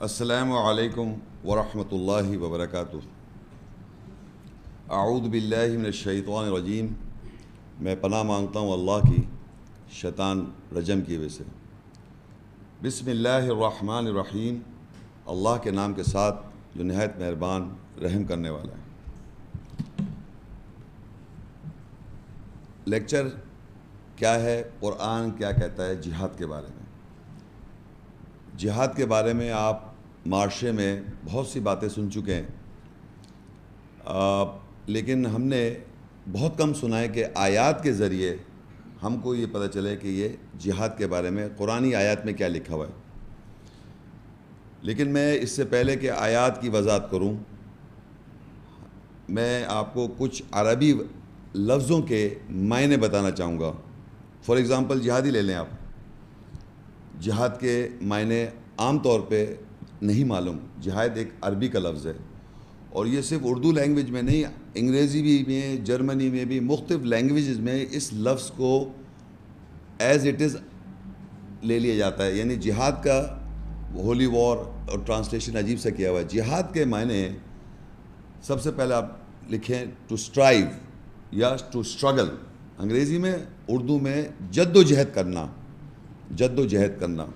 السلام علیکم ورحمۃ اللہ وبرکاتہ۔ اعوذ باللہ من الشیطان الرجیم۔ میں پناہ مانگتا ہوں اللہ کی شیطان رجم کی وجہ سے۔ بسم اللہ الرحمن الرحیم۔ اللہ کے نام کے ساتھ جو نہایت مہربان رحم کرنے والا ہے۔ لیکچر کیا ہے؟ قرآن کیا کہتا ہے جہاد کے بارے میں؟ جہاد کے بارے میں آپ معاشرے میں بہت سی باتیں سن چکے ہیں، لیکن ہم نے بہت کم سنا ہے کہ آیات کے ذریعے ہم کو یہ پتہ چلے کہ یہ جہاد کے بارے میں قرآنی آیات میں کیا لکھا ہوا ہے۔ لیکن میں اس سے پہلے کہ آیات کی وضاحت کروں، میں آپ کو کچھ عربی لفظوں کے معنی بتانا چاہوں گا۔ فار ایگزامپل جہاد ہی لے لیں آپ۔ جہاد کے معنی عام طور پہ نہیں معلوم۔ جہاد ایک عربی کا لفظ ہے، اور یہ صرف اردو لینگویج میں نہیں، انگریزی بھی میں، جرمنی میں بھی، مختلف لینگویجز میں اس لفظ کو ایز اٹ از لے لیا جاتا ہے۔ یعنی جہاد کا ہولی وار اور ٹرانسلیشن عجیب سے کیا ہوا ہے۔ جہاد کے معنی سب سے پہلے آپ لکھیں ٹو اسٹرائیو یا ٹو اسٹرگل، انگریزی میں، اردو میں جد و جہد کرنا، جد و جہد کرنا،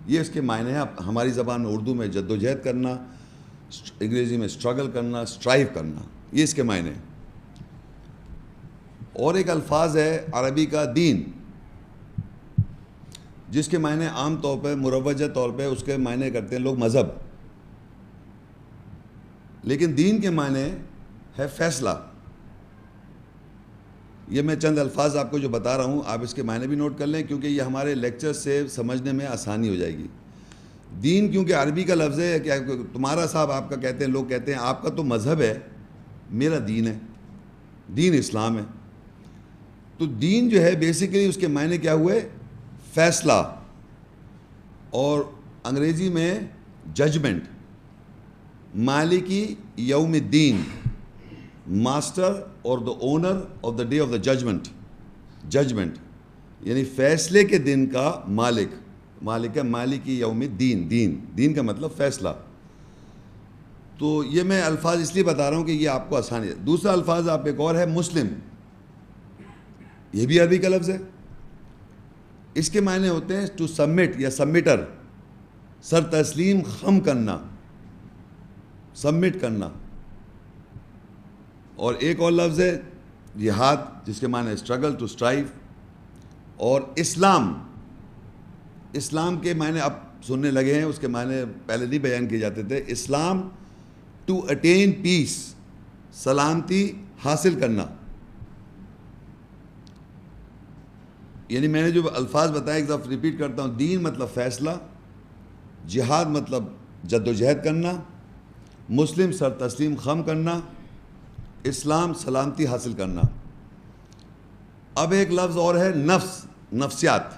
یہ اس کے معنی ہیں۔ ہماری زبان میں اردو میں جد و جہد کرنا، انگریزی میں اسٹرگل کرنا، اسٹرائیو کرنا، یہ اس کے معنی ہیں۔ اور ایک الفاظ ہے عربی کا دین، جس کے معنی عام طور پہ مروجہ طور پہ اس کے معنی کرتے ہیں لوگ مذہب، لیکن دین کے معنی ہے فیصلہ۔ یہ میں چند الفاظ آپ کو جو بتا رہا ہوں، آپ اس کے معنی بھی نوٹ کر لیں، کیونکہ یہ ہمارے لیکچر سے سمجھنے میں آسانی ہو جائے گی۔ دین کیونکہ عربی کا لفظ ہے، کہ تمہارا صاحب آپ کا کہتے ہیں، لوگ کہتے ہیں آپ کا تو مذہب ہے، میرا دین ہے، دین اسلام ہے۔ تو دین جو ہے بیسیکلی اس کے معنی کیا ہوئے؟ فیصلہ، اور انگریزی میں ججمنٹ۔ مالکی یوم الدین، ماسٹر اور the owner of the day of the judgment. Judgment یعنی فیصلے کے دن کا مالک، مالک ہے مالکی یوم الدین، دین کا مطلب فیصلہ۔ تو یہ میں الفاظ اس لیے بتا رہا ہوں کہ یہ آپ کو آسانی ہے۔ دوسرا الفاظ آپ ایک اور ہے مسلم، یہ بھی عربی کا لفظ ہے۔ اس کے معنی ہوتے ہیں ٹو سبمٹ یا سبمٹر، سر تسلیم خم کرنا، سبمٹ کرنا۔ اور ایک اور لفظ ہے جہاد، جس کے معنی اسٹرگل، ٹو اسٹرائیو۔ اور اسلام، اسلام کے معنی اب سننے لگے ہیں، اس کے معنی پہلے نہیں بیان کیے جاتے تھے۔ اسلام ٹو اٹین پیس، سلامتی حاصل کرنا۔ یعنی میں نے جو الفاظ بتائے ایک دفعہ ریپیٹ کرتا ہوں۔ دین مطلب فیصلہ، جہاد مطلب جد و جہد کرنا، مسلم سر تسلیم خم کرنا، اسلام سلامتی حاصل کرنا۔ اب ایک لفظ اور ہے نفس، نفسیات،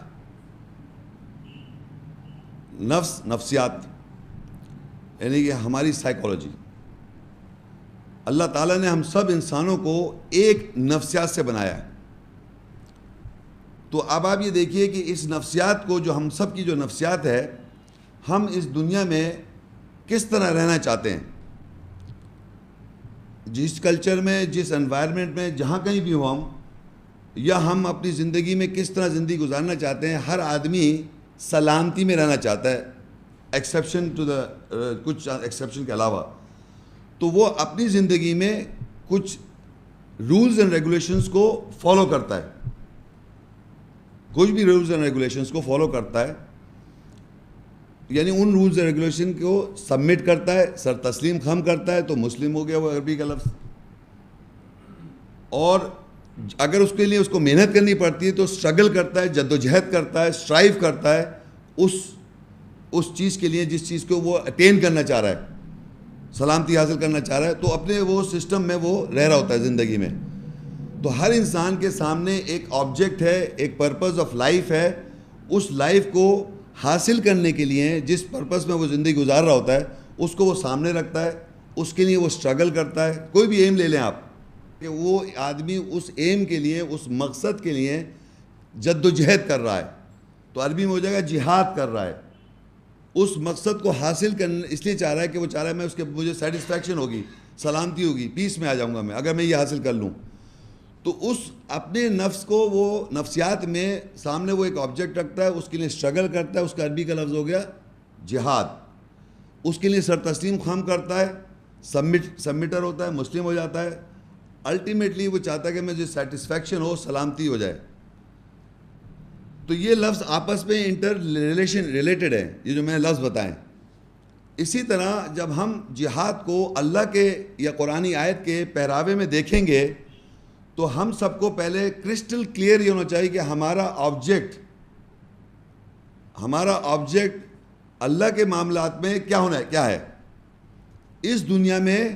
نفس، نفسیات یعنی کہ ہماری سائیکالوجی۔ اللہ تعالیٰ نے ہم سب انسانوں کو ایک نفسیات سے بنایا ہے۔ تو اب آپ یہ دیکھیے کہ اس نفسیات کو، جو ہم سب کی جو نفسیات ہے، ہم اس دنیا میں کس طرح رہنا چاہتے ہیں، جس کلچر میں، جس انوائرمنٹ میں، جہاں کہیں بھی ہو ہم، یا ہم اپنی زندگی میں کس طرح زندگی گزارنا چاہتے ہیں۔ ہر آدمی سلامتی میں رہنا چاہتا ہے، ایکسیپشن ٹو دا کچھ ایکسیپشن کے علاوہ۔ تو وہ اپنی زندگی میں کچھ رولز اینڈ ریگولیشنز کو فالو کرتا ہے، کچھ بھی رولز اینڈ ریگولیشنز کو فالو کرتا ہے، یعنی ان رولز اینڈ ریگولیشن کو سبمٹ کرتا ہے، سر تسلیم خم کرتا ہے۔ تو مسلم ہو گیا وہ عربی کا لفظ۔ اور اگر اس کے لیے اس کو محنت کرنی پڑتی ہے تو اسٹرگل کرتا ہے، جد و جہد کرتا ہے، اسٹرائیو کرتا ہے اس چیز کے لیے جس چیز کو وہ اٹین کرنا چاہ رہا ہے، سلامتی حاصل کرنا چاہ رہا ہے۔ تو اپنے وہ سسٹم میں وہ رہ رہا ہوتا ہے زندگی میں۔ تو ہر انسان کے سامنے ایک آبجیکٹ ہے، ایک پرپز آف لائف ہے۔ اس لائف کو حاصل کرنے کے لیے جس پرپس میں وہ زندگی گزار رہا ہوتا ہے، اس کو وہ سامنے رکھتا ہے، اس کے لیے وہ اسٹرگل کرتا ہے۔ کوئی بھی ایم لے لیں آپ، کہ وہ آدمی اس ایم کے لیے، اس مقصد کے لیے جد و جہد کر رہا ہے، تو عربی میں ہو جائے گا جہاد کر رہا ہے، اس مقصد کو حاصل کرنے اس لیے چاہ رہا ہے کہ وہ چاہ رہا ہے میں اس کے مجھے سیٹسفیکشن ہوگی, سلامتی ہوگی, پیس میں آ جاؤں گا میں اگر میں یہ حاصل کر لوں. تو اس اپنے نفس کو وہ نفسیات میں سامنے وہ ایک آبجیکٹ رکھتا ہے, اس کے لیے اسٹرگل کرتا ہے. اس کا عربی کا لفظ ہو گیا جہاد. اس کے لیے سر تسلیم خم کرتا ہے, سبمٹر ہوتا ہے, مسلم ہو جاتا ہے. الٹیمیٹلی وہ چاہتا ہے کہ مجھے سیٹسفیکشن ہو, سلامتی ہو جائے. تو یہ لفظ آپس میں ریلیٹڈ ہے, یہ جو میں نے لفظ بتائیں. اسی طرح جب ہم جہاد کو اللہ کے یا قرآنی آیت کے پہراوے میں دیکھیں گے تو ہم سب کو پہلے کرسٹل کلیئر یہ ہونا چاہیے کہ ہمارا آبجیکٹ اللہ کے معاملات میں کیا ہونا ہے, کیا ہے. اس دنیا میں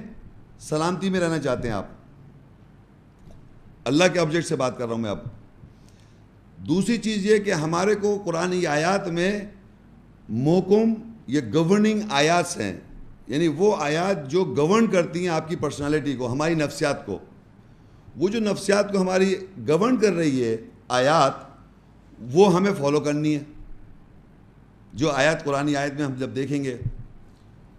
سلامتی میں رہنا چاہتے ہیں آپ, اللہ کے آبجیکٹ سے بات کر رہا ہوں میں اب. دوسری چیز یہ کہ ہمارے کو قرآنی آیات میں محکم یہ گورننگ آیات ہیں, یعنی وہ آیات جو گورن کرتی ہیں آپ کی پرسنالٹی کو, ہماری نفسیات کو. وہ جو نفسیات کو ہماری گورن کر رہی ہے آیات, وہ ہمیں فالو کرنی ہے. جو آیات قرآنی آیت میں ہم جب دیکھیں گے,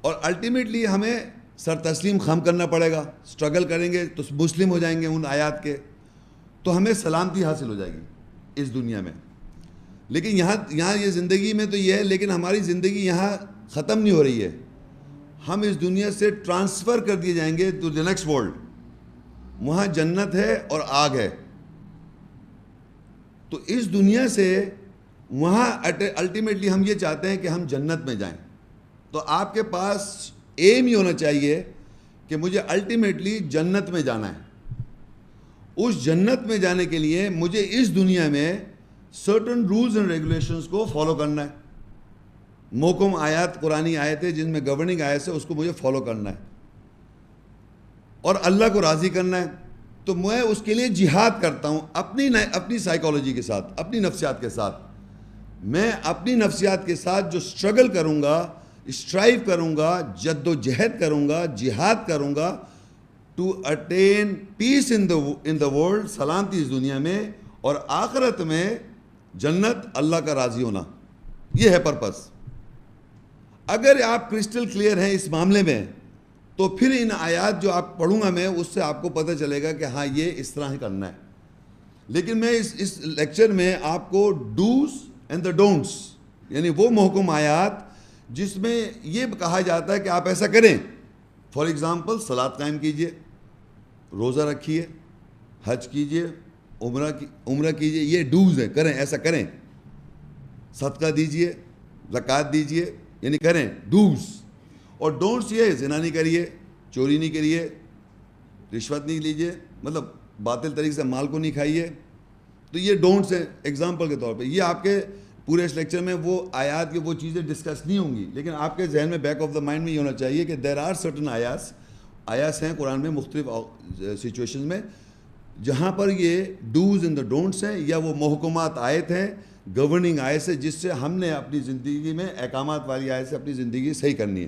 اور الٹیمیٹلی ہمیں سر تسلیم خم کرنا پڑے گا. اسٹرگل کریں گے تو مسلم ہو جائیں گے ان آیات کے, تو ہمیں سلامتی حاصل ہو جائے گی اس دنیا میں. لیکن یہاں یہ زندگی میں تو یہ ہے, لیکن ہماری زندگی یہاں ختم نہیں ہو رہی ہے. ہم اس دنیا سے ٹرانسفر کر دیے جائیں گے ٹو دی نیکسٹ ورلڈ. وہاں جنت ہے اور آگ ہے. تو اس دنیا سے وہاں الٹیمیٹلی ہم یہ چاہتے ہیں کہ ہم جنت میں جائیں. تو آپ کے پاس ایم ہی ہونا چاہیے کہ مجھے الٹیمیٹلی جنت میں جانا ہے. اس جنت میں جانے کے لیے مجھے اس دنیا میں سرٹن رولز اینڈ ریگولیشنز کو فالو کرنا ہے. محکم آیات قرآنی آیتیں جن میں گورننگ آیت ہے اس کو مجھے فالو کرنا ہے اور اللہ کو راضی کرنا ہے. تو میں اس کے لیے جہاد کرتا ہوں اپنی سائیکالوجی کے ساتھ, اپنی نفسیات کے ساتھ. میں اپنی نفسیات کے ساتھ جو اسٹرگل کروں گا, اسٹرائیو کروں گا, جد و جہد کروں گا, جہاد کروں گا to attain peace in the world, سلامتی اس دنیا میں, اور آخرت میں جنت, اللہ کا راضی ہونا. یہ ہے پرپس. اگر آپ کرسٹل کلیئر ہیں اس معاملے میں تو پھر ان آیات جو آپ پڑھوں گا میں, اس سے آپ کو پتہ چلے گا کہ ہاں یہ اس طرح ہی کرنا ہے. لیکن میں اس لیکچر میں آپ کو ڈوز اینڈ دا ڈونٹس, یعنی وہ محکم آیات جس میں یہ کہا جاتا ہے کہ آپ ایسا کریں. فار ایگزامپل صلاۃ قائم کیجئے, روزہ رکھیے, حج کیجئے, عمرہ کیجئے, یہ ڈوز ہیں, کریں, ایسا کریں. صدقہ دیجئے, زکوٰۃ دیجئے, یعنی کریں, ڈوز. اور ڈونٹس یہ زنا نہیں کریے, چوری نہیں کریے, رشوت نہیں لیجیے, مطلب باطل طریقے سے مال کو نہیں کھائیے. تو یہ ڈونٹس ہیں ایگزامپل کے طور پہ. یہ آپ کے پورے اس لیکچر میں وہ آیات کی وہ چیزیں ڈسکس نہیں ہوں گی, لیکن آپ کے ذہن میں بیک آف دا مائنڈ میں یہ ہونا چاہیے کہ دیر آر سرٹن آیاس ہیں قرآن میں مختلف سچویشنز میں جہاں پر یہ ڈوز اینڈ دا ڈونٹس ہیں, یا وہ محکمات آیت ہیں, گورننگ آیت ہے, جس سے ہم نے اپنی زندگی میں احکامات والی آیت سے اپنی زندگی صحیح کرنی ہے.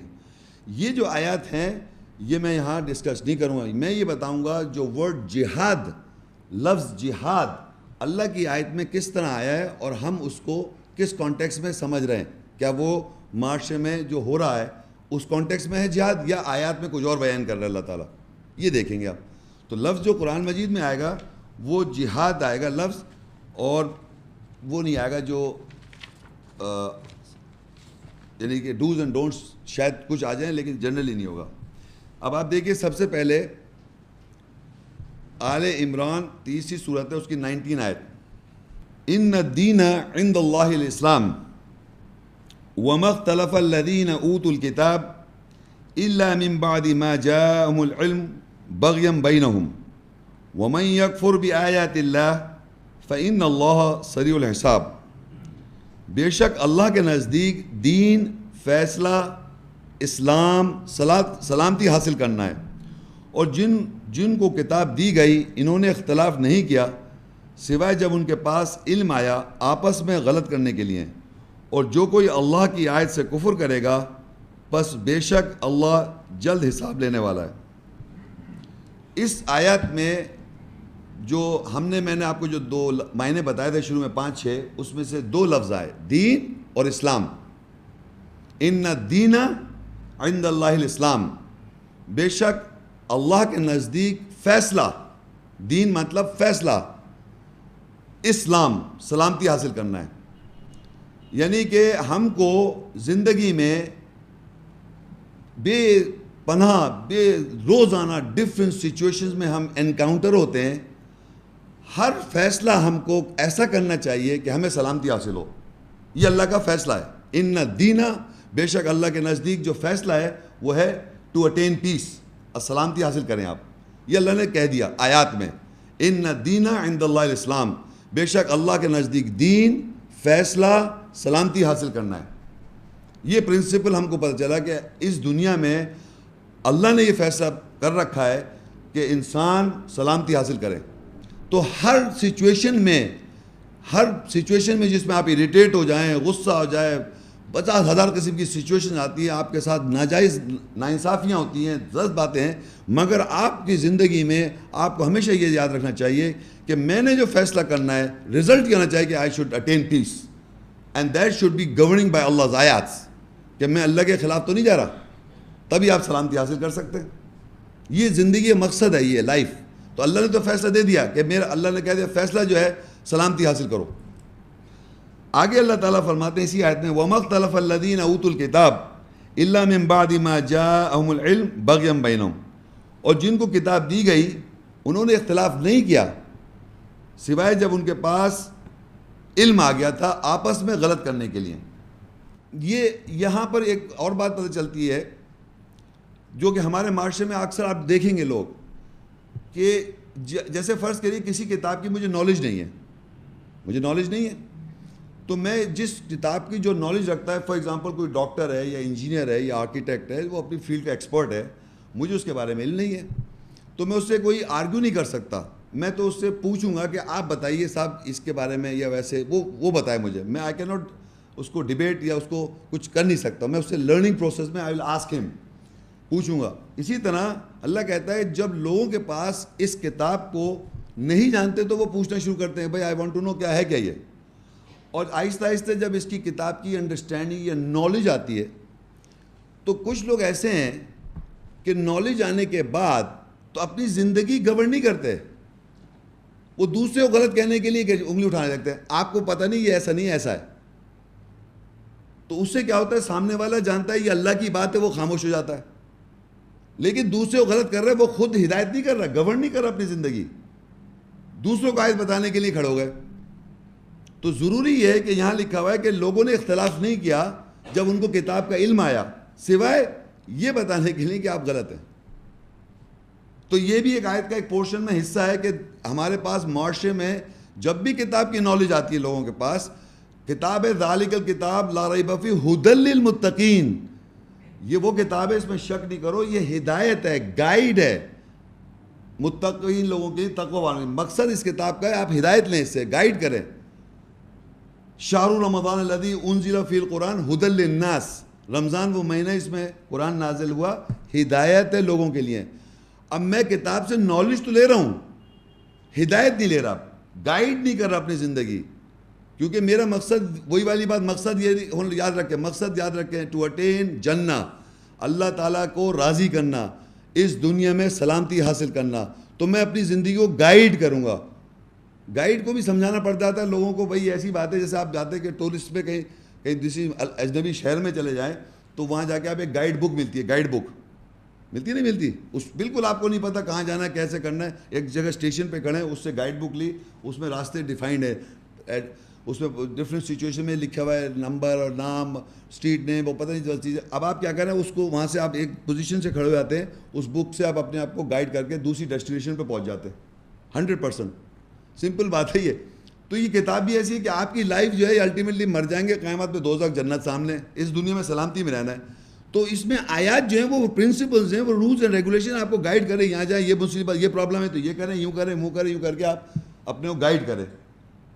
یہ جو آیات ہیں یہ میں یہاں ڈسکس نہیں کروں گا. میں یہ بتاؤں گا جو ورڈ جہاد, لفظ جہاد اللہ کی آیت میں کس طرح آیا ہے اور ہم اس کو کس کانٹیکس میں سمجھ رہے ہیں. کیا وہ معاشرے میں جو ہو رہا ہے اس کانٹیکس میں ہے جہاد, یا آیات میں کچھ اور بیان کر رہا ہے اللہ تعالیٰ, یہ دیکھیں گے آپ. تو لفظ جو قرآن مجید میں آئے گا وہ جہاد آئے گا لفظ, اور وہ نہیں آئے گا جو یعنی کہ ڈوز اینڈ ڈونٹس شاید کچھ آ جائیں لیکن جنرلی نہیں ہوگا. اب آپ دیکھیے سب سے پہلے آل عمران 30 صورت ہے, اس کی 19 آیت. ان الدین عند اللہ الاسلام وما اختلف الذین اوتوا الکتاب الا من بعد ما جاءهم العلم بغیا بینہم ومن یکفر بآیات اللہ فإن اللہ سریع الحساب. بے شک اللہ کے نزدیک دین, فیصلہ, اسلام, سلامتی حاصل کرنا ہے, اور جن کو کتاب دی گئی انہوں نے اختلاف نہیں کیا سوائے جب ان کے پاس علم آیا آپس میں غلط کرنے کے لیے, اور جو کوئی اللہ کی آیت سے کفر کرے گا پس بے شک اللہ جلد حساب لینے والا ہے. اس آیت میں جو میں نے آپ کو جو 2 معنی بتائے تھے شروع میں 5-6, اس میں سے 2 لفظ آئے, دین اور اسلام. ان الدین عند اللہ الاسلام، بے شک اللہ کے نزدیک فیصلہ، دین مطلب فیصلہ، اسلام سلامتی حاصل کرنا ہے. یعنی کہ ہم کو زندگی میں بے پناہ روزانہ ڈفرینٹ سچویشنز میں ہم انکاؤنٹر ہوتے ہیں. ہر فیصلہ ہم کو ایسا کرنا چاہیے کہ ہمیں سلامتی حاصل ہو. یہ اللہ کا فیصلہ ہے. ان الدین، بے شک اللہ کے نزدیک جو فیصلہ ہے وہ ہے ٹو اٹین پیس، سلامتی حاصل کریں آپ. یہ اللہ نے کہہ دیا آیات میں، ان الدین عند اللہ الاسلام، بے شک اللہ کے نزدیک دین، فیصلہ، سلامتی حاصل کرنا ہے. یہ پرنسپل ہم کو پتہ چلا کہ اس دنیا میں اللہ نے یہ فیصلہ کر رکھا ہے کہ انسان سلامتی حاصل کرے. تو ہر سچویشن میں جس میں آپ اریٹیٹ ہو جائیں، غصہ ہو جائے، 50,000 قسم کی سچویشن آتی ہیں، آپ کے ساتھ ناجائز ناانصافیاں ہوتی ہیں، 10 باتیں ہیں، مگر آپ کی زندگی میں آپ کو ہمیشہ یہ یاد رکھنا چاہیے کہ میں نے جو فیصلہ کرنا ہے، رزلٹ یہ ہونا چاہیے کہ I should attain peace and that should be governing by Allah آیاتس، کہ میں اللہ کے خلاف تو نہیں جا رہا. تبھی آپ سلامتی حاصل کر سکتے ہیں. یہ زندگی مقصد ہے، یہ لائف. تو اللہ نے تو فیصلہ دے دیا کہ میرا، اللہ نے کہہ دیا فیصلہ جو ہے سلامتی حاصل کرو. آگے اللہ تعالیٰ فرماتے ہیں اسی آیت میں، وَمَا اخْتَلَفَ الَّذِينَ أُوتُوا الْكِتَابَ إِلَّا مِن بَعْدِ مَا جَاءَهُمُ الْعِلْمُ بَغْيًا بَيْنَهُمْ. اور جن کو کتاب دی گئی انہوں نے اختلاف نہیں کیا سوائے جب ان کے پاس علم آ گیا تھا آپس میں غلط کرنے کے لیے. یہ یہاں پر ایک اور بات پتہ چلتی ہے جو کہ ہمارے معاشرے میں اکثر آپ دیکھیں گے لوگ، کہ جیسے فرض کریے کسی کتاب کی مجھے نالج نہیں ہے، تو میں جس کتاب کی جو نالج رکھتا ہے، فار ایگزامپل کوئی ڈاکٹر ہے یا انجینئر ہے یا آرکیٹیکٹ ہے، وہ اپنی فیلڈ کا ایکسپرٹ ہے، مجھے اس کے بارے میں علم نہیں ہے، تو میں اس سے کوئی آرگیو نہیں کر سکتا. میں تو اس سے پوچھوں گا کہ آپ بتائیے صاحب اس کے بارے میں، یا ویسے وہ بتائے مجھے. میں آئی کین ناٹ اس کو ڈیبیٹ یا اس کو کچھ کر نہیں سکتا. میں اس سے لرننگ پروسیس میں آئی ول آسک ہم، پوچھوں گا. اسی طرح اللہ کہتا ہے جب لوگوں کے پاس اس کتاب کو نہیں جانتے تو وہ پوچھنا شروع کرتے ہیں، بھائی آئی وانٹ ٹو نو کیا ہے کیا یہ. اور آہستہ آہستہ جب اس کی کتاب کی انڈرسٹینڈنگ یا نالج آتی ہے تو کچھ لوگ ایسے ہیں کہ نالج آنے کے بعد تو اپنی زندگی گورن نہیں کرتے، وہ دوسرے کو غلط کہنے کے لیے انگلی اٹھانے لگتے ہیں. آپ کو پتہ نہیں یہ ایسا نہیں ایسا ہے. تو اس سے کیا ہوتا ہے، سامنے والا جانتا ہے یہ اللہ کی بات ہے، وہ خاموش ہو جاتا ہے. لیکن دوسرے کو غلط کر رہا ہے، وہ خود ہدایت نہیں کر رہا، گورن نہیں کر رہا اپنی زندگی، دوسروں کو آیت بتانے کے لیے کھڑے ہو گئے. تو ضروری یہ ہے کہ یہاں لکھا ہوا ہے کہ لوگوں نے اختلاف نہیں کیا جب ان کو کتاب کا علم آیا، سوائے یہ بتانے کے لیے کہ آپ غلط ہیں. تو یہ بھی ایک آیت کا ایک پورشن میں حصہ ہے کہ ہمارے پاس معاشرے میں جب بھی کتاب کی نالج آتی ہے لوگوں کے پاس، کتاب ہے ذالک الکتاب لا ریب فیہ ھدی للمتقین، یہ وہ کتاب ہے، اس میں شک نہیں کرو، یہ ہدایت ہے، گائیڈ ہے متقین لوگوں کے لیے، تقوی والوں کے لیے. مقصد اس کتاب کا ہے آپ ہدایت لیں، اس سے گائیڈ کریں. شہر رمضان الذی انزل فیہ القرآن ھدی للناس، رمضان وہ مہینہ اس میں قرآن نازل ہوا، ہدایت ہے لوگوں کے لیے. اب میں کتاب سے نالج تو لے رہا ہوں، ہدایت نہیں لے رہا، گائیڈ نہیں کر رہا اپنی زندگی. کیونکہ میرا مقصد وہی والی بات، مقصد یہ یاد رکھیں، مقصد یاد رکھیں، ٹو اٹین جنہ، اللہ تعالیٰ کو راضی کرنا، اس دنیا میں سلامتی حاصل کرنا. تو میں اپنی زندگی کو گائیڈ کروں گا. گائیڈ کو بھی سمجھانا پڑتا تھا لوگوں کو، بھائی ایسی بات ہے جیسے آپ جاتے کہ ٹورسٹ پہ کہیں کسی اجنبی شہر میں چلے جائیں تو وہاں جا کے آپ ایک گائیڈ بک ملتی ہے، گائیڈ بک ملتی نہیں ملتی، اس بالکل آپ کو نہیں پتہ کہاں جانا ہے، کیسے کرنا ہے. ایک جگہ اسٹیشن پہ کھڑے ہیں، اس سے گائیڈ بک لی، اس میں راستے ڈیفائنڈ ہے، اس میں ڈفرینٹ سچویشن میں لکھا ہوا ہے، نمبر اور نام، اسٹریٹ نیم، وہ پتہ نہیں چل چیزیں. اب آپ کیا کریں، اس کو وہاں سے آپ ایک پوزیشن سے کھڑے ہو جاتے ہیں، اس بک سے آپ اپنے آپ کو گائیڈ کر کے دوسری ڈیسٹینیشن پہ پہنچ جاتے ہیں. 100% سمپل بات ہے یہ. تو یہ کتاب بھی ایسی ہے کہ آپ کی لائف جو ہے الٹیمیٹلی مر جائیں گے قیامت میں، دوزخ جنت سامنے، اس دنیا میں سلامتی میں رہنا ہے. تو اس میں آیات جو ہیں وہ پرنسپلز ہیں، وہ رولز اینڈ ریگولیشن آپ کو گائیڈ کریں، یہاں جائیں، یہ مصیبت، یہ پرابلم ہے تو یہ کریں، یوں کریں، منہ کریں، یوں کر کے آپ اپنے کو گائیڈ کریں.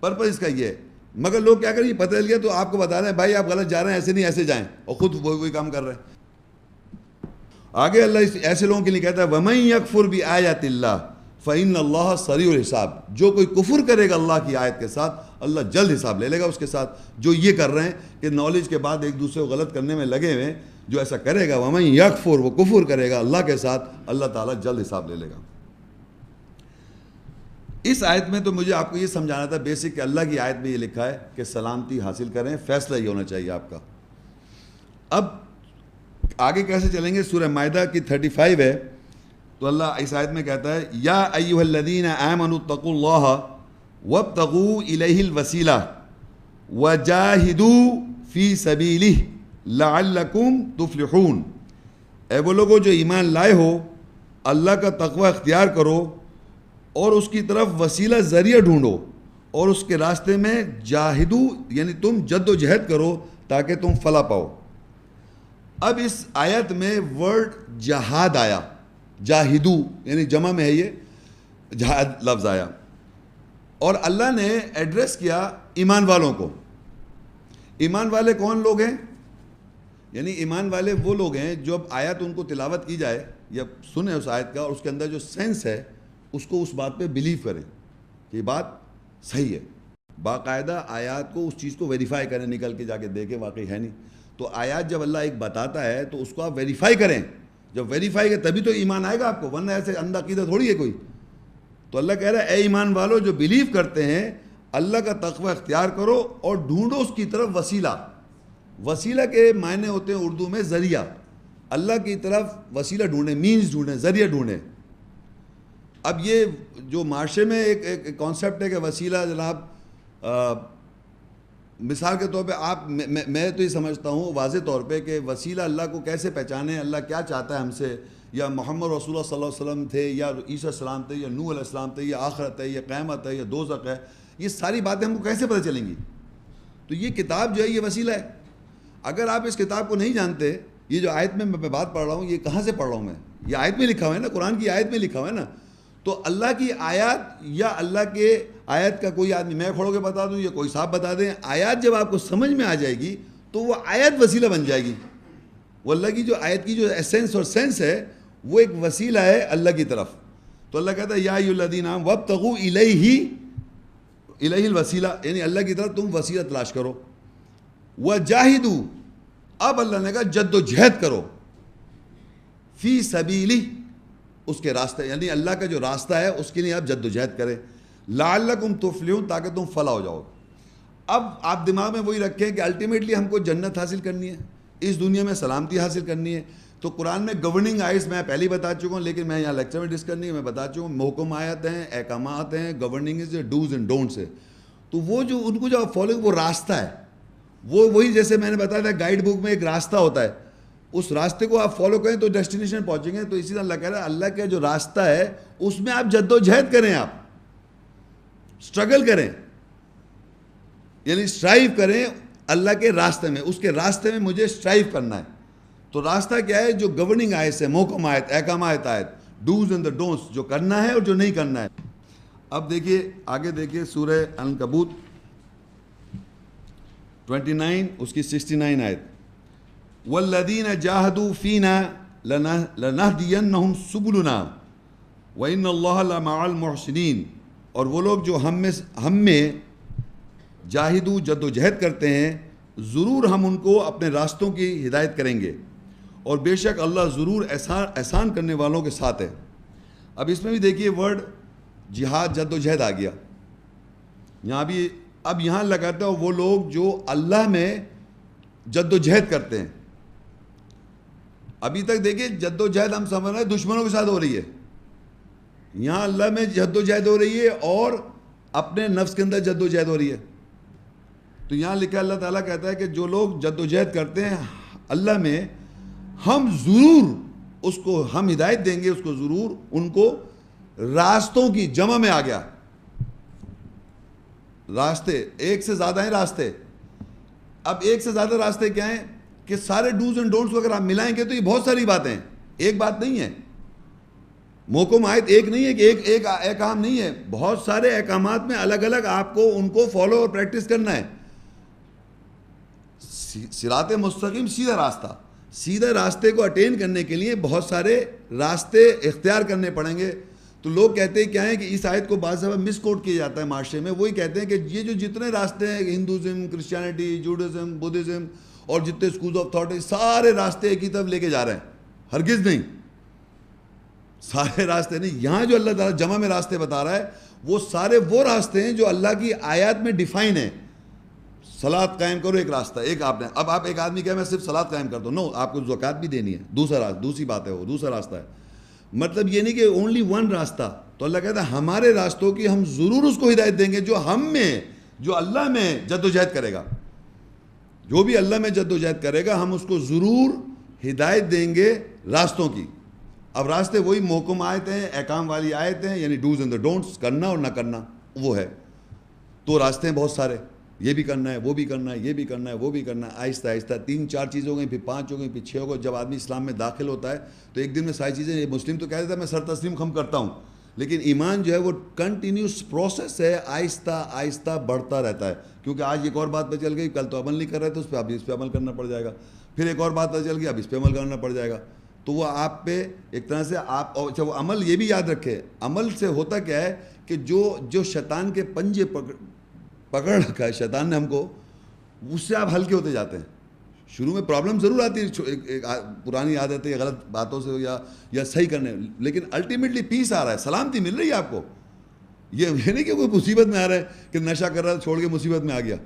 پرپز اس کا یہ ہے. مگر لوگ کیا کریں، یہ پتہ چل گیا تو آپ کو بتا رہے ہیں بھائی آپ غلط جا رہے ہیں، ایسے نہیں ایسے جائیں، اور خود وہی کام کر رہے ہیں. آگے اللہ ایسے لوگوں کے لیے کہتا ہے وَمَن يَكْفُرْ بِآيَاتِ اللَّهِ فَإِنَّ اللَّهَ سَرِيعُ الْحِسَابِ، جو کوئی کفر کرے گا اللہ کی آیت کے ساتھ، اللہ جلد حساب لے لے گا اس کے ساتھ. جو یہ کر رہے ہیں کہ نالج کے بعد ایک دوسرے کو غلط کرنے میں لگے ہوئے ہیں, جو ایسا کرے گا وَمَن یکفر, وہ کفر کرے گا اللہ کے ساتھ, اللہ تعالیٰ جلد حساب لے لے گا. اس آیت میں تو مجھے آپ کو یہ سمجھانا تھا بیسک کہ اللہ کی آیت میں یہ لکھا ہے کہ سلامتی حاصل کریں, فیصلہ یہ ہونا چاہیے آپ کا. اب آگے کیسے چلیں گے؟ سورہ مائدہ کی 35 ہے, تو اللہ اس آیت میں کہتا ہے یا ایھا الذین آمنوا اتقوا اللہ وابتغوا الیہ الوسیلہ وجاہدوا فی سبیلہ لعلکم تفلحون. اے وہ لوگوں جو ایمان لائے ہو, اللہ کا تقوی اختیار کرو اور اس کی طرف وسیلہ ذریعہ ڈھونڈو, اور اس کے راستے میں جاہدو یعنی تم جد و جہد کرو تاکہ تم فلاح پاؤ. اب اس آیت میں ورڈ جہاد آیا, جاہدو یعنی جمع میں ہے یہ جہاد لفظ آیا, اور اللہ نے ایڈریس کیا ایمان والوں کو. ایمان والے کون لوگ ہیں؟ یعنی ایمان والے وہ لوگ ہیں جو اب آیت ان کو تلاوت کی جائے یا سنیں اس آیت کا, اور اس کے اندر جو سینس ہے اس کو اس بات پہ بلیو کریں کہ یہ بات صحیح ہے. باقاعدہ آیات کو اس چیز کو ویریفائی کریں, نکل کے جا کے دیکھیں واقعی ہے نہیں. تو آیات جب اللہ ایک بتاتا ہے تو اس کو آپ ویریفائی کریں. جب ویریفائی کریں تبھی تو ایمان آئے گا آپ کو, ورنہ ایسے اندھا عقیدہ تھوڑی ہے کوئی. تو اللہ کہہ رہا ہے اے ایمان والو جو بلیو کرتے ہیں, اللہ کا تقوی اختیار کرو اور ڈھونڈو اس کی طرف وسیلہ. وسیلہ کے معنی ہوتے ہیں اردو میں ذریعہ. اللہ کی طرف وسیلہ ڈھونڈیں, مینز ڈھونڈیں, ذریعہ ڈھونڈیں. اب یہ جو معاشرے میں ایک کانسیپٹ ہے کہ وسیلہ جناب مثال کے طور پہ آپ میں تو یہ سمجھتا ہوں واضح طور پہ کہ وسیلہ اللہ کو کیسے پہچانے, اللہ کیا چاہتا ہے ہم سے, یا محمد رسول اللہ صلی اللہ علیہ وسلم تھے, یا عیسیٰ السلام تھے, یا نوح علیہ السلام تھے, یا آخرت ہے, یا قیامت ہے, یا دوزخ ہے, یہ ساری باتیں ہم کو کیسے پتہ چلیں گی؟ تو یہ کتاب جو ہے یہ وسیلہ ہے. اگر آپ اس کتاب کو نہیں جانتے, یہ جو آیت میں بات پڑھ رہا ہوں یہ کہاں سے پڑھ رہا ہوں میں؟ یہ آیت میں لکھا ہوا ہے نا, قرآن کی آیت میں لکھا ہوا ہے نا. تو اللہ کی آیات یا اللہ کے آیت کا کوئی آدمی میں کھڑو کے بتا دوں یا کوئی صاحب بتا دیں, آیات جب آپ کو سمجھ میں آ جائے گی تو وہ آیت وسیلہ بن جائے گی. وہ اللہ کی جو آیت کی جو ایسنس اور سینس ہے وہ ایک وسیلہ ہے اللہ کی طرف. تو اللہ کہتا ہے یا ایھا الذین آمنوا وابتغوا الیہ الوسیلہ, یعنی اللہ کی طرف تم وسیلہ تلاش کرو. وجاہدوا, اب اللہ نے کہا جد و جہد کرو, فی سبیلہ, اس کے راستے یعنی اللہ کا جو راستہ ہے اس کے لیے آپ جد و جہد کریں. لعلکم تفلحون, تاکہ تم فلاح ہو جاؤ. اب آپ دماغ میں وہی رکھیں کہ الٹیمیٹلی ہم کو جنت حاصل کرنی ہے, اس دنیا میں سلامتی حاصل کرنی ہے. تو قرآن میں گورننگ آئٹس میں پہلے ہی بتا چکا ہوں, لیکن میں یہاں لیکچر میں ڈسکس کرنی ہے, میں بتا چکا ہوں محکم آیت ہیں, احکامات ہیں, governing is dos and don'ts ہے. تو وہ جو ان کو جو آپ فالو وہ راستہ ہے, وہی جیسے میں نے بتایا تھا گائیڈ بک میں ایک راستہ ہوتا ہے, اس راستے کو آپ فالو کریں تو ڈیسٹینیشن پہنچیں گے. تو اسی طرح اللہ کہہ رہا ہے اللہ کا جو راستہ ہے اس میں آپ جد و جہد کریں, آپ اسٹرگل کریں, یعنی اسٹرائیو کریں اللہ کے راستے میں. اس کے راستے میں مجھے اسٹرائیو کرنا ہے. تو راستہ کیا ہے؟ جو گورننگ آیت ہے, محکم آیت, احکامات آیت, ڈوز اینڈ دا ڈونٹس, جو کرنا ہے اور جو نہیں کرنا ہے. اب دیکھیے آگے دیکھیے سورہ عنکبوت 29 اس کی 69 آیت. والذین جاہدوا فینا لنہدینہم سبلنا وان اللہ لمع المحسنین. اور وہ لوگ جو ہم میں جاہدو جد و جہد کرتے ہیں, ضرور ہم ان کو اپنے راستوں کی ہدایت کریں گے, اور بے شک اللہ ضرور احسان کرنے والوں کے ساتھ ہے. اب اس میں بھی دیکھیے ورڈ جہاد جد و جہد آ گیا یہاں بھی. اب یہاں لگاتا ہے وہ لوگ جو اللہ میں جد و جہد کرتے ہیں. ابھی تک دیکھیے جد و جہد ہم سمجھ رہے ہیں دشمنوں کے ساتھ ہو رہی ہے, یہاں اللہ میں جد و جہد ہو رہی ہے اور اپنے نفس کے اندر جد و جہد ہو رہی ہے. تو یہاں لکھا اللہ تعالیٰ کہتا ہے کہ جو لوگ جد و جہد کرتے ہیں اللہ میں, ہم ضرور اس کو ہم ہدایت دیں گے, اس کو ضرور ان کو راستوں کی جمع میں آ گیا. راستے ایک سے زیادہ ہیں راستے. اب ایک سے زیادہ راستے کیا ہیں کہ سارے ڈوز اینڈ ڈونٹس کو اگر آپ ملائیں گے تو یہ بہت ساری باتیں ہیں, ایک بات نہیں ہے. محکم آیت ایک نہیں ہے کہ ایک احکام نہیں ہے, بہت سارے احکامات میں الگ الگ آپ کو ان کو فالو اور پریکٹس کرنا ہے. صراط مستقیم سیدھا راستہ, سیدھے راستے کو اٹین کرنے کے لیے بہت سارے راستے اختیار کرنے پڑیں گے. تو لوگ کہتے ہیں کیا ہے کہ اس آیت کو بعض دفعہ مس کوٹ کیا جاتا ہے معاشرے میں. وہی کہتے ہیں کہ یہ جو جتنے راستے ہیں ہندوازم, کرسچینٹی, جوڈازم, بدھزم اور جتنے اسکولز آف تھاٹ ہیں, سارے راستے ایک ہی طرف لے کے جا رہے ہیں. ہرگز نہیں, سارے راستے نہیں. یہاں جو اللہ تعالیٰ جمع میں راستے بتا رہا ہے وہ سارے وہ راستے ہیں جو اللہ کی آیات میں ڈیفائن ہیں. صلاۃ قائم کرو, ایک راستہ, ایک آپ نے. اب آپ ایک آدمی کہے میں صرف صلاۃ قائم کرتا ہوں, نو, آپ کو زکوٰۃ بھی دینی ہے, دوسری بات ہے, وہ دوسرا راستہ ہے. مطلب یہ نہیں کہ اونلی ون راستہ. تو اللہ کہتا ہے ہمارے راستوں کی ہم ضرور اس کو ہدایت دیں گے جو ہم میں, جو اللہ میں جد و جہد کرے گا. جو بھی اللہ میں جد و جہد کرے گا ہم اس کو ضرور ہدایت دیں گے راستوں کی. اب راستے وہی محکم آیتیں ہیں, احکام والی آیتیں ہیں, یعنی ڈوز اینڈ ڈونٹس, کرنا اور نہ کرنا, وہ ہے. تو راستے ہیں بہت سارے, یہ بھی کرنا ہے, وہ بھی کرنا ہے, یہ بھی کرنا ہے, وہ بھی کرنا ہے. آہستہ آہستہ 3-4 چیزیں ہو گئی, پھر 5 ہو گئی, پھر 6 ہو گئی. جب آدمی اسلام میں داخل ہوتا ہے تو ایک دن میں ساری چیزیں, مسلم تو کہہ دیتا ہے میں سر تسلیم خم کرتا ہوں, لیکن ایمان جو ہے وہ کنٹینیوس پروسیس ہے, آہستہ آہستہ بڑھتا رہتا ہے. کیونکہ آج ایک اور بات پہ چل گئی, کل تو عمل نہیں کر رہے تھے اس پہ, اب اس پہ عمل کرنا پڑ جائے گا. پھر ایک اور بات پہ چل گئی, اب اس پہ عمل کرنا پڑ جائے گا. تو وہ آپ پہ ایک طرح سے آپ, اچھا وہ عمل یہ بھی یاد رکھے, عمل سے ہوتا کیا ہے کہ جو شیطان کے پنجے پکڑ رکھا ہے شیطان نے ہم کو, اس سے آپ ہلکے ہوتے جاتے ہیں. شروع میں پرابلم ضرور آتی ہے, پرانی عادتیں, غلط باتوں سے یا صحیح کرنے, لیکن الٹیمیٹلی پیس آ رہا ہے, سلامتی مل رہی ہے آپ کو. یہ نہیں کہ کوئی مصیبت میں آ رہا ہے کہ نشہ کر رہا ہے چھوڑ کے مصیبت میں آ گیا,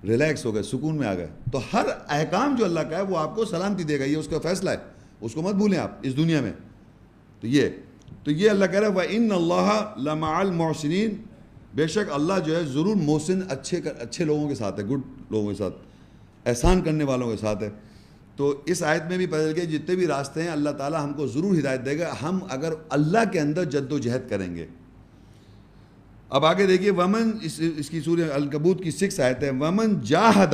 ریلیکس ہو گئے, سکون میں آ گئے. تو ہر احکام جو اللہ کا ہے وہ آپ کو سلامتی دے گا, یہ اس کا فیصلہ ہے, اس کو مت بھولیں آپ اس دنیا میں. تو یہ اللہ کہہ رہا ہے وَإِنَّ اللَّهَ لَمَعَ الْمُحْسِنِينَ, بے شک اللہ جو ہے ضرور محسن, اچھے لوگوں کے ساتھ ہے, گڈ لوگوں کے ساتھ, احسان کرنے والوں کے ساتھ ہے. تو اس آیت میں بھی پتہ چل گیا جتنے بھی راستے ہیں اللہ تعالیٰ ہم کو ضرور ہدایت دے گا, ہم اگر اللہ کے اندر جد و جہد کریں گے. اب آگے دیکھیے, ومن, اس کی سورہ العنکبوت کی 6 آیت ہے, ومن جاہد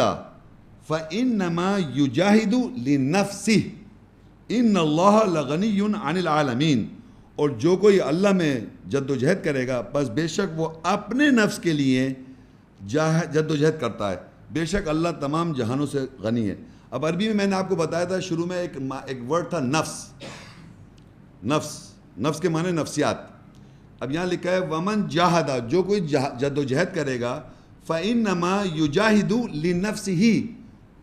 فإنما یجاہد لنفسہ ان اللہ لغنی عن العالمین, اور جو کوئی اللہ میں جد و جہد کرے گا بس بے شک وہ اپنے نفس کے لیے جد و جہد کرتا ہے, بے شک اللہ تمام جہانوں سے غنی ہے. اب عربی میں نے آپ کو بتایا تھا شروع میں ایک ورڈ تھا نفس کے معنی نفسیات. اب یہاں لکھا ہے ومن جاہدہ, جو کوئی جد و جہد کرے گا, فإنما یجاہد لنفسہ,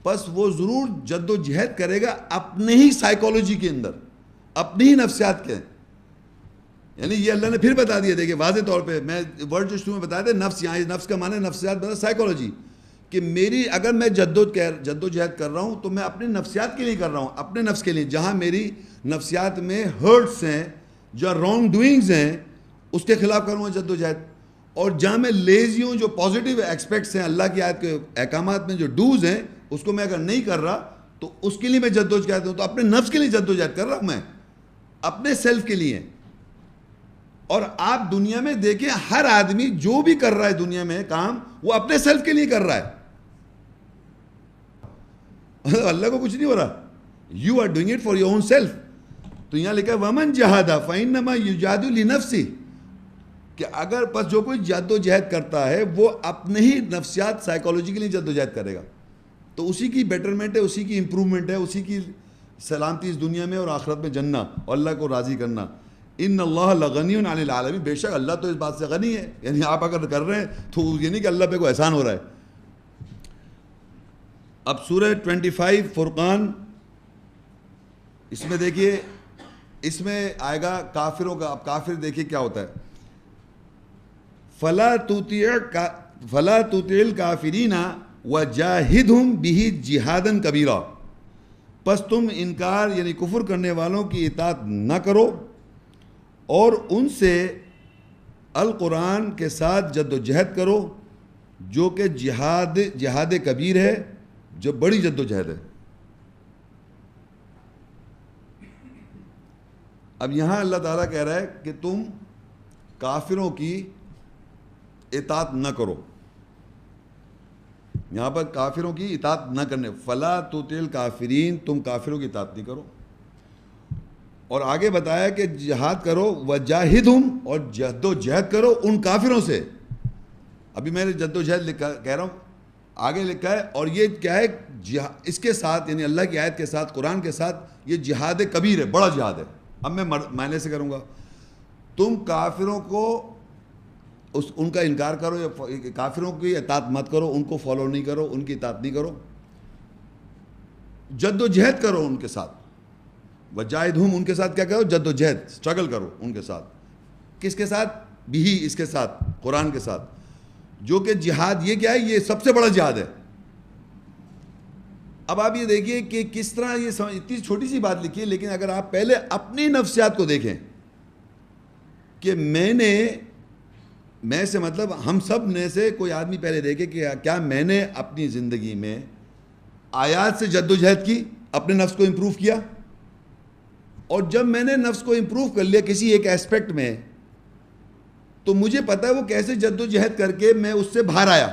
پس وہ ضرور جد و جہد کرے گا اپنے ہی سائیکالوجی کے اندر, اپنی ہی نفسیات کے. یعنی یہ اللہ نے پھر بتا دیا, دیکھیں واضح طور پہ, میں ورڈ جو شروع میں بتایا تھا نفس, یہاں نفس کا معنی نفسیات بتا, سائیکالوجی, کہ میری اگر میں جد و جہد کر رہا ہوں تو میں اپنے نفسیات کے لیے کر رہا ہوں, اپنے نفس کے لیے. جہاں میری نفسیات میں ہرٹس ہیں, جہاں رانگ ڈوئنگز ہیں, اس کے خلاف کروں گا جد و جہد. اور جہاں میں لیزی ہوں, جو پازیٹیو ایکسپیکٹس ہیں اللہ کی آیت کے احکامات میں جو ڈوز ہیں, اس کو میں اگر نہیں کر رہا تو اس کے لیے میں جد و جہد کرتا ہوں. تو اپنے نفس کے لیے جد و جہد کر رہا ہوں میں, اپنے سیلف کے لیے. اور آپ دنیا میں دیکھیں ہر آدمی جو بھی کر رہا ہے دنیا میں کام, وہ اپنے سیلف کے لیے کر رہا ہے, اللہ کو کچھ نہیں ہو رہا. You are doing it for your own self. تو یہاں لکھا ہے ومن جہادہ فإنما یجاہد لنفسہ, کہ اگر پس جو کوئی جد و جہد کرتا ہے وہ اپنے ہی نفسیات, سائیکالوجی کے لیے جد و جہد کرے گا, تو اسی کی بیٹرمنٹ ہے, اسی کی امپرومنٹ ہے, اسی کی سلامتی اس دنیا میں اور آخرت میں جننا اور اللہ کو راضی کرنا. ان اللہ لغنی عن العالمین, بے شک اللہ تو اس بات سے غنی ہے. یعنی آپ اگر کر رہے ہیں تو یہ نہیں کہ اللہ پہ کوئی احسان ہو رہا ہے. اب سورہ 25 فرقان, اس میں دیکھیے, اس میں آئے گا کافروں کا. اب کافر دیکھیے کیا ہوتا ہے, فلا تطع الکافرین وجاہدہم بہ جہادا کبیرا, پس تم انکار یعنی کفر کرنے والوں کی اطاعت نہ کرو اور ان سے القرآن کے ساتھ جد و جہد کرو, جو کہ جہاد کبیر ہے, جو بڑی جد و جہد ہے. اب یہاں اللہ تعالیٰ کہہ رہا ہے کہ تم کافروں کی اطاعت نہ کرو. یہاں پر کافروں کی اطاعت نہ کرنے, فلا تطع الکافرین, تم کافروں کی اطاعت نہیں کرو. اور آگے بتایا کہ جہاد کرو, وجاہدہم, اور جد و جہد کرو ان کافروں سے. ابھی میں نے جد و جہد کہہ رہا ہوں, آگے لکھا ہے, اور یہ کیا ہے, اس کے ساتھ یعنی اللہ کی آیت کے ساتھ, قرآن کے ساتھ, یہ جہاد کبیر ہے, بڑا جہاد ہے. اب میں معنی سے کروں گا, تم کافروں کو ان کا انکار کرو یا کافروں کی اطاعت مت کرو، ان کو فالو نہیں کرو، ان کی اطاعت نہیں کرو، جد و جہد کرو ان کے ساتھ، وجاہدہم ان کے ساتھ کیا کرو؟ جد و جہد، سٹرگل کرو ان کے ساتھ. کس کے ساتھ؟ بھی، اس کے ساتھ، قرآن کے ساتھ. جو کہ جہاد یہ کیا ہے؟ یہ سب سے بڑا جہاد ہے. اب آپ یہ دیکھیے کہ کس طرح یہ اتنی چھوٹی سی بات لکھی ہے، لیکن اگر آپ پہلے اپنی نفسیات کو دیکھیں کہ میں سے مطلب ہم سب نے سے کوئی آدمی پہلے دیکھے کہ کیا میں نے اپنی زندگی میں آیات سے جد و جہد کی، اپنے نفس کو امپروو کیا. اور جب میں نے نفس کو امپروو کر لیا کسی ایک ایسپیکٹ میں، تو مجھے پتا ہے وہ کیسے جد و جہد کر کے میں اس سے باہر آیا.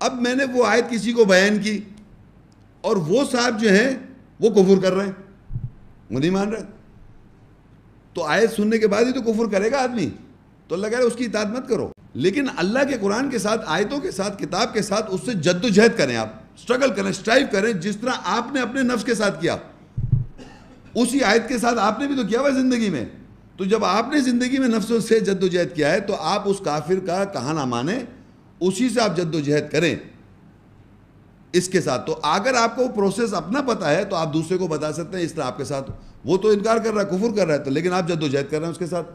اب میں نے وہ آیت کسی کو بیان کی اور وہ صاحب جو ہیں وہ کفر کر رہے ہیں، وہ نہیں مان رہے. تو آیت سننے کے بعد ہی تو کفر کرے گا آدمی. تو اللہ کہہ رہا ہے اس کی اطاعت مت کرو، لیکن اللہ کے قرآن کے ساتھ، آیتوں کے ساتھ، کتاب کے ساتھ اس سے جد و جہد کریں، آپ سٹرگل کریں، اسٹرائیو کریں، جس طرح آپ نے اپنے نفس کے ساتھ کیا، اسی آیت کے ساتھ آپ نے بھی تو کیا ہوا زندگی میں. تو جب آپ نے زندگی میں نفسوں سے جد و جہد کیا ہے، تو آپ اس کافر کا کہا نہ مانیں، اسی سے آپ جد و جہد کریں اس کے ساتھ. تو اگر آپ کو پروسیس اپنا پتہ ہے تو آپ دوسرے کو بتا سکتے ہیں اس طرح آپ کے ساتھ. وہ تو انکار کر رہا ہے، کفر کر رہا ہے، تو لیکن آپ جد و جہد کر رہے ہیں اس کے ساتھ،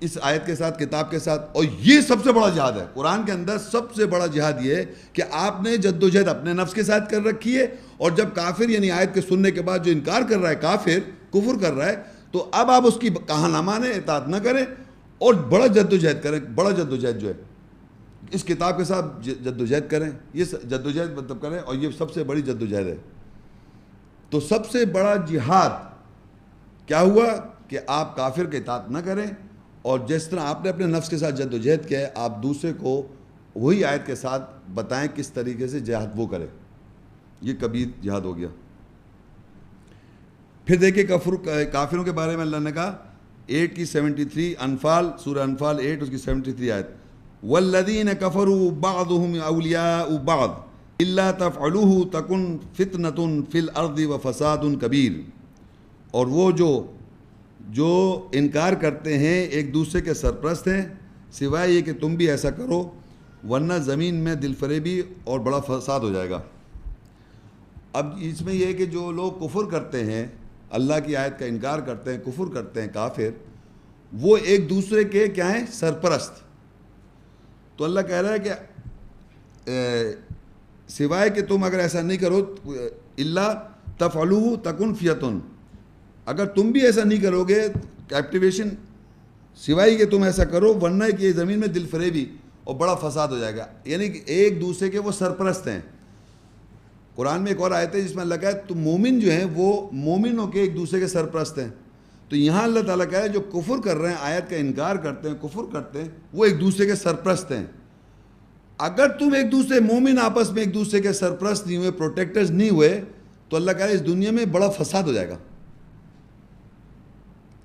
اس آیت کے ساتھ، کتاب کے ساتھ. اور یہ سب سے بڑا جہاد ہے قرآن کے اندر. سب سے بڑا جہاد یہ ہے کہ آپ نے جد و جہد اپنے نفس کے ساتھ کر رکھی ہے، اور جب کافر یعنی آیت کے سننے کے بعد جو انکار کر رہا ہے، کافر کفر کر رہا ہے، تو اب آپ اس کی کہا نہ مانیں، اطاعت نہ کریں، اور بڑا جد و جہد کریں. بڑا جد و جہد جو ہے اس کتاب کے ساتھ جد و جہد کریں، یہ جد و جہد مطلب کریں، اور یہ سب سے بڑی جد و جہد ہے. تو سب سے بڑا جہاد کیا ہوا کہ آپ کافر کی اطاعت نہ کریں، اور جس طرح آپ نے اپنے نفس کے ساتھ جد و جہد کیا ہے، آپ دوسرے کو وہی آیت کے ساتھ بتائیں کس طریقے سے جہاد وہ کرے. یہ کبیر جہاد ہو گیا. پھر دیکھیں کافروں کے بارے میں اللہ نے کہا 8 کی 73، انفال، سورہ انفال 8 اس کی 73 آیت، والذین کفروا بعضهم اولیاء بعض الا تفعلوه تکن فتنۃ فی الارض وفساد کبیر. اور وہ جو انکار کرتے ہیں ایک دوسرے کے سرپرست ہیں، سوائے یہ کہ تم بھی ایسا کرو، ورنہ زمین میں دل فریبی اور بڑا فساد ہو جائے گا. اب اس میں یہ ہے کہ جو لوگ کفر کرتے ہیں، اللہ کی آیت کا انکار کرتے ہیں، کفر کرتے ہیں کافر، وہ ایک دوسرے کے کیا ہیں؟ سرپرست. تو اللہ کہہ رہا ہے کہ سوائے کہ تم اگر ایسا نہیں کرو، الا تفعلوہ تکن فیتن، اگر تم بھی ایسا نہیں کرو گے، کیپٹیویشن، سوائے کہ تم ایسا کرو، ورنہ کہ زمین میں دل فریبی اور بڑا فساد ہو جائے گا. یعنی کہ ایک دوسرے کے وہ سرپرست ہیں. قرآن میں ایک اور آیت ہے جس میں اللہ کہا ہے تو مومن جو ہیں وہ مومنوں کے ایک دوسرے کے سرپرست ہیں. تو یہاں اللہ تعالیٰ کہا ہے جو کفر کر رہے ہیں، آیت کا انکار کرتے ہیں، کفر کرتے ہیں، وہ ایک دوسرے کے سرپرست ہیں. اگر تم ایک دوسرے مومن آپس میں ایک دوسرے کے سرپرست نہیں ہوئے، پروٹیکٹرز نہیں ہوئے، تو اللہ کہہ رہا ہے اس دنیا میں بڑا فساد ہو جائے گا.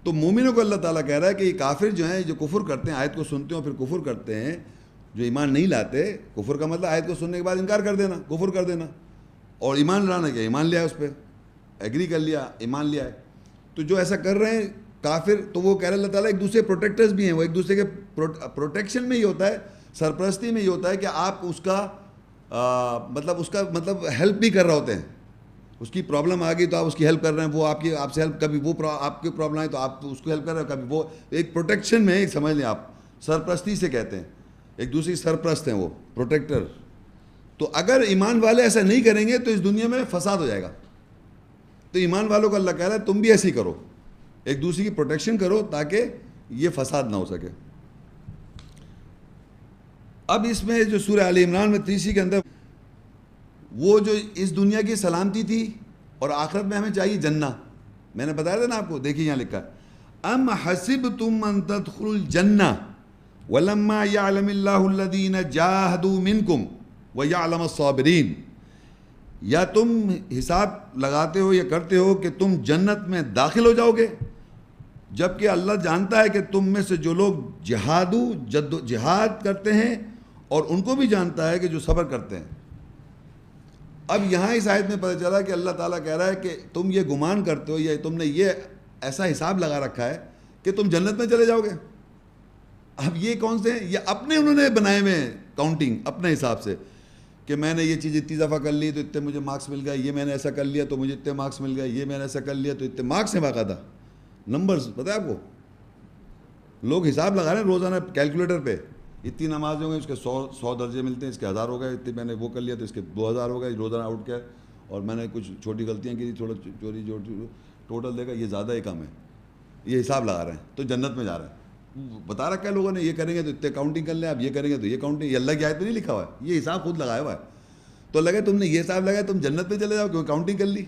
تو مومنوں کو اللہ تعالیٰ کہہ رہا ہے کہ یہ کافر جو ہیں، جو کفر کرتے ہیں، آیت کو سنتے ہیں اور پھر کفر کرتے ہیں، جو ایمان نہیں لاتے، کفر کا مطلب آیت کو سننے کے بعد انکار کر دینا، کفر کر دینا، اور ایمان لانا کیا؟ ایمان لیا اس پہ، ایگری کر لیا، ایمان لیا ہے. تو جو ایسا کر رہے ہیں کافر، تو وہ کہہ رہے اللہ تعالیٰ ایک دوسرے پروٹیکٹرز بھی ہیں، وہ ایک دوسرے کے پروٹیکشن میں ہی ہوتا ہے، سرپرستی میں یہ ہوتا ہے کہ آپ اس کا مطلب ہیلپ بھی کر رہے ہوتے ہیں. اس کی پرابلم آ گئی تو آپ اس کی ہیلپ کر رہے ہیں، وہ آپ سے ہیلپ، کبھی وہ آپ کی پرابلم آئی تو آپ اس کو ہیلپ کر رہے ہیں، کبھی وہ، ایک پروٹیکشن میں، ایک سمجھ لیں آپ، سرپرستی سے کہتے ہیں، ایک دوسری سرپرست ہیں وہ، پروٹیکٹر. تو اگر ایمان والے ایسا نہیں کریں گے تو اس دنیا میں فساد ہو جائے گا. تو ایمان والوں کو اللہ کہہ رہا ہے تم بھی ایسے ہی کرو، ایک دوسرے کی پروٹیکشن کرو تاکہ یہ فساد نہ ہو سکے. اب اس میں جو سورہ آل عمران میں 30 کے اندر وہ جو اس دنیا کی سلامتی تھی اور آخرت میں ہمیں چاہیے جنہ، میں نے بتایا تھا نا آپ کو، دیکھیے یہاں لکھا ہے ام حسبتم ان تدخلوا الجنہ ولما یعلم اللہ الذین جاہدوا منکم ویعلم الصابرین. یا تم حساب لگاتے ہو یا کرتے ہو کہ تم جنت میں داخل ہو جاؤ گے، جبکہ اللہ جانتا ہے کہ تم میں سے جو لوگ جہاد کرتے ہیں، اور ان کو بھی جانتا ہے کہ جو صبر کرتے ہیں. اب یہاں اس آیت میں پتہ چلا کہ اللہ تعالیٰ کہہ رہا ہے کہ تم یہ گمان کرتے ہو یا تم نے یہ ایسا حساب لگا رکھا ہے کہ کہ تم جنت میں چلے جاؤ گے. اب یہ کون سے ہیں؟ یہ اپنے انہوں نے بنائے ہوئے ہیں کاؤنٹنگ اپنے حساب سے کہ میں نے یہ چیز اتنی دفعہ کر لی تو اتنے مجھے مارکس مل گئے, یہ میں نے ایسا کر لیا تو مجھے اتنے مارکس مل گئے, یہ میں نے ایسا کر لیا تو اتنے مارکس ہیں. باقاعدہ نمبرز پتہ ہے آپ کو, لوگ حساب لگا رہے ہیں روزانہ کیلکولیٹر پہ, اتنی نمازیں ہو گئی اس کے 100 درجے ملتے ہیں, اس کے 1000 ہو گئے, اتنے میں نے وہ کر لیا تو اس کے 2000 ہو گئے, روزانہ آؤٹ کیا, اور میں نے کچھ چھوٹی غلطیاں کی تھوڑا چوری جو ٹوٹل دے گا یہ زیادہ ہی کم ہے. یہ حساب لگا رہے ہیں تو جنت میں جا رہے ہیں. بتا رکھا ہے لوگوں نے, یہ کریں گے تو اتنے کاؤنٹنگ کر لیں, آپ یہ کریں گے تو یہ کاؤنٹنگ, یہ اللہ کی آیت میں نہیں لکھا ہوا ہے, یہ حساب خود لگایا ہوا ہے. تو لگا تم نے یہ حساب لگایا تم جنت میں چلے جاؤ, کیوں کاؤنٹنگ کر لی,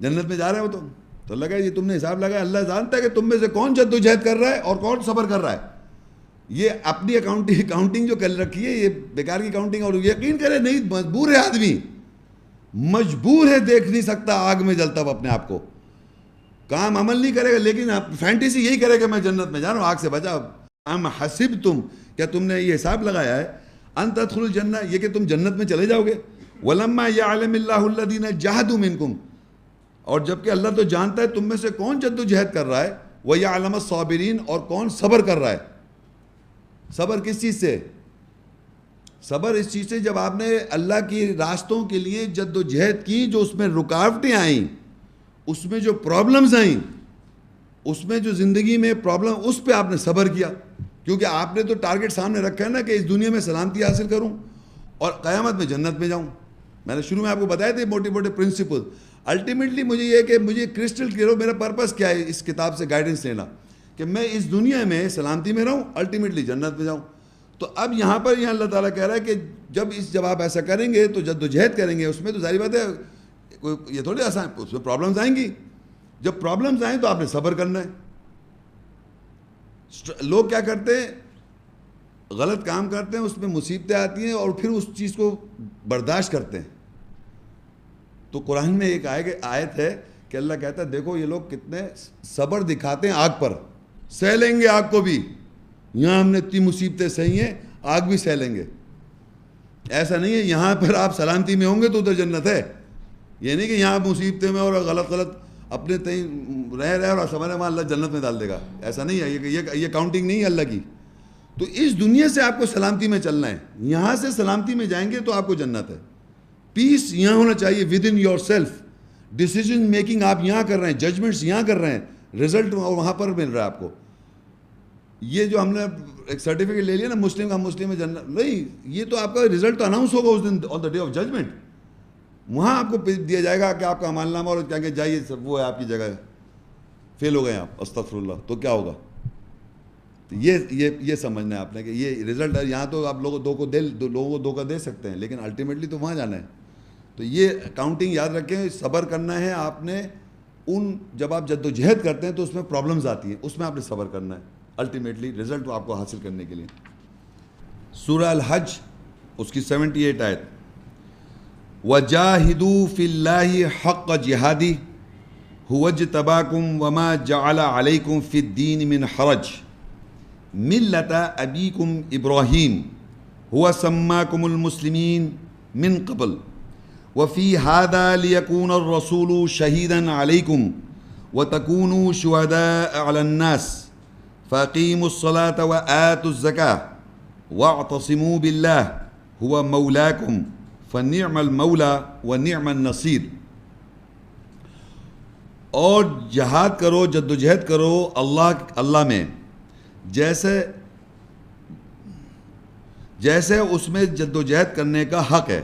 جنت میں جا رہے ہو تم. تو لگا یہ تم نے حساب لگایا, اللہ جانتا ہے کہ تم میں سے کون جد و جہد کر رہا ہے اور کون صبر کر رہا ہے. یہ اپنی کاؤنٹنگ جو کر رکھی ہے یہ بیکار کی کاؤنٹنگ. اور یقین کرے نہیں, مجبور ہے آدمی, مجبور ہے, دیکھ نہیں سکتا آگ میں جلتا ہوا اپنے آپ کو, کام عمل نہیں کرے گا, لیکن فینٹیسی یہی کرے کہ میں جنت میں جا رہا ہوں, آگ سے بچا. ام حسبتم, کیا تم نے یہ حساب لگایا ہے, ان تدخلوا الجنہ, یہ کہ تم جنت میں چلے جاؤ گے. ولما یعلم اللہ الذین جاہدوا منکم, اور جبکہ اللہ تو جانتا ہے تم میں سے کون جد و جہد کر رہا ہے, ویعلم الصابرین, اور کون صبر کر رہا ہے. صبر کس چیز سے؟ صبر اس چیز سے جب آپ نے اللہ کی راستوں کے لیے جد و جہد کی, جو اس میں رکاوٹیں آئیں, اس میں جو پرابلمز آئیں, اس میں جو زندگی میں پرابلم, اس پہ آپ نے صبر کیا. کیونکہ آپ نے تو ٹارگٹ سامنے رکھا ہے نا کہ اس دنیا میں سلامتی حاصل کروں اور قیامت میں جنت میں جاؤں. میں نے شروع میں آپ کو بتایا تھے موٹے موٹے پرنسپل. الٹیمیٹلی مجھے یہ کہ مجھے کرسٹل کلیئر ہو میرا پرپس کیا ہے اس کتاب سے گائیڈنس لینا, کہ میں اس دنیا میں سلامتی میں رہوں, الٹیمیٹلی جنت میں جاؤں. تو اب یہاں پر اللہ تعالیٰ کہہ رہا ہے کہ جب آپ ایسا کریں گے تو جد و جہد کریں گے, اس میں تو ظاہر بات ہے یہ تھوڑی آسان, اس میں پرابلمز آئیں گی. جب پرابلمز آئیں تو آپ نے صبر کرنا ہے. لوگ کیا کرتے ہیں, غلط کام کرتے ہیں, اس میں مصیبتیں آتی ہیں اور پھر اس چیز کو برداشت کرتے ہیں. تو قرآن میں ایک آیت ہے کہ اللہ کہتا ہے دیکھو یہ لوگ کتنے صبر دکھاتے ہیں آگ پر, سہ لیں گے آگ کو بھی, یہاں ہم نے اتنی مصیبتیں سہی ہیں, آگ بھی سہ لیں گے. ایسا نہیں ہے یہاں پر آپ سلامتی میں ہوں گے تو ادھر جنت ہے. یہ نہیں کہ یہاں مصیبتیں میں اور غلط اپنے تئیں رہ اور سمجھ میں اللہ جنت میں ڈال دے گا, ایسا نہیں ہے. یہ کاؤنٹنگ نہیں ہے اللہ کی. تو اس دنیا سے آپ کو سلامتی میں چلنا ہے, یہاں سے سلامتی میں جائیں گے تو آپ کو جنت ہے. پیس یہاں ہونا چاہیے with in your self. Decision making آپ یہاں کر رہے ہیں, ججمنٹس یہاں کر رہے ہیں, رزلٹ وہاں پر مل رہا ہے آپ کو. یہ جو ہم نے ایک سرٹیفکیٹ لے لیا نا مسلم کا, مسلم میں جنت نہیں, یہ تو آپ کا رزلٹ تو اناؤنس ہوگا اس دن آن دا ڈے آف ججمنٹ. وہاں آپ کو دیا جائے گا کہ آپ کا عمل نامہ, اور کہیں گے جائیے وہ ہے آپ کی جگہ, فیل ہو گئے آپ, استغفر اللہ, تو کیا ہوگا. تو یہ سمجھنا ہے آپ نے کہ یہ رزلٹ ہے. یہاں تو آپ لوگوں کو دھوکہ دے سکتے ہیں, لیکن الٹیمیٹلی تو وہاں جانا ہے. تو یہ کاؤنٹنگ یاد رکھیں, صبر کرنا ہے آپ نے. جب آپ جد و جہد کرتے ہیں تو اس میں پرابلمز آتی ہیں, اس میں آپ نے صبر کرنا ہے, الٹیمیٹلی رزلٹ آپ کو حاصل کرنے کے لیے. سورہ الحج اس کی 78 آیت, وَجَاهِدُوا فِي اللَّهِ حَقَّ جِهَادِهِ هُوَ اجْتَبَاكُمْ وَمَا جَعَلَ عَلَيْكُمْ فِي الدِّينِ مِنْ حَرَجٍ مِلَّةَ أَبِيكُمْ إِبْرَاهِيمَ هُوَ سَمَّاكُمُ الْمُسْلِمِينَ مِنْ قَبْلُ وَفِي هَذَا لِيَكُونَ الرَّسُولُ شَهِيدًا عَلَيْكُمْ وَتَكُونُوا شُهَدَاءَ عَلَى النَّاسِ فَأَقِيمُوا الصَّلَاةَ وَآتُوا الزَّكَاةَ وَاعْتَصِمُوا بِاللَّهِ هُوَ مَوْلَاكُمْ فَنِعْمَ الْمَوْلَى وَنِعْمَ النَّصِيرُ. اور جہاد کرو, جد و جہد کرو اللہ میں, جیسے اس میں جد و جہد کرنے کا حق ہے.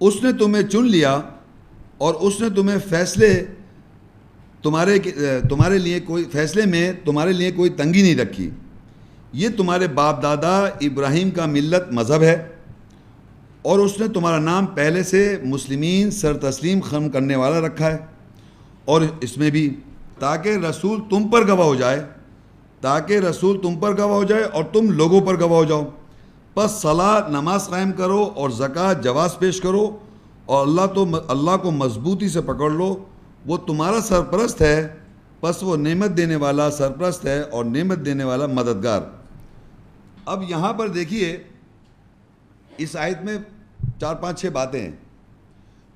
اس نے تمہیں چن لیا اور اس نے تمہیں تمہارے لیے کوئی فیصلے میں تمہارے لیے کوئی تنگی نہیں رکھی. یہ تمہارے باپ دادا ابراہیم کا ملت مذہب ہے, اور اس نے تمہارا نام پہلے سے مسلمین سر تسلیم خم کرنے والا رکھا ہے. اور اس میں بھی تاکہ رسول تم پر گواہ ہو جائے اور تم لوگوں پر گواہ ہو جاؤ. پس صلاۃ نماز قائم کرو اور زکوٰۃ جواز پیش کرو, اور اللہ کو مضبوطی سے پکڑ لو, وہ تمہارا سرپرست ہے, پس وہ نعمت دینے والا سرپرست ہے اور نعمت دینے والا مددگار. اب یہاں پر دیکھیے اس آیت میں 4-5-6 باتیں ہیں.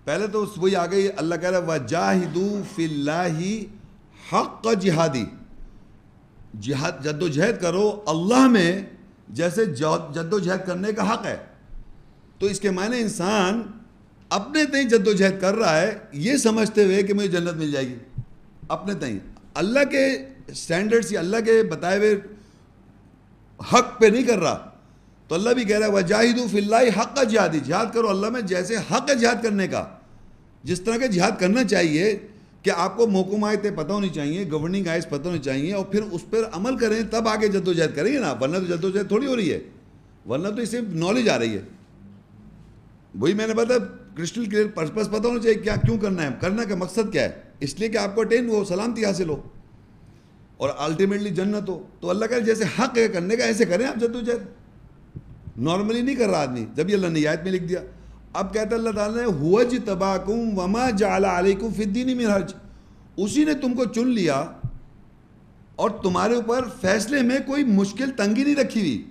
پہلے تو وہی آ گئی, اللہ کہہ رہا ہے وَجَاهِدُوا فِي اللَّهِ حَقَّ جِهَادِهِ. جہاد جد و جہد کرو اللہ میں جیسے جد و جہد کرنے کا حق ہے. تو اس کے معنی انسان اپنے تئیں جد و جہد کر رہا ہے یہ سمجھتے ہوئے کہ مجھے جنت مل جائے گی اپنے تئیں، اللہ کے سٹینڈرڈز یا اللہ کے بتائے ہوئے حق پہ نہیں کر رہا. تو اللہ بھی کہہ رہا ہے وَجَاهِدُوا فِي اللَّهِ حَقَّ جِهَادِ، جہاد کرو اللہ میں جیسے حق ہے جہاد کرنے کا، جس طرح کے جہاد کرنا چاہیے کہ آپ کو محکوم آیتیں پتہ ہونی چاہیے، گورننگ آئیز پتہ ہونی چاہیے، اور پھر اس پر عمل کریں تب آگے جد و جہد کریں گے نا، ورنہ تو جد و جہد تھوڑی ہو رہی ہے، ورنہ تو اس سے نالج آ رہی ہے. وہی میں نے بتایا کرسٹل کلیئر پرپس پتہ ہونا چاہیے کیا کیوں کرنا ہے، کرنے کا مقصد کیا ہے، اس لیے کہ آپ کو اٹین ہو، سلامتی حاصل ہو اور الٹیمیٹلی جنت ہو. تو اللہ کا جیسے حق ہے کرنے کا ایسے کریں آپ جد و جہد. نارملی نہیں کر رہا آدمی، جب یہ اللہ نے آیت میں لکھ دیا. اب کہتا ہے اللہ تعالیٰ نے هُوَ اجْتَبَاكُمْ وَمَا جَعَلَ عَلَيْكُمْ فِي الدِّينِ مِنْ حَرْجٍ، اسی نے تم کو چن لیا اور تمہارے اوپر فیصلے میں کوئی مشکل تنگی نہیں رکھی ہوئی.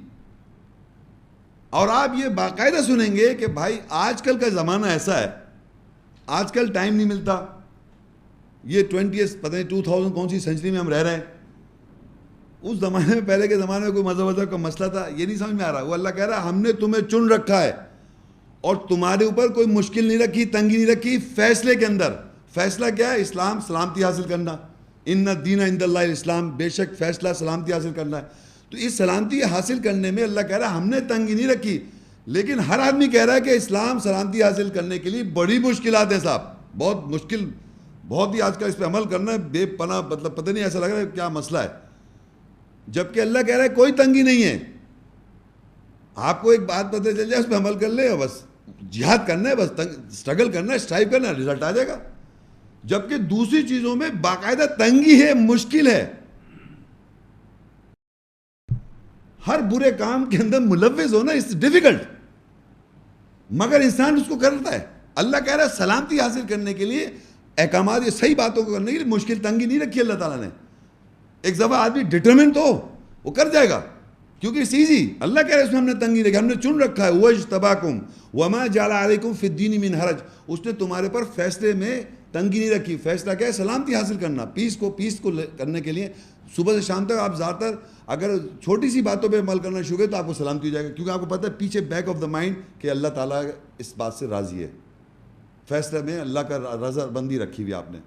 اور آپ یہ باقاعدہ سنیں گے کہ بھائی آج کل کا زمانہ ایسا ہے، آج کل ٹائم نہیں ملتا، یہ 20 پتہ نہیں 2000 کون سی سینچری میں ہم رہ رہے ہیں. اس زمانے میں پہلے کے زمانے میں کوئی مذہب کا مسئلہ تھا یہ نہیں سمجھ میں آ رہا. وہ اللہ کہہ رہا ہے ہم نے تمہیں چن رکھا ہے اور تمہارے اوپر کوئی مشکل نہیں رکھی، تنگی نہیں رکھی فیصلے کے اندر. فیصلہ کیا ہے؟ اسلام، سلامتی حاصل کرنا. ان الدین عند اللہ الاسلام، بے شک فیصلہ سلامتی حاصل کرنا ہے. تو اس سلامتی حاصل کرنے میں اللہ کہہ رہا ہے ہم نے تنگی نہیں رکھی. لیکن ہر آدمی کہہ رہا ہے کہ اسلام سلامتی حاصل کرنے کے لیے بڑی مشکلات ہیں صاحب، بہت مشکل، بہت ہی آج کل اس پہ عمل کرنا ہے بے پناہ، مطلب پتہ نہیں ایسا لگ رہا ہے کیا مسئلہ ہے. جبکہ اللہ کہہ رہا ہے کوئی تنگی نہیں ہے، آپ کو ایک بات پتہ چل جائے اس پہ عمل کر لے، بس جہاد کرنا ہے، بس اسٹرگل کرنا ہے، اسٹرائیو کرنا ہے، رزلٹ آ جائے گا. جبکہ دوسری چیزوں میں باقاعدہ تنگی ہے، مشکل ہے، ہر برے کام کے اندر ملوث ہونا اس ڈیفیکلٹ، مگر انسان اس کو کرتا ہے. اللہ کہہ رہا ہے سلامتی حاصل کرنے کے لیے احکامات، یہ صحیح باتوں کو کرنے کے لیے مشکل تنگی نہیں رکھی اللہ تعالیٰ نے. ایک دفعہ آدمی ڈٹرمنٹ تو وہ کر جائے گا کیونکہ اٹس ایزی. اللہ کہہ رہا ہے اس میں ہم نے تنگی رکھی، ہم نے چن رکھا ہے. هُوَ اجْتَبَاكُمْ وَمَا جَعَلَ عَلَيْكُمْ فِي الدِّينِ مِنْ حَرَجٍ، اس نے تمہارے پر فیصلے میں تنگی نہیں رکھی. فیصلہ کیا ہے؟ سلامتی حاصل کرنا، پیس کو کرنے کے لیے. صبح سے شام تک آپ زیادہ تر اگر چھوٹی سی باتوں پہ عمل کرنا شروع کریں تو آپ کو سلامتی ہو جائے گا، کیونکہ آپ کو پتہ ہے پیچھے بیک آف دا مائنڈ کہ اللہ تعالیٰ اس بات سے راضی ہے. فیصلے میں اللہ کا رضا بندی رکھی ہوئی آپ نے،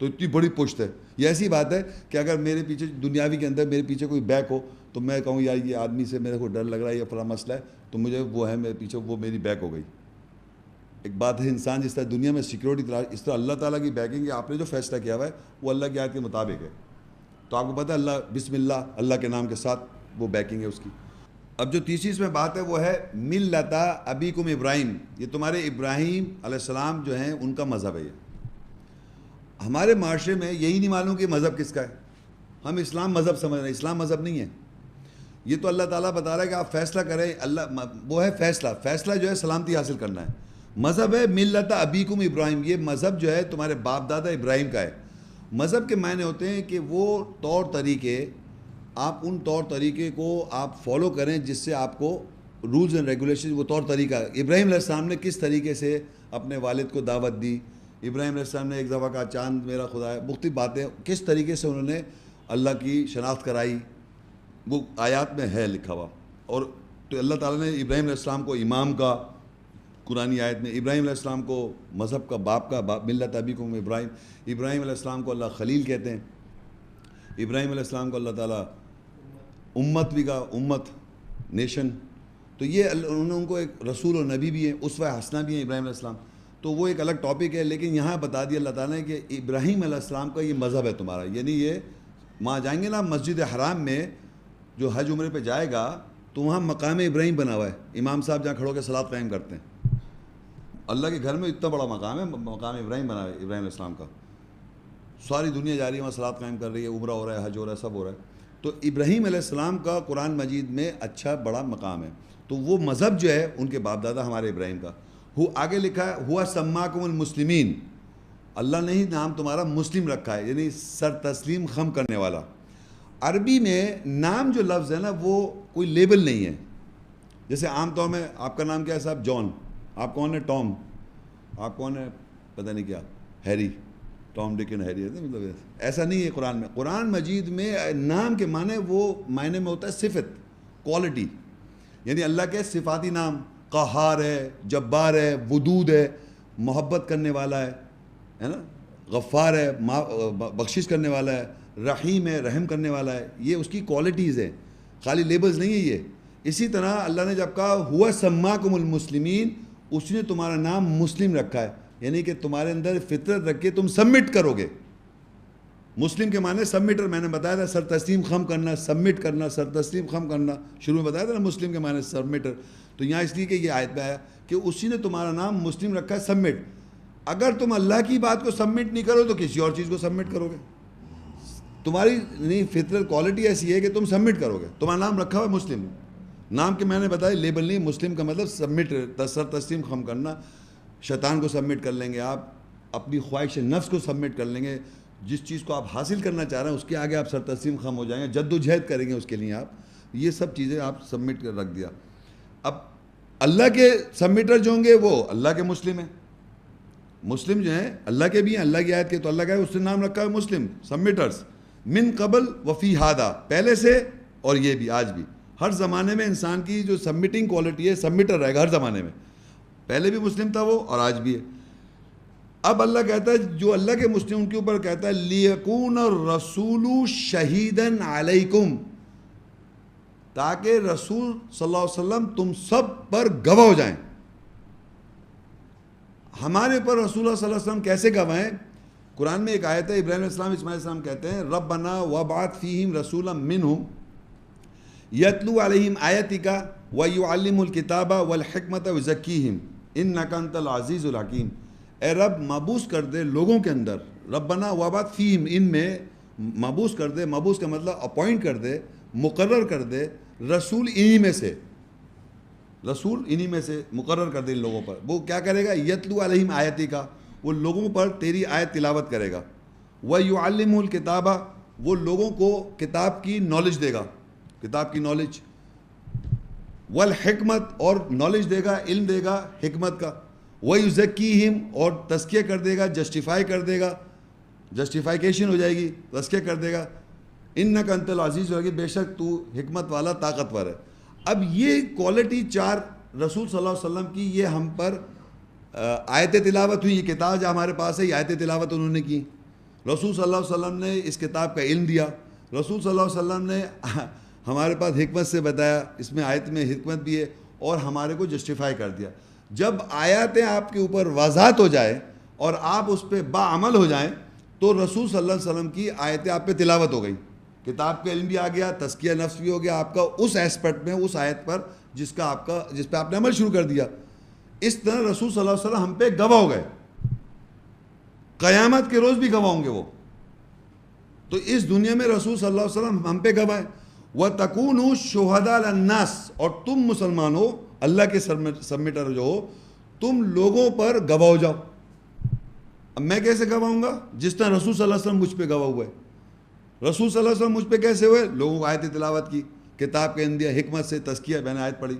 تو اتنی بڑی پشت ہے. یہ ایسی بات ہے کہ اگر میرے پیچھے دنیاوی کے اندر میرے پیچھے کوئی بیک ہو تو میں کہوں یار یہ آدمی سے میرے کو ڈر لگ رہا ہے، یہ فلاں مسئلہ ہے، تو مجھے وہ ہے میرے پیچھے، وہ میری بیک ہو گئی. ایک بات ہے انسان جس طرح دنیا میں سیکیورٹی تلاش، اس طرح اللہ تعالیٰ کی بیکنگ ہے. آپ نے جو فیصلہ کیا ہوا ہے وہ اللہ کی آیت کے مطابق ہے، تو آپ کو پتہ ہے اللہ بسم اللہ، اللہ کے نام کے ساتھ وہ بیکنگ ہے اس کی. اب جو تیسری اس میں بات ہے وہ ہے ملت ابیکم ابراہیم، یہ تمہارے ابراہیم علیہ السلام جو ہیں ان کا مذہب ہے. یہ ہمارے معاشرے میں یہی نہیں معلوم کہ مذہب کس کا ہے. ہم اسلام مذہب سمجھ رہے ہیں، اسلام مذہب نہیں ہے. یہ تو اللہ تعالیٰ بتا رہا ہے کہ آپ فیصلہ کریں، اللہ وہ ہے فیصلہ جو ہے سلامتی حاصل کرنا ہے. مذہب ہے ملت ابیکم ابراہیم، یہ مذہب جو ہے تمہارے باپ دادا ابراہیم کا ہے. مذہب کے معنی ہوتے ہیں کہ وہ طور طریقے، آپ ان طور طریقے کو آپ فالو کریں جس سے آپ کو رولز اینڈ ریگولیشن، وہ طور طریقہ. ابراہیم علیہ السلام نے کس طریقے سے اپنے والد کو دعوت دی، ابراہیم علیہ السلام نے ایک دفعہ کہا چاند میرا خدا ہے، مختلف باتیں کس طریقے سے انہوں نے اللہ کی شناخت کرائی، وہ آیات میں ہے لکھا ہوا. اور تو اللہ تعالیٰ نے ابراہیم علیہ السلام کو امام کا، قرآنی آیت میں ابراہیم علیہ السلام کو مذہب کا باپ کا، ملت ابیکم ابراہیم. ابراہیم علیہ السلام کو اللہ خلیل کہتے ہیں. ابراہیم علیہ السلام کو اللہ تعالیٰ امت بھی کہا، امت، نیشن. تو یہ انہوں نے ان کو ایک رسول اور نبی بھی ہیں، اسوہ حسنہ بھی ہیں ابراہیم علیہ السلام. تو وہ ایک الگ ٹاپک ہے، لیکن یہاں بتا دیا اللہ تعالیٰ نے کہ ابراہیم علیہ السلام کا یہ مذہب ہے تمہارا. یعنی یہ وہاں جائیں گے نا مسجد حرام میں، جو حج عمرے پہ جائے گا تو وہاں مقام ابراہیم بنا ہوا ہے. امام صاحب جہاں کھڑے ہو کے صلاۃ قائم کرتے ہیں، اللہ کے گھر میں اتنا بڑا مقام ہے، مقام ابراہیم بنا ہے ابراہیم علیہ السلام کا. ساری دنیا جا رہی ہے وہاں صلاۃ قائم کر رہی ہے، عمرہ ہو رہا ہے، حج ہو رہا ہے، سب ہو رہا ہے. تو ابراہیم علیہ السلام کا قرآن مجید میں اچھا بڑا مقام ہے. تو وہ مذہب جو ہے ان کے باپ دادا ہمارے ابراہیم کا. آگے لکھا ہے ہوا سماکم المسلمین، اللہ نے ہی نام تمہارا مسلم رکھا ہے، یعنی سر تسلیم خم کرنے والا. عربی میں نام جو لفظ ہے نا وہ کوئی لیبل نہیں ہے. جیسے عام طور میں آپ کا نام کیا ہے صاحب؟ جان. آپ کون ہے؟ ٹام. آپ کون ہے؟ پتہ نہیں کیا، ہیری. ٹام ڈک اینڈ ہیری، مطلب ایسا نہیں ہے قرآن میں. قرآن مجید میں نام کے معنی وہ معنی میں ہوتا ہے صفت، کوالٹی، یعنی اللہ کے صفاتی نام. قہار ہے، جبار ہے، ودود ہے، محبت کرنے والا ہے نا، غفار ہے، بخشش کرنے والا ہے، رحیم ہے، رحم کرنے والا ہے. یہ اس کی کوالٹیز ہیں، خالی لیبلز نہیں ہے یہ. اسی طرح اللہ نے جب کہا ہوا سماکم المسلمین، اس نے تمہارا نام مسلم رکھا ہے، یعنی کہ تمہارے اندر فطرت رکھ کے تم سبمٹ کرو گے. مسلم کے معنی سبمٹر، میں نے بتایا تھا سر تسلیم خم کرنا، سبمٹ کرنا، سر تسلیم خم کرنا، شروع میں بتایا تھا نا مسلم کے معنی سبمٹر. تو یہاں اس لیے کہ یہ آیت میں آیا کہ اسی نے تمہارا نام مسلم رکھا ہے، سبمٹ. اگر تم اللہ کی بات کو سبمٹ نہیں کرو تو کسی اور چیز کو سبمٹ کرو گے. تمہاری نہیں فطرت کوالٹی ایسی ہے کہ تم سبمٹ کرو گے. تمہارا نام رکھا ہوا ہے مسلم، نام کے میں نے بتایا لیبل نہیں. مسلم کا مطلب سبمٹ، سر تسلیم خم کرنا. شیطان کو سبمٹ کر لیں گے آپ، اپنی خواہش نفس کو سبمٹ کر لیں گے، جس چیز کو آپ حاصل کرنا چاہ رہے ہیں اس کے آگے آپ سر تسلیم خم ہو جائیں گے، جد و جہد کریں گے اس کے لیے. آپ یہ سب چیزیں آپ سبمٹ کر رکھ دیا. اب اللہ کے سبمٹر جو ہوں گے وہ اللہ کے مسلم ہیں. مسلم جو ہیں اللہ کے بھی ہیں، اللہ کی آیت کے، تو اللہ کا ہے اس نے نام رکھا ہے مسلم، سبمٹرز. من قبل وفی ہادہ، پہلے سے اور یہ بھی آج بھی. ہر زمانے میں انسان کی جو سبمٹنگ کوالٹی ہے، سبمٹر رہے گا ہر زمانے میں. پہلے بھی مسلم تھا وہ اور آج بھی ہے. اب اللہ کہتا ہے جو اللہ کے مسلم ان کے اوپر کہتا ہے لیکون الرسول شہیدن علیکم، تاکہ رسول صلی اللہ علیہ وسلم تم سب پر گواہ ہو جائیں. ہمارے پر رسول اللہ صلی اللہ علیہ وسلم کیسے گواہ ہیں؟ قرآن میں ایک آیت ہے، ابراہیم علیہ السلام اسماعیل علیہ السلام کہتے ہیں ربنا وابعث فیہم رسولا منہم یتلو علیہم آیتک ویعلمهم الکتاب والحکمت ویزکیہم انک انت العزیز الحکیم. اے رب مبعوث کر دے لوگوں کے اندر، ربنا وابعث فیہم، ان میں مبعوث کر دے. مبعوث کا مطلب اپوائنٹ کر دے، مقرر کر دے رسول انہی میں سے، رسول انہی میں سے مقرر کر دے ان لوگوں پر. وہ کیا کرے گا؟ یتلو علیہم آیتی کا، وہ لوگوں پر تیری آیت تلاوت کرے گا. وَيُعَلِّمُ الْكِتَابَ، وہ لوگوں کو کتاب کی نالج دے گا، کتاب کی نالج. والحکمت، اور نالج دے گا، علم دے گا حکمت کا. وَيُزَكِّيهِمْ، اور تزکیہ کر دے گا، جسٹیفائی کر دے گا، جسٹیفائیکیشن ہو جائے گی، تزکیہ کر دے گا. اِنَّكَ أَنْتَ الْعَزِيزُ الْحَكِيمُ، بے شک تو حکمت والا طاقتور ہے. اب یہ کوالٹی چار رسول صلی اللہ علیہ وسلم کی، یہ ہم پر آیت تلاوت ہوئی. یہ کتاب جو ہمارے پاس ہے یہ آیت تلاوت انہوں نے کی. رسول صلی اللہ علیہ وسلم نے اس کتاب کا علم دیا. رسول صلی اللہ علیہ وسلم نے ہمارے پاس حکمت سے بتایا، اس میں آیت میں حکمت بھی ہے، اور ہمارے کو جسٹیفائی کر دیا. جب آیاتیں آپ کے اوپر واضحات ہو جائے اور آپ اس پہ باعمل ہو جائیں تو رسول صلی اللہ علیہ وسلم کی آیتیں آپ پہ تلاوت ہو گئی. کتاب کا علم بھی آ گیا، تزکیہ نفس بھی ہو گیا آپ کا اس ایسپیکٹ میں، اس آیت پر جس پہ آپ نے عمل شروع کر دیا. اس طرح رسول صلی اللہ علیہ وسلم ہم پہ گواہ ہو گئے، قیامت کے روز بھی گواہ ہوں گے وہ. تو اس دنیا میں رسول صلی اللہ علیہ وسلم ہم پہ گواہ ہیں. وَتَكُونُوا شُهَدَاءَ عَلَى النَّاسِ، اور تم مسلمان ہو، اللہ کے سبمٹر جو ہو، تم لوگوں پر گواہ ہو جاؤ. اب میں کیسے گواہ ہوں گا؟ جس طرح رسول صلی اللہ علیہ وسلم مجھ پہ گواہ ہوئے. رسول صلی اللہ علیہ وسلم مجھ پہ کیسے ہوئے؟ لوگوں کو آیت تلاوت کی، کتاب کے اندیا، حکمت سے تزکیہ، میں نے آیت پڑھی.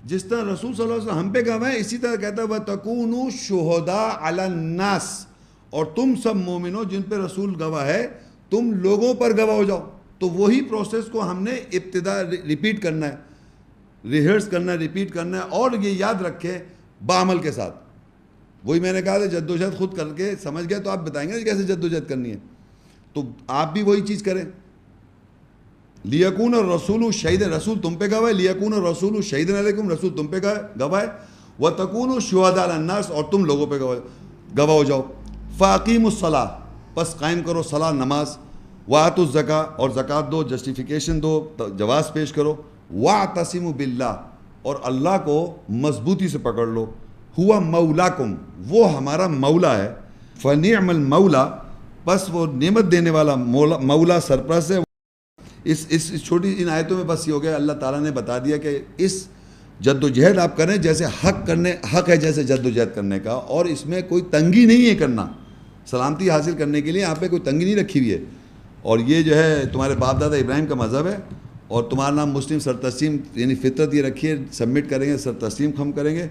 جس طرح رسول صلی اللہ علیہ وسلم ہم پہ گواہ ہیں، اسی طرح کہتا ہے وَتَكُونُوا شُهَدَاءَ عَلَى النَّاسِ، اور تم سب مومنوں جن پہ رسول گواہ ہے تم لوگوں پر گواہ ہو جاؤ. تو وہی پروسیس کو ہم نے ابتدا ریپیٹ کرنا ہے، ریہرس کرنا ہے، ریپیٹ کرنا ہے. اور یہ یاد رکھے بعمل کے ساتھ. وہی میں نے کہا تھا جد و جہد خود کر کے سمجھ گئے تو آپ بتائیں گے کیسے جد و جہد کرنی ہے. تو آپ بھی وہی چیز کریں. لیکون الرسول شہید، رسول تم پہ گواہ ہے. لیکون الرسول شہید علیکم، رسول تم پہ گواہ ہے. وَتَكُونُوا شُهَدَاءَ عَلَى النَّاسِ، اور تم لوگوں پہ گواہ ہو جاؤ. فَأَقِيمُوا الصَّلَاةَ، پس قائم کرو صلاح، نماز. وَآتُوا الزَّكَاةَ، اور زکوٰۃ دو، جسٹیفیکیشن دو، جواز پیش کرو. وَاعْتَصِمُوا بِاللَّهِ، اور اللہ کو مضبوطی سے پکڑ لو. ہوا مولاکم، وہ ہمارا مولا ہے. فنعم المولا، بس وہ نعمت دینے والا مولا سرپرست ہے. اس چھوٹی ان آیتوں میں بس یہ ہو گیا، اللہ تعالیٰ نے بتا دیا کہ اس جد و جہد آپ کریں جیسے حق ہے جیسے جد و جہد کرنے کا، اور اس میں کوئی تنگی نہیں ہے کرنا. سلامتی حاصل کرنے کے لیے یہاں پہ کوئی تنگی نہیں رکھی ہوئی ہے. اور یہ جو ہے تمہارے باپ دادا ابراہیم کا مذہب ہے، اور تمہارا نام مسلم سر تسلیم، یعنی فطرت یہ رکھیے، سبمٹ کریں گے، سر تسلیم خم کریں گے.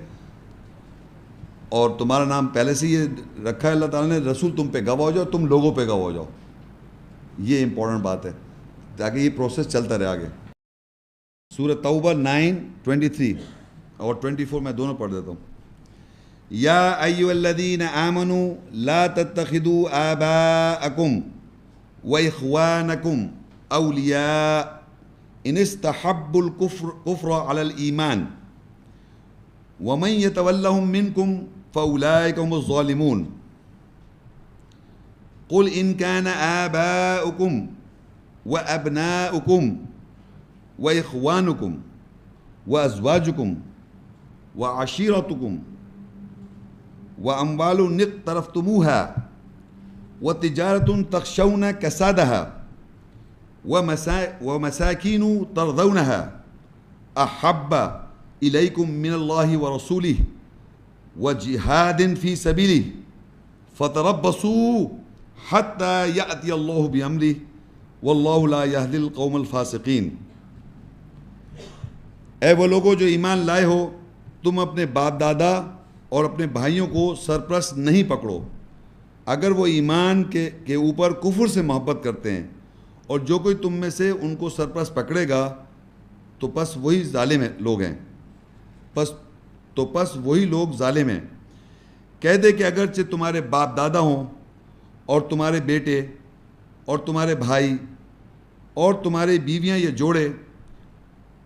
اور تمہارا نام پہلے سے یہ رکھا ہے اللہ تعالیٰ نے، رسول تم پہ گواہ ہو جاؤ، تم لوگوں پہ گواہ ہو جاؤ. یہ امپورٹنٹ بات ہے تاکہ یہ پروسیس چلتا رہے آگے. سورہ توبہ 9:23 اور 24 میں دونوں پڑھ دیتا ہوں. یا ایھا الذین آمنوا لا تتخذوا آباءکم واخوانکم اولیاء ان استحبوا الکفر علی الایمان ومن یتولہم منکم فاولئک هم الظالمون. قل ان كان آباؤكم وأبناؤكم وإخوانكم وأزواجكم وعشيرتكم وأموال اقترفتموها وتجارة تخشون كسادها ومساكين ترضونها أحب إليكم من الله ورسوله وجهاد في سبيله فتربصوا حتى يأتي الله بأمره واللہ لا یہدی القوم الفاسقین. اے وہ لوگوں جو ایمان لائے ہو، تم اپنے باپ دادا اور اپنے بھائیوں کو سرپرست نہیں پکڑو اگر وہ ایمان کے اوپر کفر سے محبت کرتے ہیں، اور جو کوئی تم میں سے ان کو سرپرست پکڑے گا تو پس وہی ظالم لوگ ہیں. پس وہی لوگ ظالم ہیں. کہہ دے کہ اگرچہ تمہارے باپ دادا ہوں اور تمہارے بیٹے اور تمہارے بھائی اور تمہاری بیویاں یا جوڑے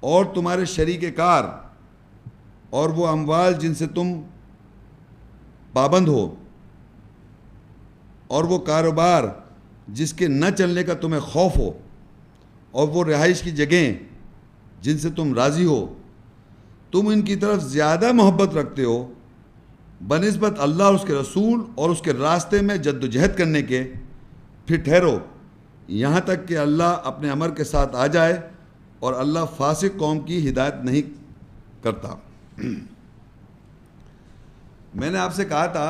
اور تمہارے شریک کار اور وہ اموال جن سے تم پابند ہو اور وہ کاروبار جس کے نہ چلنے کا تمہیں خوف ہو اور وہ رہائش کی جگہیں جن سے تم راضی ہو، تم ان کی طرف زیادہ محبت رکھتے ہو بنسبت اللہ اور اس کے رسول اور اس کے راستے میں جد و جہد کرنے کے، پھر ٹھہرو یہاں تک کہ اللہ اپنے امر کے ساتھ آ جائے، اور اللہ فاسق قوم کی ہدایت نہیں کرتا. میں نے آپ سے کہا تھا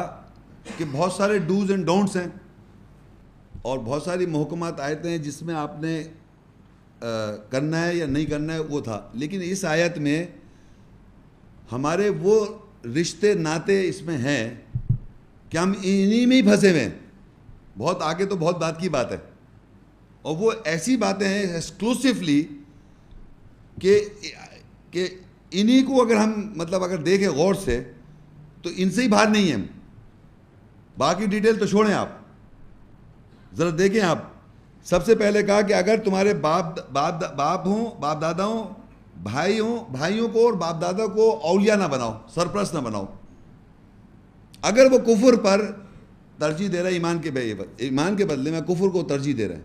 کہ بہت سارے ڈوز اینڈ ڈونٹس ہیں اور بہت ساری محکمات آیتیں ہیں جس میں آپ نے کرنا ہے یا نہیں کرنا ہے وہ تھا، لیکن اس آیت میں ہمارے وہ رشتے ناتے اس میں ہیں کہ ہم انہی میں ہی پھنسے ہوئے ہیں. بہت آگے تو بہت بات کی بات ہے، اور وہ ایسی باتیں ہیں ایکسکلوسیولی کہ انہی کو اگر ہم اگر دیکھیں غور سے تو ان سے ہی باہر نہیں ہیں. باقی ڈیٹیل تو چھوڑیں، آپ ذرا دیکھیں. آپ سب سے پہلے کہا کہ اگر تمہارے باپ ہوں، باپ دادا ہوں، بھائی ہوں، بھائیوں کو اور باپ دادا کو اولیاء نہ بناؤ، سرپرست نہ بناؤ. اگر وہ کفر پر ترجیح دے رہا ہے، ایمان کے بدلے میں کفر کو ترجیح دے رہا ہے،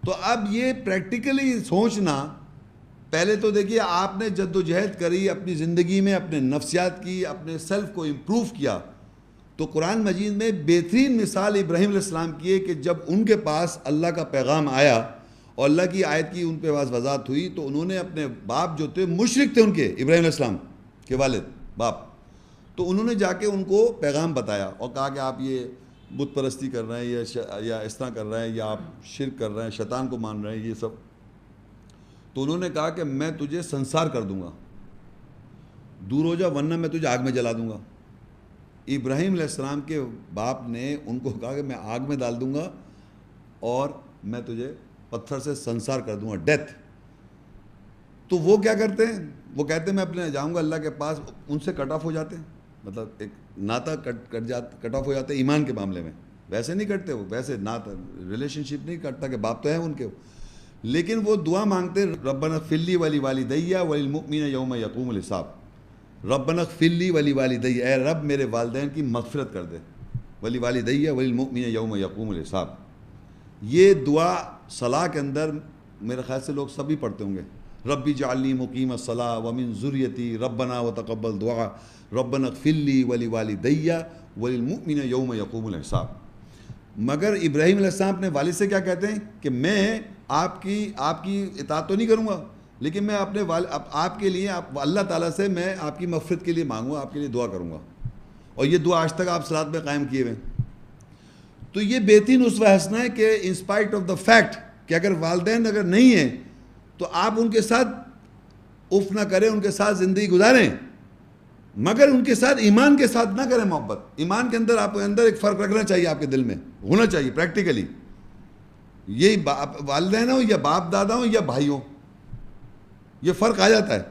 تو اب یہ پریکٹیکلی سوچنا، پہلے تو دیکھیے آپ نے جد و جہد کری اپنی زندگی میں، اپنے نفسیات کی، اپنے سیلف کو امپروو کیا. تو قرآن مجید میں بہترین مثال ابراہیم علیہ السلام کی ہے کہ جب ان کے پاس اللہ کا پیغام آیا اور اللہ کی آیت کی ان پہ وضاحت ہوئی تو انہوں نے اپنے باپ جو تھے، مشرک تھے ان کے، ابراہیم علیہ السلام کے والد باپ، تو انہوں نے جا کے ان کو پیغام بتایا اور کہا کہ آپ یہ بت پرستی کر رہے ہیں یا اس طرح کر رہے ہیں، یا آپ شرک کر رہے ہیں، شیطان کو مان رہے ہیں، یہ سب. تو انہوں نے کہا کہ میں تجھے سنسار کر دوں گا، دور ہو جا ورنہ میں تجھے آگ میں جلا دوں گا. ابراہیم علیہ السلام کے باپ نے ان کو کہا کہ میں آگ میں ڈال دوں گا اور میں تجھے پتھر سے سنسار کر دوں گا، ڈیتھ. تو وہ کیا کرتے ہیں؟ وہ کہتے ہیں میں اپنے جاؤں گا اللہ کے پاس. ان سے کٹ آف ہو جاتے ہیں، ایک ناتا کٹ آف ہو جاتے ہیں ایمان کے معاملے میں. ویسے نہیں کٹتے، وہ ویسے ناتا ریلیشن شپ نہیں کٹتا کہ باپ تو ہیں ان کے، لیکن وہ دعا مانگتے ربنا اغفر لی ولوالدی وللمؤمنین یوم یقوم الحساب. ربنا اغفر لی ولوالدی، اے رب میرے والدین کی مغفرت کر دے، ولوالدی وللمؤمنین یوم یقوم الحساب. یہ دعا صلاح کے اندر میرے خیال سے لوگ سبھی پڑھتے ہوں گے. ربی اجعلنی مقیم الصلاۃ ومن ذریتی ربنا وتقبل دعا ربنا اغفر لی ولوالدی وللمؤمنین یوم یقوم الحساب. مگر ابراہیم علیہ السلام اپنے والد سے کیا کہتے ہیں کہ میں آپ کی اطاعت تو نہیں کروں گا، لیکن میں اپنے آپ کے لیے اللہ تعالیٰ سے میں آپ کی مغفرت کے لیے مانگوں گا، آپ کے لیے دعا کروں گا. اور یہ دعا آج تک آپ صلاۃ میں قائم کیے ہوئے. تو یہ بہترین اسوہ حسنہ ہے کہ انسپائٹ آف دا فیکٹ کہ اگر والدین اگر نہیں ہیں تو آپ ان کے ساتھ اف نہ کریں، ان کے ساتھ زندگی گزاریں. مگر ان کے ساتھ ایمان کے ساتھ نہ کریں محبت. ایمان کے اندر آپ کے اندر ایک فرق رکھنا چاہیے, آپ کے دل میں ہونا چاہیے پریکٹیکلی. یہ والدین ہوں یا باپ دادا ہوں یا بھائی ہوں, یہ فرق آ جاتا ہے.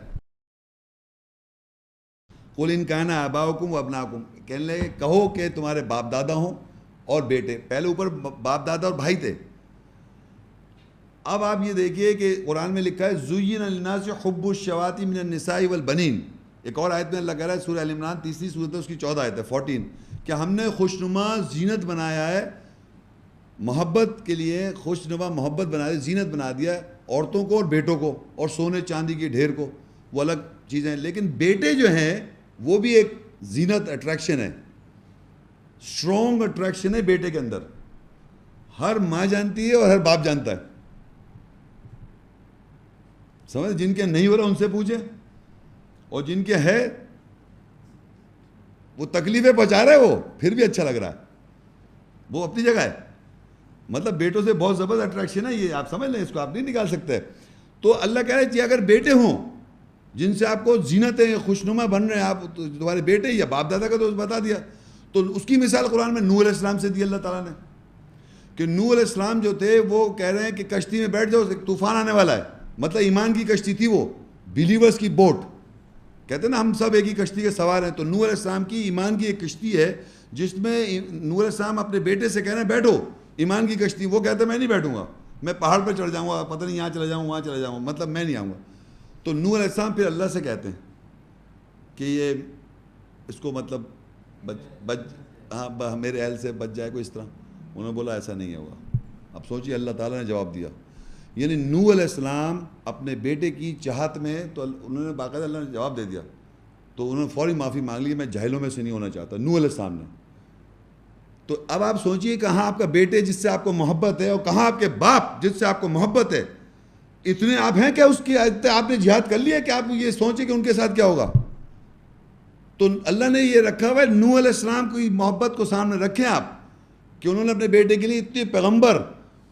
قُلْ إِنْ كَانَ آبَاؤُكُمْ وَأَبْنَاؤُكُمْ, کہنے لگے کہو کہ تمہارے باپ دادا ہوں اور بیٹے. پہلے اوپر باپ دادا اور بھائی تھے. اب آپ یہ دیکھیے کہ قرآن میں لکھا ہے زُيِّنَ لِلنَّاسِ حُبُّ الشَّهَوَاتِ مِنَ النِّسَاءِ وَالْبَنِينَ. ایک اور آیت میں اللہ کہہ رہا ہے سورہ آل عمران 3 سورت ہے, اس کی 14 آیت ہے 14, کہ ہم نے خوشنما زینت بنایا ہے محبت کے لیے, خوشنما محبت بنا دی, زینت بنا دیا ہے عورتوں کو اور بیٹوں کو, اور سونے چاندی کے ڈھیر کو, وہ الگ چیزیں ہیں. لیکن بیٹے جو ہیں وہ بھی ایک زینت اٹریکشن ہے, اسٹرانگ اٹریکشن ہے بیٹے کے اندر. ہر ماں جانتی ہے اور ہر باپ جانتا ہے. سمجھ, جن کے نہیں ہو رہا ان سے پوچھیں, اور جن کے ہے وہ تکلیفیں پہنچا رہے, وہ پھر بھی اچھا لگ رہا ہے, وہ اپنی جگہ ہے. مطلب بیٹوں سے بہت زبردست اٹریکشن ہے, یہ آپ سمجھ لیں, اس کو آپ نہیں نکال سکتے. تو اللہ کہہ رہے ہیں کہ اگر بیٹے ہوں جن سے آپ کو زینتیں خوشنما بن رہے ہیں, آپ تمہارے بیٹے یا باپ دادا کا تو بتا دیا, تو اس کی مثال قرآن میں نوح علیہ السلام سے دی اللہ تعالیٰ نے, کہ نوح علیہ السلام جو تھے وہ کہہ رہے ہیں کہ کشتی میں بیٹھ جاؤ, طوفان آنے والا ہے. مطلب ایمان کی کشتی تھی وہ, بلیورز کی بوٹ, کہتے ہیں نا ہم سب ایک ہی کشتی کے سوار ہیں. تو نوح علیہ السلام کی ایمان کی ایک کشتی ہے جس میں نوح علیہ السلام اپنے بیٹے سے کہہ رہے ہیں بیٹھو ایمان کی کشتی. وہ کہتے ہیں میں نہیں بیٹھوں گا, میں پہاڑ پہ چڑھ جاؤں گا, پتہ نہیں یہاں چلا جاؤں وہاں چلا جاؤں, مطلب میں نہیں آؤں گا. تو نوح علیہ السلام پھر اللہ سے کہتے ہیں کہ یہ اس کو مطلب ہاں میرے اہل سے بچ جائے کوئی اس طرح. انہوں نے بولا ایسا نہیں ہوگا. اب سوچیے اللہ تعالیٰ نے جواب دیا. یعنی نوح علیہ السلام اپنے بیٹے کی چاہت میں, تو انہوں نے باقاعدہ اللہ نے جواب دے دیا, تو انہوں نے فوری معافی مانگ لی, میں جاہلوں میں سے نہیں ہونا چاہتا, نوح علیہ السلام نے. تو اب آپ سوچئے کہاں آپ کا بیٹے جس سے آپ کو محبت ہے, اور کہاں آپ کے باپ جس سے آپ کو محبت ہے. اتنے آپ ہیں کہ اس کی آپ نے جہاد کر لیا کہ آپ یہ سوچیں کہ ان کے ساتھ کیا ہوگا. تو اللہ نے یہ رکھا ہوا ہے, نوح علیہ السلام کی محبت کو سامنے رکھیں آپ, کہ انہوں نے اپنے بیٹے کے لیے اتنے پیغمبر,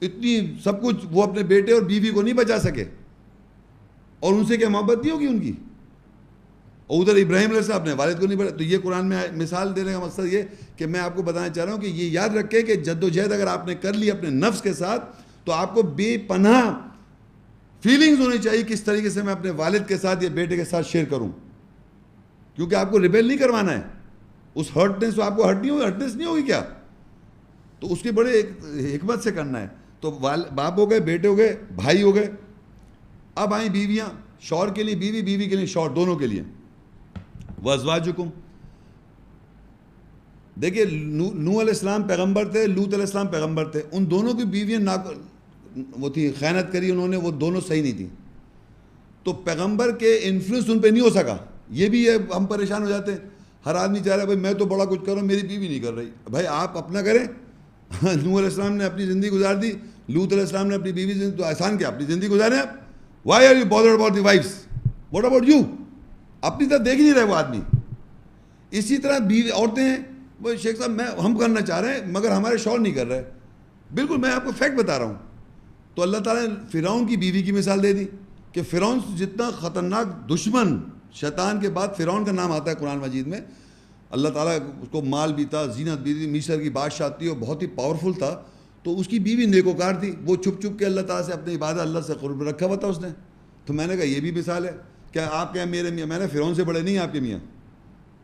اتنی سب کچھ, وہ اپنے بیٹے اور بیوی کو نہیں بچا سکے, اور ان سے کیا محبت نہیں ہوگی ان کی. اور ادھر ابراہیم علیہ السلام اپنے والد کو نہیں بچا. تو یہ قرآن میں مثال دینے کا مقصد یہ کہ میں آپ کو بتانا چاہ رہا ہوں کہ یہ یاد رکھیں کہ جد و جہد اگر آپ نے کر لی اپنے نفس کے ساتھ, تو آپ کو بے پناہ فیلنگز ہونی چاہیے کس طریقے سے میں اپنے والد کے ساتھ یا بیٹے کے ساتھ شیئر کروں, کیونکہ آپ کو ریبیل نہیں کروانا ہے. اس ہرٹنس آپ کو ہرٹنس نہیں ہوگی کیا, تو اس کی بڑے حکمت سے کرنا ہے. تو باپ ہو گئے, بیٹے ہو گئے, بھائی ہو گئے. اب آئیں بیویاں, شوہر کے لیے بیوی, بیوی کے لیے شوہر, دونوں کے لیے. وَأَزْوَاجُكُمْ, دیکھیے نوح علیہ السلام پیغمبر تھے, لوط علیہ السلام پیغمبر تھے. ان دونوں کی بیویاں وہ تھی, خیانت کری انہوں نے, وہ دونوں صحیح نہیں تھیں. تو پیغمبر کے انفلوئنس ان پہ نہیں ہو سکا. یہ بھی ہے, ہم پریشان ہو جاتے ہیں. ہر آدمی چاہ رہا ہے بھائی میں تو بڑا کچھ کر رہا ہوں, میری بیوی نہیں کر رہی. بھائی آپ اپنا کریں. نوح علیہ السلام نے اپنی زندگی گزار دی, لوط علیہ السلام نے اپنی بیوی سے, تو آسان کیا, اپنی زندگی گزاریں آپ. Why are you bothered about the wives, what about you. اپنی طرف دیکھ نہیں رہے وہ آدمی. اسی طرح بیوی عورتیں ہیں, وہ شیخ صاحب ہم کرنا چاہ رہے ہیں مگر ہمارے شوہر نہیں کر رہے. بالکل میں آپ کو فیکٹ بتا رہا ہوں. تو اللہ تعالیٰ نے فرعون کی بیوی کی مثال دے دی کہ فرعون جتنا خطرناک دشمن, شیطان کے بعد فرعون کا نام آتا ہے قرآن مجید میں. اللہ تعالیٰ اس کو مال بھی تھا, زینت بھی تھی, مصر کی بادشاہ تھی, اور بہت ہی پاورفل تھا. تو اس کی بیوی نیکوکار تھی, وہ چھپ چھپ کے اللہ تعالیٰ سے اپنی عبادت اللہ سے قرب رکھا ہوا تھا اس نے. تو میں نے کہا یہ بھی مثال ہے. کیا آپ کہیں میرے میاں, میں نے فرعون سے بڑے نہیں ہیں آپ کے میاں,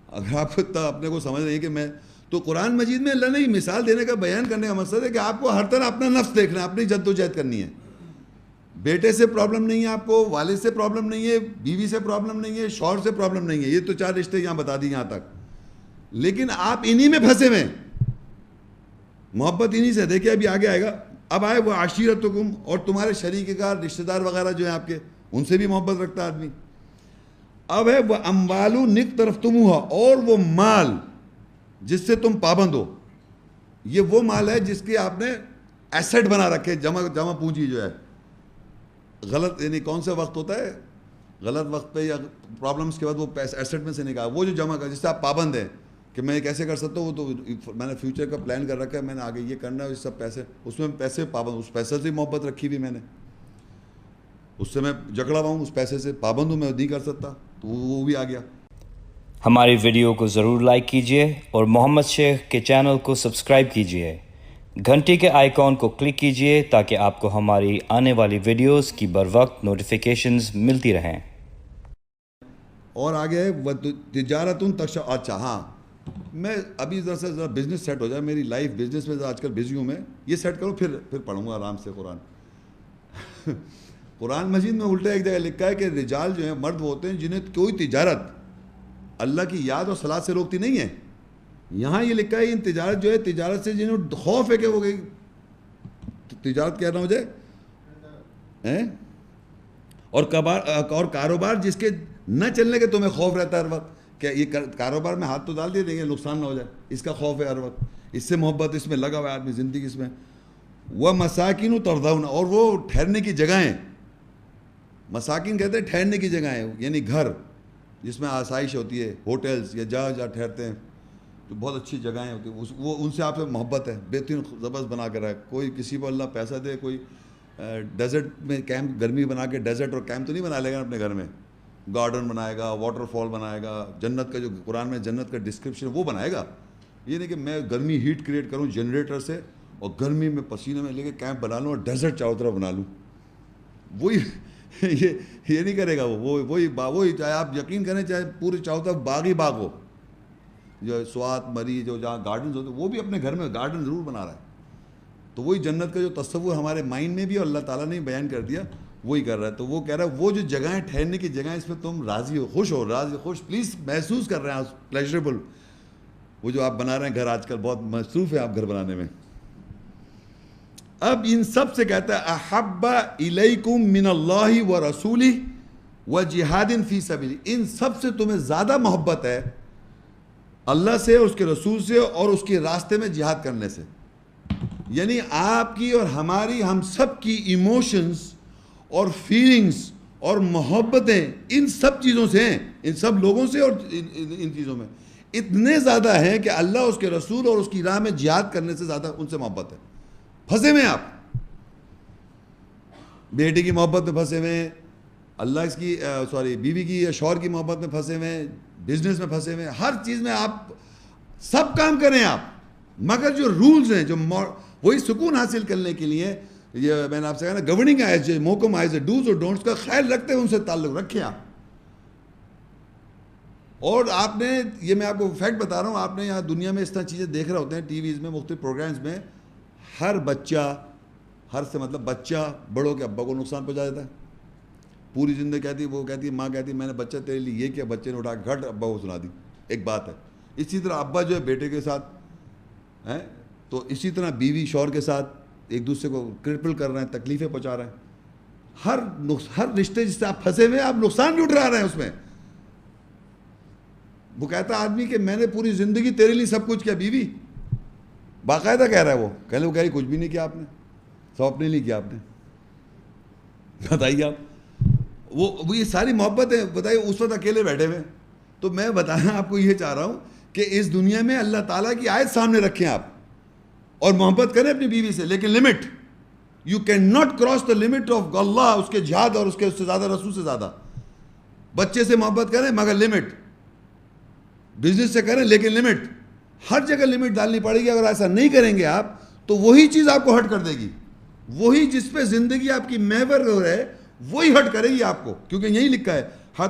اگر آپ اپنے کو سمجھ رہے ہیں کہ میں. تو قرآن مجید میں اللہ نے یہ مثال دینے کا, بیان کرنے کا مقصد ہے کہ آپ کو ہر طرح اپنا نفس دیکھنا ہے, اپنی جد و جہد کرنی ہے. بیٹے سے پرابلم نہیں ہے آپ کو, والد سے پرابلم نہیں ہے, بیوی سے پرابلم نہیں ہے, شوہر سے پرابلم نہیں ہے. یہ تو 4 رشتے یہاں بتا دی یہاں تک. لیکن آپ انہی میں پھنسے ہوئے, محبت انہی سے. دیکھیں ابھی آگے آئے گا. اب آئے وہ عشیرتکم, اور تمہارے شریک کار, رشتہ دار وغیرہ جو ہیں آپ کے, ان سے بھی محبت رکھتا آدمی. اب ہے وہ اموالو نقترفتموہا, اور وہ مال جس سے تم پابند ہو. یہ وہ مال ہے جس کے آپ نے ایسٹ بنا رکھے, جمع پونجی جو ہے. غلط یعنی کون سا وقت ہوتا ہے, غلط وقت پہ یا پرابلمس کے بعد وہ پیسے ایسٹ میں سے نکالا, وہ جو جمع کر, جس سے آپ پابند ہیں کہ میں یہ کیسے کر سکتا ہوں. وہ تو میں نے فیوچر کا پلان کر رکھا ہے, میں نے آگے یہ کرنا ہے, اس سب پیسے, اس میں پیسے پابند, اس پیسے سے محبت رکھی ہوئی میں نے, اس سے میں جکڑا ہوا ہوں, اس پیسے سے پابند ہوں, میں نہیں کر سکتا. تو وہ بھی آ گیا. ہماری ویڈیو کو ضرور لائک کیجیے اور محمد شیخ کے چینل کو سبسکرائب کیجیے. گھنٹی کے آئیکن کو کلک کیجیے تاکہ آپ کو ہماری آنے والی ویڈیوز کی بروقت نوٹیفیکیشنز ملتی رہیں. اور آگے تجارت اچھا ہاں میں ابھی ذرا بزنس سیٹ ہو جائے, میری لائف بزنس میں آج کل بزی ہوں میں, یہ سیٹ کروں پھر پڑھوں گا آرام سے قرآن. قرآن مجید میں الٹا ایک جگہ لکھا ہے کہ رجال جو ہیں, مرد وہ ہوتے ہیں جنہیں کوئی تجارت اللہ کی یاد اور صلاۃ سے روکتی نہیں ہے. یہاں یہ لکھا ہے ان تجارت جو ہے, تجارت سے جنہیں خوف ہے کہ وہ تجارت کہہ رہا ہوں مجھے, اور کاروبار جس کے نہ چلنے کے تمہیں خوف رہتا ہے ہر وقت کہ یہ کاروبار میں ہاتھ تو ڈال دیں گے نقصان نہ ہو جائے, اس کا خوف ہے ہر وقت, اس سے محبت اس میں لگا ہوا ہے آدمی زندگی اس میں. وہ مساکین ترضون, اور وہ ٹھہرنے کی جگہیں, مساکین کہتے ہیں ٹھہرنے کی جگہیں, یعنی گھر جس میں آسائش ہوتی ہے, ہوٹلز یا جہاں ٹھہرتے ہیں تو بہت اچھی جگہیں ہوتی ہیں, وہ ان سے آپ سے محبت ہے, بہترین زبردست بنا کر رہا ہے. کوئی کسی کو اللہ پیسہ دے, کوئی ڈیزرٹ میں کیمپ گرمی بنا کے ڈیزرٹ اور کیمپ تو نہیں بنا لے گا اپنے گھر میں, گارڈن بنائے گا, واٹر فال بنائے گا, جنت کا جو قرآن میں جنت کا ڈسکرپشن وہ بنائے گا. یہ نہیں کہ میں گرمی ہیٹ کریٹ کروں جنریٹر سے اور گرمی میں پسینے میں لے کے کیمپ بنا لوں اور ڈیزرٹ چاروں طرف بنا لوں. وہی یہ نہیں کرے گا وہی چاہے آپ یقین کریں چاہے پورے چاروں طرف باغ ہی باغ ہو, جو سوات مری جو جہاں گارڈنز ہوتے ہیں وہ بھی اپنے گھر میں گارڈن ضرور بنا رہا ہے. تو وہی جنت کا جو تصور ہمارے مائنڈ میں بھی اور اللہ تعالیٰ نے بیان کر دیا وہی کر رہا ہے. تو وہ کہہ رہا ہے وہ جو جگہیں ٹھہرنے کی جگہیں اس پہ تم راضی ہو, خوش پلیز محسوس کر رہے ہیں پلیجریبل. وہ جو آپ بنا رہے ہیں گھر, آج کل بہت مصروف ہے آپ گھر بنانے میں. اب ان سب سے کہتا ہے احب الیکم من اللہ و رسولہ و جہاد فی سبیلہ, ان سب سے تمہیں زیادہ محبت ہے اللہ سے, اس کے رسول سے, اور اس کے راستے میں جہاد کرنے سے. یعنی آپ کی اور ہماری, ہم سب کی ایموشنز اور فیلنگز اور محبتیں ان سب چیزوں سے ہیں, ان سب لوگوں سے اور ان چیزوں میں اتنے زیادہ ہیں کہ اللہ, اس کے رسول اور اس کی راہ میں جہاد کرنے سے زیادہ ان سے محبت ہے. پھنسے ہوئے آپ بیٹی کی محبت میں پھنسے ہوئے ہیں, اللہ اس کی بیوی کی یا شوہر کی محبت میں پھنسے ہوئے ہیں, بزنس میں پھنسے ہوئے ہیں, ہر چیز میں آپ سب کام کریں آپ, مگر جو رولز ہیں جو وہی سکون حاصل کرنے کے لیے, یہ میں نے آپ سے کہا نا گورننگ آئز جو محکم آئز ڈوز اور ڈونٹس کا خیال رکھتے ہیں, ان سے تعلق رکھیں آپ. اور آپ نے, یہ میں آپ کو فیکٹ بتا رہا ہوں, آپ نے یہاں دنیا میں اس طرح چیزیں دیکھ رہے ہوتے ہیں ٹی ویز میں, مختلف پروگرامز میں, ہر بچہ, ہر سے مطلب بچہ بڑوں کے ابا کو نقصان پہنچا دیتا ہے پوری زندگی. کہتی وہ کہتی ہے, ماں کہتی ہے میں نے بچہ تیرے لیے یہ کیا, بچے نے اٹھا کے گھٹ ابا کو سنا دی, ایک بات ہے. اسی طرح ابا جو ہے بیٹے کے ساتھ ہیں, تو اسی طرح بیوی شوہر کے ساتھ ایک دوسرے کو کرپل کر رہے ہیں, تکلیفیں پہنچا رہے ہیں. ہر رشتے جس سے آپ پھنسے ہوئے ہیں آپ نقصان بھی اٹھا رہے ہیں اس میں. وہ کہتا ہے آدمی کہ میں نے پوری زندگی تیرے لیے سب کچھ کیا, بیوی باقاعدہ کہہ رہا ہے, وہ کہہ رہی کچھ بھی نہیں کیا آپ نے, سب اپنے لیے کیا آپ نے, بتائیے آپ. وہ یہ ساری محبت ہے, بتائیے اس وقت اکیلے بیٹھے ہوئے. تو میں بتانا آپ کو یہ چاہ رہا ہوں کہ اس دنیا میں اللہ تعالیٰ کی آیت سامنے رکھیں آپ, اور محبت کریں اپنی بیوی سے, لیکن limit, you can not cross the limit of Allah, اس کے جہاد اور اس کے سے زیادہ, رسول سے زیادہ. بچے سے محبت کریں مگر لمٹ, بزنس سے کریں لیکن لمٹ, ہر جگہ لمٹ ڈالنی پڑے گی. اگر ایسا نہیں کریں گے آپ تو وہی چیز آپ کو ہٹ کر دے گی, وہی جس پہ زندگی آپ کی محور ہو رہے وہی ہٹ کرے گی آپ کو, کیونکہ یہی لکھا ہے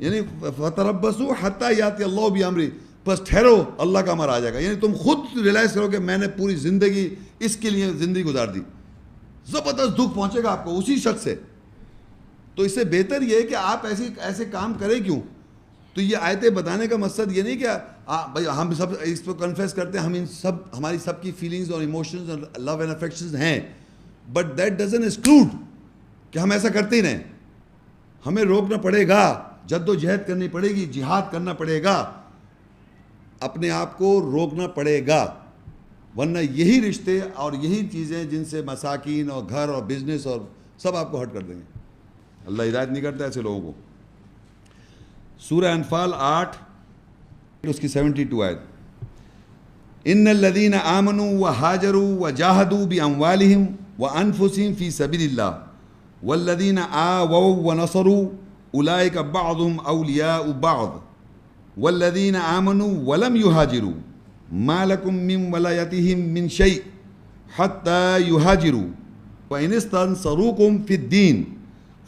یعنی فتربصوا حتی یاتی اللہ بامرہ, بس ٹھہرو اللہ کا امر آ جائے گا. یعنی تم خود ریلائز کرو کہ میں نے پوری زندگی اس کے لیے زندگی گزار دی, زبردست دکھ پہنچے گا آپ کو اسی شخص سے. تو اس سے بہتر یہ ہے کہ آپ ایسے کام کریں کیوں. تو یہ آیتیں بتانے کا مقصد یہ نہیں کہ بھائی ہم سب اس پہ کنفیس کرتے ہیں, ہم ان سب, ہماری سب کی فیلنگز اور ایموشنز اور لو اینڈ افیکشنز ہیں, بٹ دیٹ ڈزنٹ ایکسکلوڈ کہ ہم ایسا کرتے ہی رہیں. ہمیں روکنا پڑے گا, جد و جہد کرنی پڑے گی, جہاد کرنا پڑے گا, اپنے آپ کو روکنا پڑے گا, ورنہ یہی رشتے اور یہی چیزیں جن سے مساکین اور گھر اور بزنس اور سب آپ کو ہٹ کر دیں گے. اللہ ہدایت نہیں کرتا ایسے لوگوں کو. سورہ انفال 8 اس کی 72 آیت, ان الذین آمنوا وہاجروا وجاہدوا باموالہم وانفسہم فی سبیل اللہ والذین آووا ونصروا اولئک بعضهم اولیاء بعض والذین آمنوا ولم یہاجروا ما لکم من ولایتہم من شیء حتی یہاجروا وإن استنصروکم فی الدین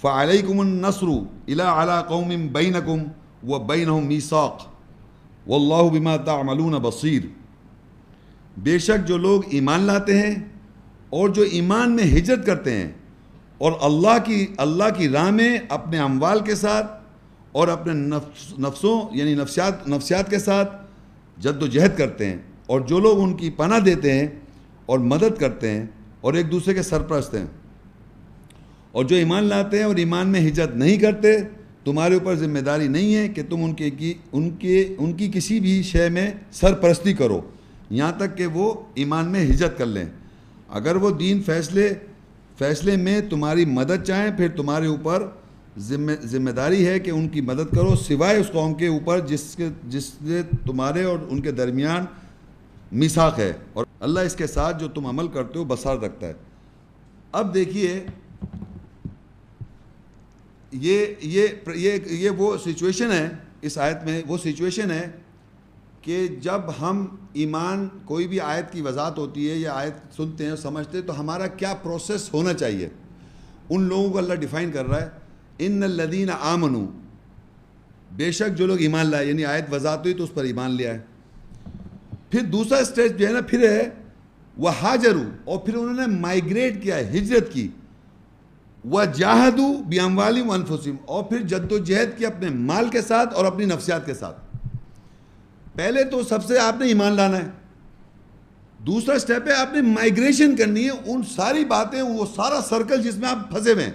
فعلیکم النصر الا علی قوم بینکم وبینہم میثاق واللہ بما تعملون بصیر. بے شک جو لوگ ایمان لاتے ہیں اور جو ایمان میں ہجرت کرتے ہیں اور اللہ کی راہ میں اپنے اموال کے ساتھ اور اپنے نفسوں یعنی نفسیات کے ساتھ جد و جہد کرتے ہیں، اور جو لوگ ان کی پناہ دیتے ہیں اور مدد کرتے ہیں اور ایک دوسرے کے سرپرست ہیں، اور جو ایمان لاتے ہیں اور ایمان میں ہجرت نہیں کرتے، تمہارے اوپر ذمہ داری نہیں ہے کہ تم ان کی کسی بھی شے میں سرپرستی کرو یہاں تک کہ وہ ایمان میں ہجرت کر لیں. اگر وہ دین فیصلے میں تمہاری مدد چاہیں پھر تمہارے اوپر ذمہ داری ہے کہ ان کی مدد کرو سوائے اس قوم کے اوپر جس سے تمہارے اور ان کے درمیان میثاق ہے، اور اللہ اس کے ساتھ جو تم عمل کرتے ہو بصارت رکھتا ہے. اب دیکھیے یہ وہ سچویشن ہے اس آیت میں، وہ سچویشن ہے کہ جب ہم ایمان کوئی بھی آیت کی وضاحت ہوتی ہے یا آیت سنتے ہیں اور سمجھتے ہیں تو ہمارا کیا پروسیس ہونا چاہیے. ان لوگوں کو اللہ ڈیفائن کر رہا ہے ان الذین آمنوا، بے شک جو لوگ ایمان لائے، یعنی آیت وضاحت ہوئی تو اس پر ایمان لیا ہے. پھر دوسرا اسٹیج جو ہے نا پھر ہے وہاجروا، اور پھر انہوں نے مائیگریٹ کیا ہے، ہجرت کی. وجاہدوا باموالہم وانفسہم، اور پھر جد و جہد کی اپنے مال کے ساتھ اور اپنی نفسیات کے ساتھ. پہلے تو سب سے آپ نے ایمان لانا ہے، دوسرا سٹیپ ہے آپ نے مائیگریشن کرنی ہے. ان ساری باتیں، وہ سارا سرکل جس میں آپ پھنسے ہوئے ہیں،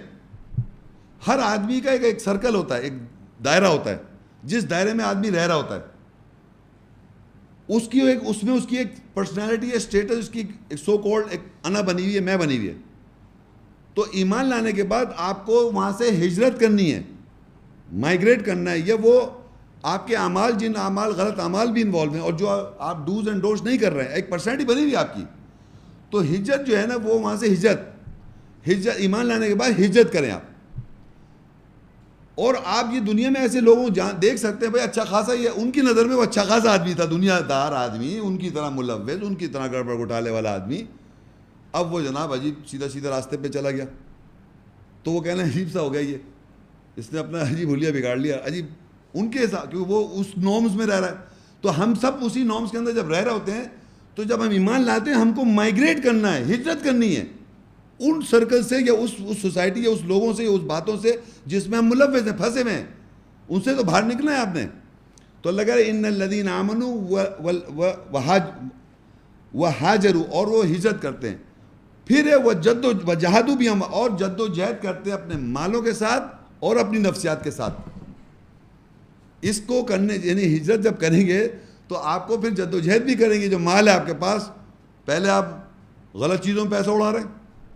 ہر آدمی کا ایک سرکل ہوتا ہے، ایک دائرہ ہوتا ہے جس دائرے میں آدمی رہ رہا ہوتا ہے. اس میں اس کی ایک پرسنالٹی ہے، اسٹیٹس، اس کی ایک سو کالڈ ایک انا بنی ہوئی ہے، میں بنی ہوئی ہے. تو ایمان لانے کے بعد آپ کو وہاں سے ہجرت کرنی ہے، مائیگریٹ کرنا ہے. یہ وہ آپ کے اعمال، جن اعمال غلط اعمال بھی انوالو ہیں اور جو آپ ڈوز اینڈ ڈونٹس نہیں کر رہے ہیں، ایک پرسنالٹی بنی ہوئی ہے آپ کی. تو ہجرت جو ہے نا وہ وہاں سے ہجرت ایمان لانے کے بعد ہجرت کریں آپ. اور آپ یہ دنیا میں ایسے لوگوں دیکھ سکتے ہیں بھائی اچھا خاصا، یہ ان کی نظر میں وہ اچھا خاصا آدمی تھا، دنیا دار آدمی، ان کی طرح ملوث، ان کی طرح گڑبڑ گھوٹالے والا آدمی. اب وہ جناب عجیب سیدھا راستے پہ چلا گیا تو وہ کہنا عجیب سا ہو گیا، یہ اس نے اپنا عجیب حلیہ بگاڑ لیا، عجیب ان کے ساتھ، کیونکہ وہ اس نارمز میں رہ رہا ہے. تو ہم سب اسی نارمز کے اندر جب رہ رہے ہوتے ہیں تو جب ہم ایمان لاتے ہیں ہم کو مائیگریٹ کرنا ہے، ہجرت کرنی ہے ان سرکل سے یا اس سوسائٹی یا اس لوگوں سے یا اس باتوں سے جس میں ہم ملوث ہیں، پھنسے ہوئے ہیں، ان سے تو باہر نکلنا ہے آپ نے. تو اللہ کہہ رہے ان الذین آمنوا وہاجروا، اور وہ ہجرت کرتے ہیں. پھر ہے وہ وجاہدوا بھی، ہم اور جد و جہد کرتے ہیں اپنے مالوں کے ساتھ اور اپنی نفسیات کے ساتھ. اس کو کرنے یعنی ہجرت جب کریں گے تو آپ کو پھر جد و جہد بھی کریں گے. جو مال ہے آپ کے پاس، پہلے آپ غلط چیزوں میں پیسہ اڑا رہے ہیں،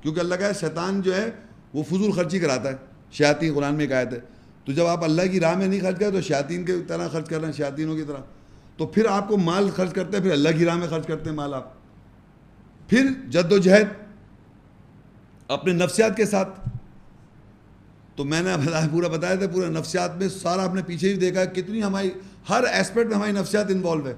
کیونکہ اللہ کا شیطان جو ہے وہ فضول خرچی کراتا ہے. شیاطین، قرآن میں ایک آیت ہے. تو جب آپ اللہ کی راہ میں نہیں خرچ کریں تو شیاطین کی طرح خرچ کر رہے ہیں، شیاطینوں کی طرح. تو پھر آپ کو مال خرچ کرتے ہیں، پھر اللہ کی راہ میں خرچ کرتے ہیں مال آپ. پھر جد و جہد اپنے نفسیات کے ساتھ. تو میں نے پورا بتایا تھا، پورا نفسیات میں سارا آپ نے پیچھے ہی دیکھا کتنی ہماری ہر ایسپیکٹ میں ہماری نفسیات انوالو ہے.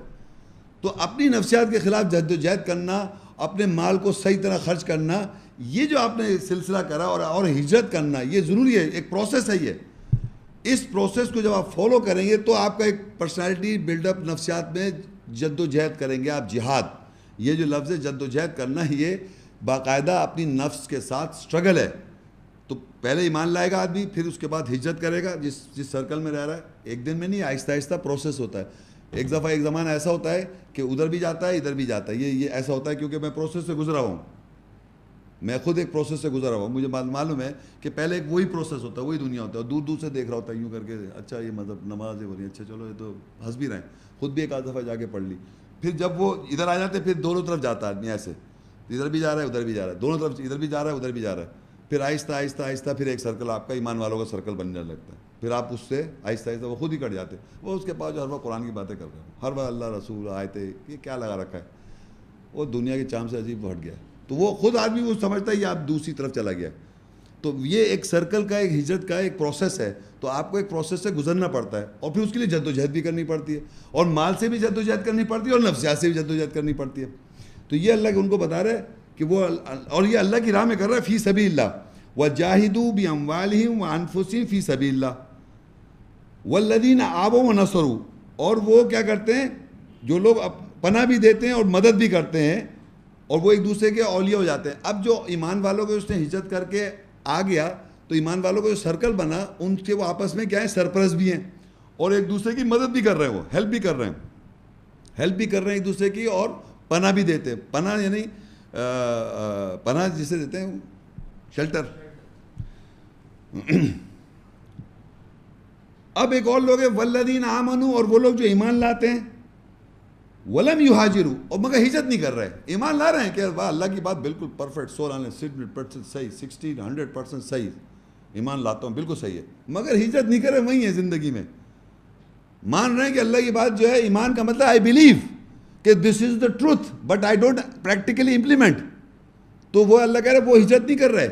تو اپنی نفسیات کے خلاف جد و جہد کرنا، اپنے مال کو صحیح طرح خرچ کرنا، یہ جو آپ نے سلسلہ کرا اور ہجرت کرنا، یہ ضروری ہے، ایک پروسیس ہے. یہ اس پروسیس کو جب آپ فالو کریں گے تو آپ کا ایک پرسنالٹی بلڈ اپ، نفسیات میں جد و جہد کریں گے آپ. جہاد، یہ جو لفظ ہے جد و جہد کرنا، یہ باقاعدہ اپنی نفس کے ساتھ سٹرگل ہے. تو پہلے ایمان لائے گا آدمی، پھر اس کے بعد ہجرت کرے گا جس سرکل میں رہ رہا ہے. ایک دن میں نہیں، آہستہ آہستہ پروسیس ہوتا ہے. ایک دفعہ ایک زمانہ ایسا ہوتا ہے کہ ادھر بھی جاتا ہے ادھر بھی جاتا ہے. یہ ایسا ہوتا ہے کیونکہ میں پروسیس سے گزرا ہوں، میں خود ایک پروسیس سے گزرا ہوں. مجھے معلوم ہے کہ پہلے ایک وہی پروسیس ہوتا ہے، وہی دنیا ہوتا ہے، دور دور سے دیکھ رہا ہوتا ہے یوں کر کے، اچھا یہ مطلب نمازیں ہو رہی ہیں، اچھا چلو یہ تو ہنس بھی رہے ہیں. خود بھی ایک آدھ دفعہ جا کے پڑھ لی. پھر جب وہ ادھر آ جاتے پھر دونوں طرف جاتا ہے آدمی، ایسے ادھر بھی جا رہا ہے ادھر بھی جا رہا ہے، دونوں طرف ادھر بھی جا رہا ہے ادھر بھی جا رہا ہے. پھر آہستہ آہستہ آہستہ پھر ایک سرکل آپ کا ایمان والوں کا سرکل بننے لگتا ہے. پھر آپ اس سے آہستہ آہستہ وہ خود ہی کٹ جاتے. وہ اس کے پاس جو ہر وقت قرآن کی باتیں کر رہے ہیں، ہر وقت اللہ رسول آیتیں، یہ کیا لگا رکھا ہے، وہ دنیا کے چام سے عجیب ہٹ گیا ہے. تو وہ خود آدمی وہ سمجھتا ہے یہ آپ دوسری طرف چلا گیا. تو یہ ایک سرکل کا، ایک ہجرت کا ایک پروسیس ہے، تو آپ کو ایک پروسیس سے گزرنا پڑتا ہے، اور پھر اس کے لیے جد و جہد بھی کرنی پڑتی ہے، اور مال سے بھی جد و جہد کرنی پڑتی ہے، اور نفسیات سے بھی جد و جہد کرنی پڑتی ہے. تو یہ اللہ ان کو بتا رہے کہ وہ، اور یہ اللہ کی راہ میں کر رہا ہے، فی سبیل اللہ، وجاہدوا باموالہم وانفسہم فی سبیل اللہ والذین آووا ونصروا، اور وہ کیا کرتے ہیں، جو لوگ پناہ بھی دیتے ہیں اور مدد بھی کرتے ہیں، اور وہ ایک دوسرے کے اولیاء ہو جاتے ہیں. اب جو ایمان والوں کے اس نے ہجرت کر کے آ گیا، تو ایمان والوں کا جو سرکل بنا، ان کے وہ آپس میں کیا ہے، سرپرست بھی ہیں، اور ایک دوسرے کی مدد بھی کر رہے ہیں، وہ ہیلپ بھی کر رہے ہیں ایک دوسرے کی، اور پناہ بھی دیتے ہیں. پناہ یعنی پناہ جسے دیتے ہیں، شیلٹر. اب ایک اور لوگ ہیں والذین آمنوا، اور وہ لوگ جو ایمان لاتے ہیں، ولم یہاجروا، اور مگر ہجرت نہیں کر رہے، ایمان لا رہے ہیں کہ واہ اللہ کی بات بالکل پرفیکٹ 100% صحیح، 100% صحیح، ایمان لاتا ہوں بالکل صحیح ہے، مگر ہجرت نہیں کر رہے، وہی ہے زندگی میں. مان رہے ہیں کہ اللہ کی بات جو ہے، ایمان کا مطلب آئی بلیو کہ this is the truth but I don't practically implement. تو وہ اللہ کہہ رہے وہ ہجرت نہیں کر رہے.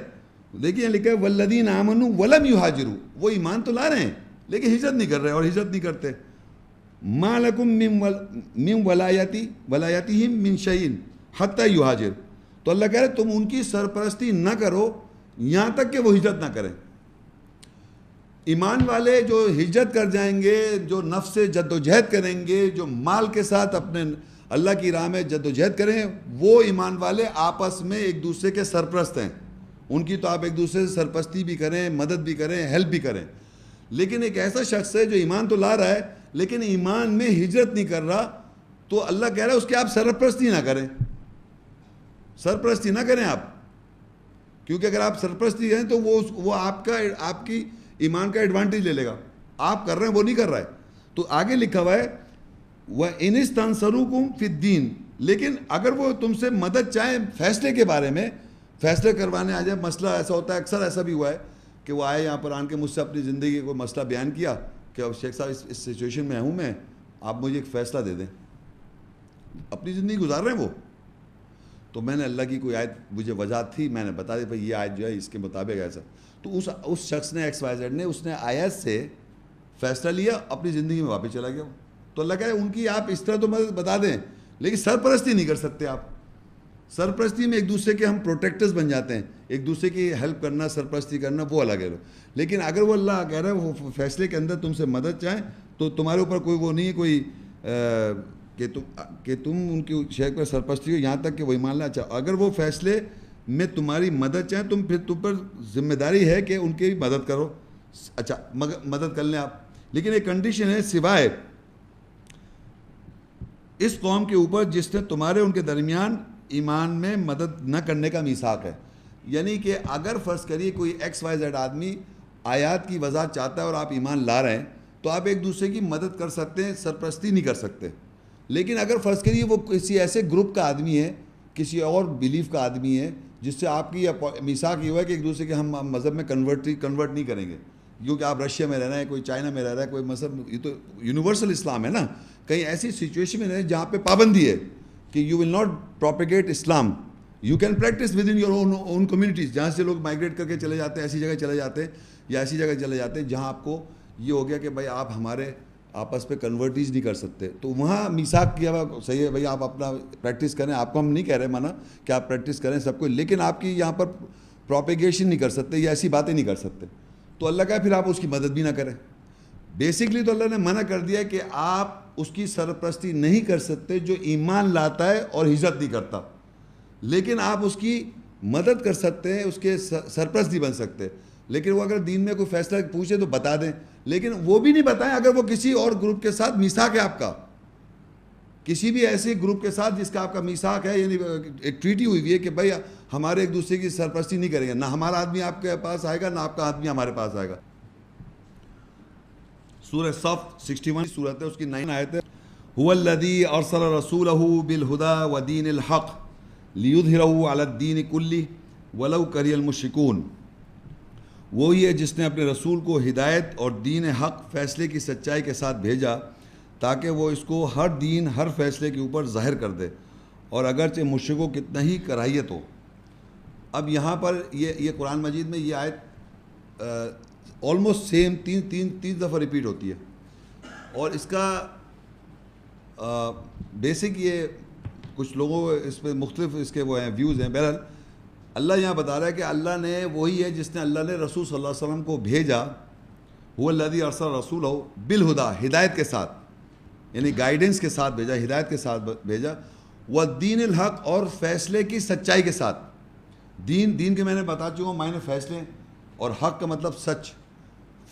دیکھیے لکھا ہے والذین آمنوا ولم یہاجروا، وہ ایمان تو لا رہے ہیں لیکن ہجرت نہیں کر رہے، اور ہجرت نہیں کرتے. ما لکم من ولایتہم من شیء حتی یہاجر، تو اللہ کہہ رہے تم ان کی سرپرستی نہ کرو یہاں تک کہ وہ ہجرت نہ کریں. ایمان والے جو ہجرت کر جائیں گے، جو نفس سے جد و جہد کریں گے، جو مال کے ساتھ اپنے اللہ کی راہ میں جد و جہد کریں، وہ ایمان والے آپس میں ایک دوسرے کے سرپرست ہیں. ان کی تو آپ ایک دوسرے سے سرپرستی بھی کریں، مدد بھی کریں، ہیلپ بھی کریں. لیکن ایک ایسا شخص ہے جو ایمان تو لا رہا ہے لیکن ایمان میں ہجرت نہیں کر رہا، تو اللہ کہہ رہا ہے اس کی آپ سرپرستی نہ کریں، سرپرستی نہ کریں آپ. کیونکہ اگر آپ سرپرستی کریں تو وہ آپ کی ایمان کا ایڈوانٹیج لے لے گا. آپ کر رہے ہیں، وہ نہیں کر رہا ہے. تو آگے لکھا ہوا ہے وَإِنِ اسْتَنصَرُوكُمْ فِي الدِّينِ، لیکن اگر وہ تم سے مدد چاہیں فیصلے کے بارے میں، فیصلے کروانے آ جائے، مسئلہ ایسا ہوتا ہے، اکثر ایسا بھی ہوا ہے کہ وہ آئے یہاں پر آن کے مجھ سے اپنی زندگی کو مسئلہ بیان کیا کہ اب شیخ صاحب اس سچویشن میں ہوں میں، آپ مجھے ایک فیصلہ دے دیں. اپنی زندگی گزار رہے ہیں وہ. تو میں نے اللہ کی کوئی آیت مجھے وجہ تھی، میں نے بتا دی بھائی یہ آیت جو ہے اس کے مطابق ایسا. تو اس شخص نے XYZ نے اس نے آیت سے فیصلہ لیا، اپنی زندگی میں واپس چلا گیا. تو اللہ کہے ان کی آپ اس طرح تو مدد بتا دیں لیکن سرپرستی نہیں کر سکتے آپ. سرپرستی میں ایک دوسرے کے ہم پروٹیکٹرز بن جاتے ہیں، ایک دوسرے کی ہیلپ کرنا، سرپرستی کرنا وہ الگ ہے. لیکن اگر وہ اللہ کہہ رہا ہے وہ فیصلے کے اندر تم سے مدد چاہیں تو تمہارے اوپر کوئی وہ نہیں ہے کوئی کہ تم ان کی شیخ پر سرپرستی ہو یہاں تک کہ وہ ایمان لا. اچھا اگر وہ فیصلے میں تمہاری مدد چاہیں پھر تم پر ذمہ داری ہے کہ ان کی مدد کرو. اچھا مدد کر لیں آپ، لیکن ایک کنڈیشن ہے سوائے اس قوم کے اوپر جس نے تمہارے ان کے درمیان ایمان میں مدد نہ کرنے کا میثاق ہے. یعنی کہ اگر فرض کریے کوئی XYZ آدمی آیات کی وضاحت چاہتا ہے اور آپ ایمان لا رہے ہیں تو آپ ایک دوسرے کی مدد کر سکتے ہیں، سرپرستی نہیں کر سکتے. لیکن اگر فرض کریے وہ کسی ایسے گروپ کا آدمی ہے، کسی اور بیلیف کا آدمی ہے جس سے آپ کی میثاق یہ ہوا ہے کہ ایک دوسرے کے ہم مذہب میں کنورٹ نہیں کریں گے، کیونکہ آپ رشیا میں رہ رہے ہیں، کوئی چائنا میں رہ رہا ہے، کوئی مذہب، یہ تو یونیورسل اسلام ہے نا. کہیں ایسی سچویشن میں رہیں جہاں پہ پابندی ہے کہ you will not propagate Islam, you can practice with in your own communities. جہاں سے لوگ مائگریٹ کر کے چلے جاتے ہیں، ایسی جگہ چلے جاتے ہیں یا ایسی جگہ چلے جاتے ہیں جہاں آپ کو یہ ہو گیا کہ بھائی آپ ہمارے آپس پہ کنورٹیز نہیں کر سکتے، تو وہاں میثاق کیا ہوا صحیح ہے بھائی آپ اپنا پریکٹس کریں. آپ کو ہم نہیں کہہ رہے منع کہ آپ پریکٹس کریں سب کو، لیکن آپ کی یہاں پر پروپیگیشن نہیں کر سکتے یا ایسی باتیں نہیں کر سکتے. تو اللہ کا پھر آپ اس کی مدد بھی نہ کریں. بیسکلی تو اللہ نے منع کر دیا کہ آپ اس کی سرپرستی نہیں کر سکتے جو ایمان لاتا ہے اور ہجرت نہیں کرتا، لیکن آپ اس کی مدد کر سکتے ہیں، اس کے سرپرست نہیں بن سکتے. لیکن وہ اگر دین میں کوئی فیصلہ پوچھے تو بتا دیں، لیکن وہ بھی نہیں بتائیں اگر وہ کسی اور گروپ کے ساتھ میثاق ہے آپ کا، کسی بھی ایسے گروپ کے ساتھ جس کا آپ کا میثاق ہے، یعنی ایک ٹریٹی ہوئی ہے کہ بھائی ہمارے ایک دوسرے کی سرپرستی نہیں کریں گے، نہ ہمارا آدمی آپ کے پاس آئے گا نہ آپ کا آدمی ہمارے پاس آئے گا. سورہ صف 61 سورت ہے، اس کی 9 آیت ہے. هو الذی ارسل رسولہ بالہدی ودین الحق لیظہرہ علی الدین کلہ ولو کری المشرکون. وہی ہے جس نے اپنے رسول کو ہدایت اور دین حق فیصلے کی سچائی کے ساتھ بھیجا تاکہ وہ اس کو ہر دین ہر فیصلے کے اوپر ظاہر کر دے، اور اگرچہ مشرکوں کتنا ہی کراہیت ہو. اب یہاں پر یہ قرآن مجید میں یہ آیت آلموسٹ سیم تین دفعہ ریپیٹ ہوتی ہے، اور اس کا بیسک یہ کچھ لوگوں اس پہ مختلف اس کے وہ ہیں ویوز ہیں. بہرحال اللہ یہاں بتا رہا ہے کہ اللہ نے وہی ہے جس نے اللہ نے رسول صلی اللہ علیہ وسلم کو بھیجا، هو الذی ارسل رسولہ بالہدی، ہدایت کے ساتھ، یعنی گائیڈنس کے ساتھ بھیجا، ہدایت کے ساتھ بھیجا، والدین الحق، اور فیصلے کی سچائی کے ساتھ. دین کے میں نے بتا چکا ہوں معنی فیصلے، اور حق کا مطلب سچ،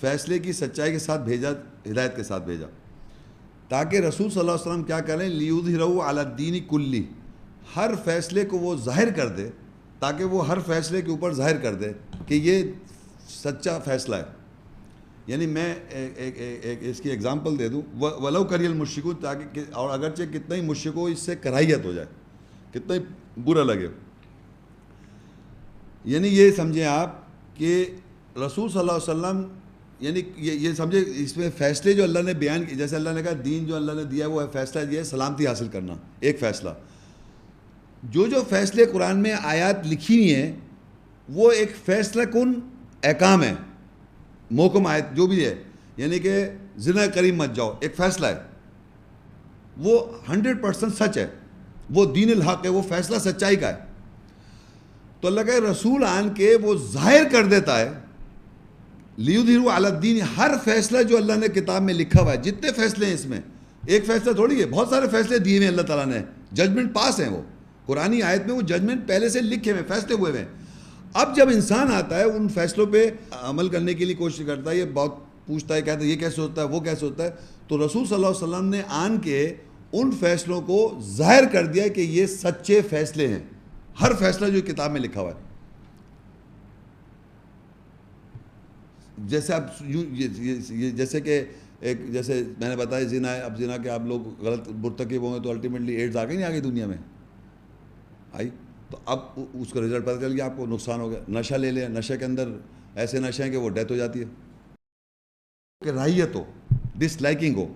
فیصلے کی سچائی کے ساتھ بھیجا، ہدایت کے ساتھ بھیجا، تاکہ رسول صلی اللہ علیہ وسلم کیا کریں، لیظہرہ علی الدین کلی، ہر فیصلے کو وہ ظاہر کر دے، تاکہ وہ ہر فیصلے کے اوپر ظاہر کر دے کہ یہ سچا فیصلہ ہے. یعنی میں ایک اس کی اگزامپل دے دوں، ولو کری المشرکون، تاکہ اور اگرچہ کتنا ہی مشرکو اس سے کراہیت ہو جائے، کتنا ہی برا لگے. یعنی یہ سمجھیں آپ کہ رسول صلی اللہ علیہ وسلم، یعنی یہ سمجھے اس میں فیصلے جو اللہ نے بیان کی، جیسے اللہ نے کہا دین جو اللہ نے دیا ہے وہ فیصلہ یہ ہے سلامتی حاصل کرنا، ایک فیصلہ. جو فیصلے قرآن میں آیات لکھی ہوئی ہیں وہ ایک فیصلہ کن احکام ہے، محکم آیت جو بھی ہے، یعنی کہ زنا قریب مت جاؤ، ایک فیصلہ ہے، وہ 100% سچ ہے، وہ دین الحق ہے، وہ فیصلہ سچائی کا ہے. تو اللہ کا رسول آن کے وہ ظاہر کر دیتا ہے، لیظہرہ علی الدین، ہر فیصلہ جو اللہ نے کتاب میں لکھا ہوا ہے، جتنے فیصلے ہیں اس میں، ایک فیصلہ تھوڑی ہے، بہت سارے فیصلے دیے ہوئے اللہ تعالیٰ نے، ججمنٹ پاس ہیں، وہ قرآنی آیت میں وہ ججمنٹ پہلے سے لکھے ہوئے، فیصلے ہوئے ہیں. اب جب انسان آتا ہے ان فیصلوں پہ عمل کرنے کے لیے کوشش کرتا ہے، یہ بہت پوچھتا ہے، کہتا ہے یہ کیسے ہوتا ہے، وہ کیسے ہوتا ہے، تو رسول صلی اللہ علیہ وسلم نے آن کے ان فیصلوں کو ظاہر کر دیا کہ یہ سچے فیصلے ہیں، ہر فیصلہ جو کتاب میں لکھا ہوا ہے. جیسے اب جیسے کہ ایک جیسے میں نے بتایا زنا ہے، اب زنا کے آپ لوگ غلط مرتکب ہوں گے تو الٹیمیٹلی ایڈز آ گئی نہیں آگئی دنیا میں آئی، تو اب اس کا رزلٹ پتہ چل گیا، آپ کو نقصان ہو گیا. نشہ لے لیں، نشے کے اندر ایسے نشے ہیں کہ وہ ڈیتھ ہو جاتی ہے، کہ راہیت ہو، ڈس لائکنگ ہو.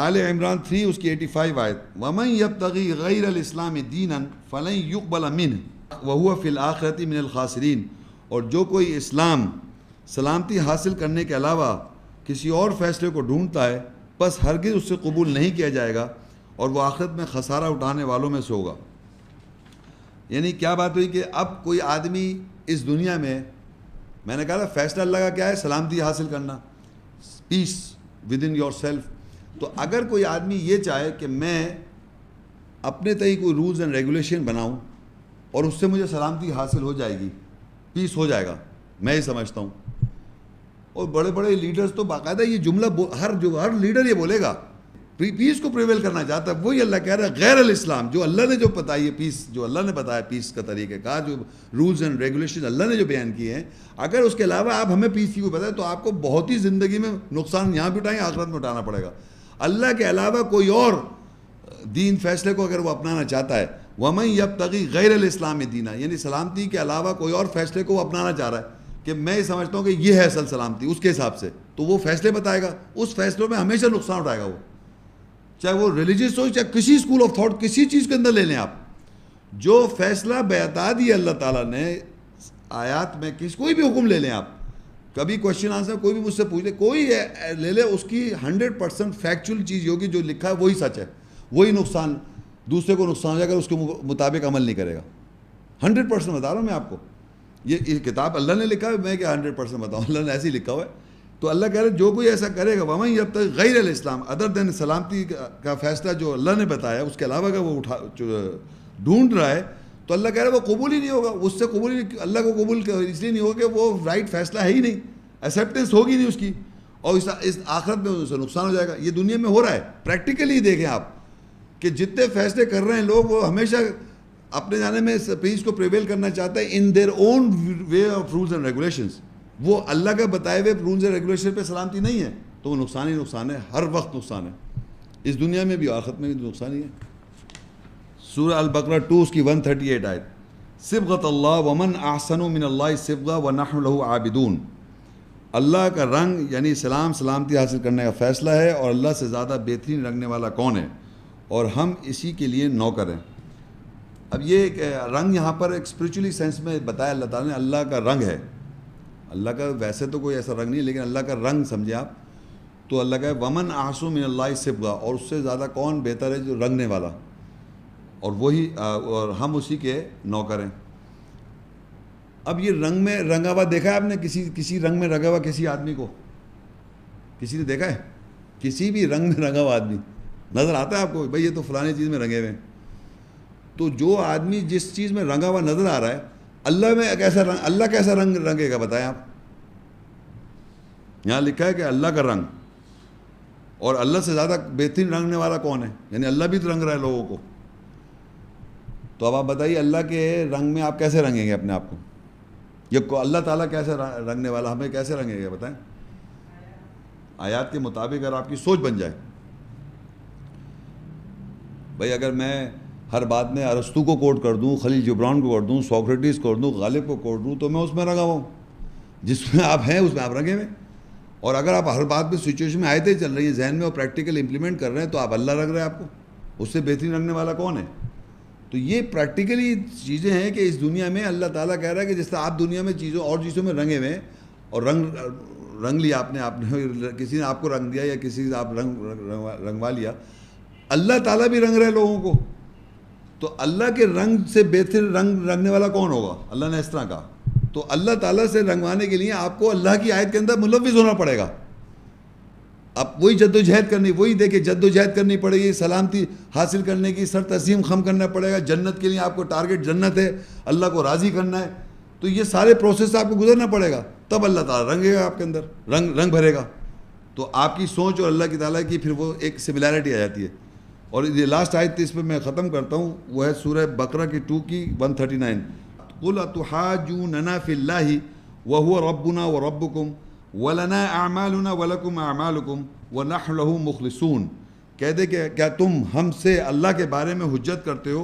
آل عمران 3 اس کی 85 آیت، وَمَن يَبْتَغِي غَيْرَ الْإِسْلَامِ دِينًا فَلَن يُقْبَلَ مِنْهُ وَهُوَ فِي الْآخِرَةِ مِنَ الْخَاسِرِينَ. اور جو کوئی اسلام سلامتی حاصل کرنے کے علاوہ کسی اور فیصلے کو ڈھونڈتا ہے، بس ہرگز اس سے قبول نہیں کیا جائے گا، اور وہ آخرت میں خسارہ اٹھانے والوں میں سے ہوگا. یعنی کیا بات ہوئی کہ اب کوئی آدمی اس دنیا میں نے کہا نا فیصلہ اللہ کا کیا ہے، سلامتی حاصل کرنا، پیس ود ان یور سیلف. تو اگر کوئی آدمی یہ چاہے کہ میں اپنے تئیں کوئی رولز اینڈ ریگولیشن بناؤں اور اس سے مجھے سلامتی حاصل ہو جائے گی، پیس ہو جائے گا، میں یہ سمجھتا ہوں. اور بڑے بڑے لیڈرز تو باقاعدہ یہ جملہ ہر لیڈر یہ بولے گا، پیس کو پریویل کرنا چاہتا ہے. وہی اللہ کہہ رہا ہے غیر الاسلام، جو اللہ نے جو بتائی ہے پیس، جو اللہ نے بتایا پیس کا طریقہ کار، جو رولز اینڈ ریگولیشن اللہ نے جو بیان کیے ہیں، اگر اس کے علاوہ آپ ہمیں پیس کی کو بتائیں تو آپ کو بہت ہی زندگی میں نقصان یہاں بھی اٹھائیں، آخرت میں اٹھانا پڑے گا. اللہ کے علاوہ کوئی اور دین فیصلے کو اگر وہ اپنانا چاہتا ہے، وَمَن يَبْتَغِي غَيْرَ الْإِسْلَامِ دِينًا، یعنی سلامتی کے علاوہ کوئی اور فیصلے کو وہ اپنانا چاہ رہا ہے کہ میں یہ سمجھتا ہوں کہ یہ ہے اصل سلامتی اس کے حساب سے، تو وہ فیصلے بتائے گا، اس فیصلوں میں ہمیشہ نقصان اٹھائے گا وہ، چاہے وہ ریلیجیس ہو، چاہے کسی اسکول آف تھاٹ، کسی چیز کے اندر لے لیں آپ. جو فیصلہ بتا دیا اللہ تعالیٰ نے آیات میں، کوئی بھی حکم لے لیں آپ، کبھی کوشچن آنسر کوئی بھی مجھ سے پوچھ لے، کوئی لے لے، اس کی 100% فیکچول چیز ہوگی، جو لکھا ہے وہی سچ ہے، وہی نقصان، دوسرے کو نقصان ہو جائے گا اس کے مطابق عمل نہیں کرے گا. 100% بتا رہا ہوں میں آپ کو، یہ کتاب اللہ نے لکھا ہے، میں کیا 100% بتاؤں، اللہ نے ایسے ہی لکھا ہوا ہے. تو اللہ کہہ رہے جو کوئی ایسا کرے گا، وَمَن يَبْتَغِي غَيْرَ الْإِسْلَامِ، ادر دین سلامتی کا فیصلہ جو اللہ نے بتایا اس کے علاوہ اگر وہ ڈھونڈ رہا ہے، تو اللہ کہہ رہا ہے وہ قبول ہی نہیں ہوگا، اس سے قبول ہی نہیں، اللہ کو قبول اس لیے نہیں ہوگا کہ وہ رائٹ فیصلہ ہے ہی نہیں، ایکسیپٹنس ہوگی نہیں اس کی، اور اس آخرت میں اس سے نقصان ہو جائے گا. یہ دنیا میں ہو رہا ہے، پریکٹیکلی دیکھیں آپ کہ جتنے فیصلے کر رہے ہیں لوگ، وہ ہمیشہ اپنے جانے میں پیس کو پریویل کرنا چاہتا ہے in their own way of rules and regulations. وہ اللہ کا بتائے ہوئے رولز اینڈ ریگولیشن پہ سلامتی نہیں ہے، تو وہ نقصان ہی نقصان ہے، ہر وقت نقصان ہے، اس دنیا میں بھی آخرت میں بھی نقصان ہی ہے. سورہ البقرہ 2 اس کی 138 آیت، صبغۃ اللہ ومن احسن من اللہ صبغہ ونحن لہ عابدون. اللہ کا رنگ یعنی سلامتی حاصل کرنے کا فیصلہ ہے، اور اللہ سے زیادہ بہترین رنگنے والا کون ہے، اور ہم اسی کے لیے نوکر ہیں. اب یہ ایک رنگ یہاں پر ایک اسپریچولی سینس میں بتایا اللہ تعالیٰ نے، اللہ کا رنگ ہے. اللہ کا ویسے تو کوئی ایسا رنگ نہیں، لیکن اللہ کا رنگ سمجھے آپ. تو اللہ کا ہے ومن احسن من اللہ صبغا، اور اس سے زیادہ کون بہتر ہے جو رنگنے والا، اور وہی اور ہم اسی کے نوکر ہیں. اب یہ رنگ میں رنگا ہوا دیکھا ہے آپ نے کسی رنگ میں رنگا ہوا کسی آدمی کو؟ کسی نے دیکھا ہے کسی بھی رنگ میں رنگا ہوا آدمی نظر آتا ہے آپ کو؟ بھئی یہ تو فلانی چیز میں رنگے ہوئے ہیں. تو جو آدمی جس چیز میں رنگا ہوا نظر آ رہا ہے، اللہ کیسا رنگ رنگے گا بتائیں آپ؟ یہاں لکھا ہے کہ اللہ کا رنگ، اور اللہ سے زیادہ بہترین رنگنے والا کون ہے؟ یعنی اللہ بھی تو رنگ رہا ہے لوگوں کو. تو اب آپ بتائیے اللہ کے رنگ میں آپ کیسے رنگیں گے اپنے آپ کو؟ یہ اللہ تعالیٰ کیسے رنگنے والا ہمیں کیسے رنگے گا بتائیں؟ آیات کے مطابق اگر آپ کی سوچ بن جائے. بھئی اگر میں ہر بات میں ارسطو کو کوٹ کر دوں، خلیل جبران کو کوٹ دوں، سوکریٹس کو کوٹ دوں، غالب کو کوٹ دوں، تو میں اس میں رنگا ہوں. جس میں آپ ہیں اس میں آپ رنگے ہوئے. اور اگر آپ ہر بات میں سچویشن میں آیتیں چل رہی ہیں ذہن میں اور پریکٹیکل امپلیمنٹ کر رہے ہیں، تو آپ اللہ رنگ رہے ہیں آپ کو. اس سے بہترین رنگنے والا کون ہے؟ تو یہ پریکٹیکلی چیزیں ہیں کہ اس دنیا میں اللہ تعالیٰ کہہ رہا ہے کہ جس طرح آپ دنیا میں چیزوں میں رنگے ہوئے ہیں، اور رنگ لیا آپ نے کسی نے آپ کو رنگ دیا یا کسی نے آپ رنگوا لیا، اللہ تعالیٰ بھی رنگ رہے لوگوں کو. تو اللہ کے رنگ سے بہتر رنگ رنگنے والا کون ہوگا؟ اللہ نے اس طرح کہا. تو اللہ تعالیٰ سے رنگوانے کے لیے آپ کو اللہ کی آیت کے اندر ملوث ہونا پڑے گا. اب وہی جد و جہد کرنی، وہی دیکھیں جد و جہد کرنی پڑے گی، سلامتی حاصل کرنے کی سر تسلیم خم کرنا پڑے گا. جنت کے لیے آپ کو ٹارگٹ جنت ہے، اللہ کو راضی کرنا ہے. تو یہ سارے پروسیس سے آپ کو گزرنا پڑے گا، تب اللہ تعالیٰ رنگے گا آپ کے اندر، رنگ بھرے گا. تو آپ کی سوچ اور اللہ کی تعالیٰ کی پھر وہ ایک سملیرٹی آ جاتی ہے. اور یہ لاسٹ آیت اس پہ میں ختم کرتا ہوں، وہ ہے سورہ بقرہ کی 2 کی 139. قُلْ أَتُحَاجُّونَنَا فِي اللَّهِ وَهُوَ رَبُّنَا وَرَبُّكُمْ وَلَنَا أَعْمَالُنَا وَلَكُمْ أَعْمَالُكُمْ وَنَحْنُ لَهُ مُخْلِصُونَ. کہہ دے کہ کیا تم ہم سے اللہ کے بارے میں حجت کرتے ہو،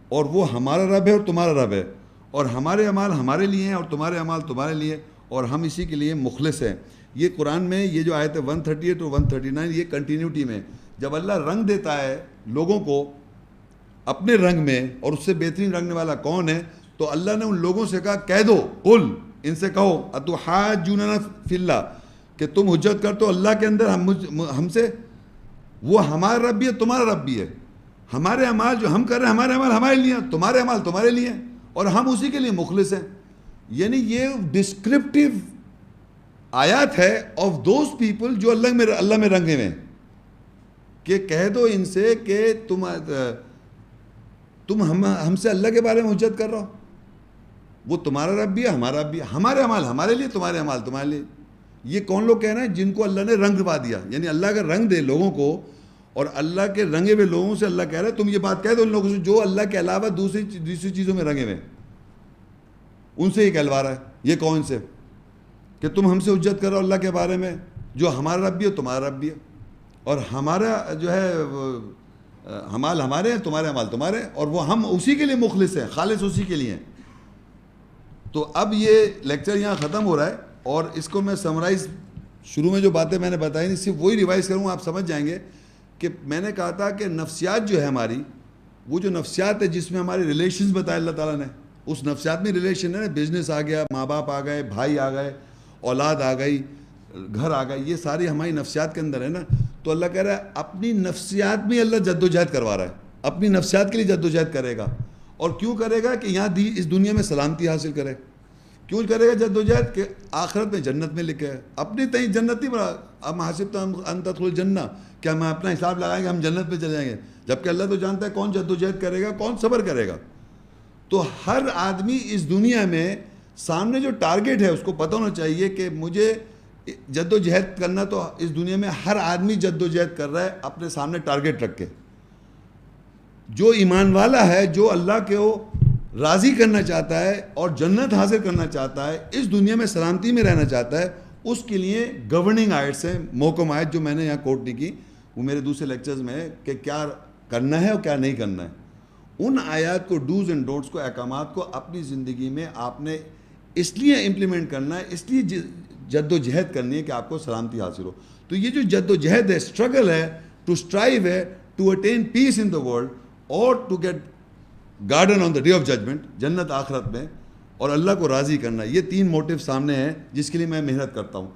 اور وہ ہمارا رب ہے اور تمہارا رب ہے، اور ہمارے اعمال ہمارے لیے ہیں اور تمہارے اعمال تمہارے لیے، اور ہم اسی کے لیے مخلص ہیں. یہ قرآن میں یہ جو آیت ہے 138 اور 139 یہ کنٹینیوٹی میں جب اللہ رنگ دیتا ہے لوگوں کو اپنے رنگ میں، اور اس سے بہترین رنگنے والا کون ہے، تو اللہ نے ان لوگوں سے کہا کہہ دو، قل ان سے کہو اتحاجوننا فی اللہ، کہ تم حجت کرتے ہو اللہ کے اندر ہم سے، وہ ہمارا رب بھی ہے تمہارا رب بھی ہے. ہمارے اعمال جو ہم کر رہے ہیں ہمارے اعمال ہمارے لیے ہیں، تمہارے اعمال تمہارے لیے ہیں، اور ہم اسی کے لیے مخلص ہیں. یعنی یہ ڈسکرپٹیو آیات ہے آف دوز پیپل جو اللہ میں رنگے ہوئے ہیں، کہ کہہ دو ان سے کہ تم ہم سے اللہ کے بارے میں حجت کر رہا ہو، وہ تمہارا رب بھی ہے ہمارا رب بھی ہے، ہمارے اعمال ہمارے لیے تمہارے اعمال تمہارے لیے. یہ کون لوگ کہہ رہے ہیں؟ جن کو اللہ نے رنگ دبا دیا. یعنی اللہ کا رنگ دے لوگوں کو، اور اللہ کے رنگے ہوئے لوگوں سے اللہ کہہ رہا ہے تم یہ بات کہہ دو ان لوگوں سے جو اللہ کے علاوہ دوسری چیزوں میں رنگے ہوئے، ان سے یہ کہلوا رہا ہے یہ کون سے کہ تم ہم سے حجت کر رہے ہو اللہ کے بارے میں جو ہمارا رب بھی ہے تمہارا رب بھی ہے، اور ہمارا جو ہے اعمال ہمارے ہیں تمہارے اعمال تمہارے، اور وہ ہم اسی کے لیے مخلص ہیں، خالص اسی کے لیے ہیں. تو اب یہ لیکچر یہاں ختم ہو رہا ہے، اور اس کو میں سمرائز شروع میں جو باتیں میں نے بتائی نہیں صرف وہی ریوائز کروں، آپ سمجھ جائیں گے کہ میں نے کہا تھا کہ نفسیات جو ہے ہماری، وہ جو نفسیات ہے جس میں ہمارے ریلیشنز بتائے اللہ تعالیٰ نے، اس نفسیات میں ریلیشن ہے نا، بزنس آ گیا، ماں باپ آ گئے، بھائی آ گئے، اولاد آ گئی، گھر آ گئی، یہ ساری ہماری نفسیات کے اندر ہے نا. تو اللہ کہہ رہا ہے اپنی نفسیات میں اللہ جد و جہد کروا رہا ہے، اپنی نفسیات کے لیے جد و جہد کرے گا. اور کیوں کرے گا؟ کہ یہاں اس دنیا میں سلامتی حاصل کرے. کیوں کرے گا جد و جہد؟ کہ آخرت میں جنت میں لکھے ہے. اپنی تئیں جنت نہیں بنا، اب حسبت ان تدخلوا الجنہ، کیا ہم اپنا حساب لگائیں گے ہم جنت پہ چلے جائیں گے؟ جبکہ اللہ تو جانتا ہے کون جد و جہد کرے گا، کون صبر کرے گا. تو ہر آدمی اس دنیا میں سامنے جو ٹارگٹ ہے اس کو پتہ ہونا چاہیے کہ مجھے جد و جہد کرنا. تو اس دنیا میں ہر آدمی جد و جہد کر رہا ہے اپنے سامنے ٹارگٹ رکھ کے. جو ایمان والا ہے، جو اللہ کو راضی کرنا چاہتا ہے اور جنت حاصل کرنا چاہتا ہے، اس دنیا میں سلامتی میں رہنا چاہتا ہے، اس کے لیے گورننگ آیٹس ہیں، محکم آیت جو میں نے یہاں کوٹ نہیں کی، وہ میرے دوسرے لیکچرز میں ہے کہ کیا کرنا ہے اور کیا نہیں کرنا ہے. ان آیات کو، ڈوز اینڈ ڈونٹس کو، احکامات کو اپنی زندگی میں آپ نے اس لیے امپلیمنٹ کرنا ہے، اس لیے جد و جہد کرنی ہے کہ آپ کو سلامتی حاصل ہو. تو یہ جو جد و جہد ہے، اسٹرگل ہے، ٹو اسٹرائیو ہے to attain peace in the world اور to get garden on the day of judgement, جنت آخرت میں, اور اللہ کو راضی کرنا. یہ 3 موٹیو سامنے ہیں جس کے لیے میں محنت کرتا ہوں.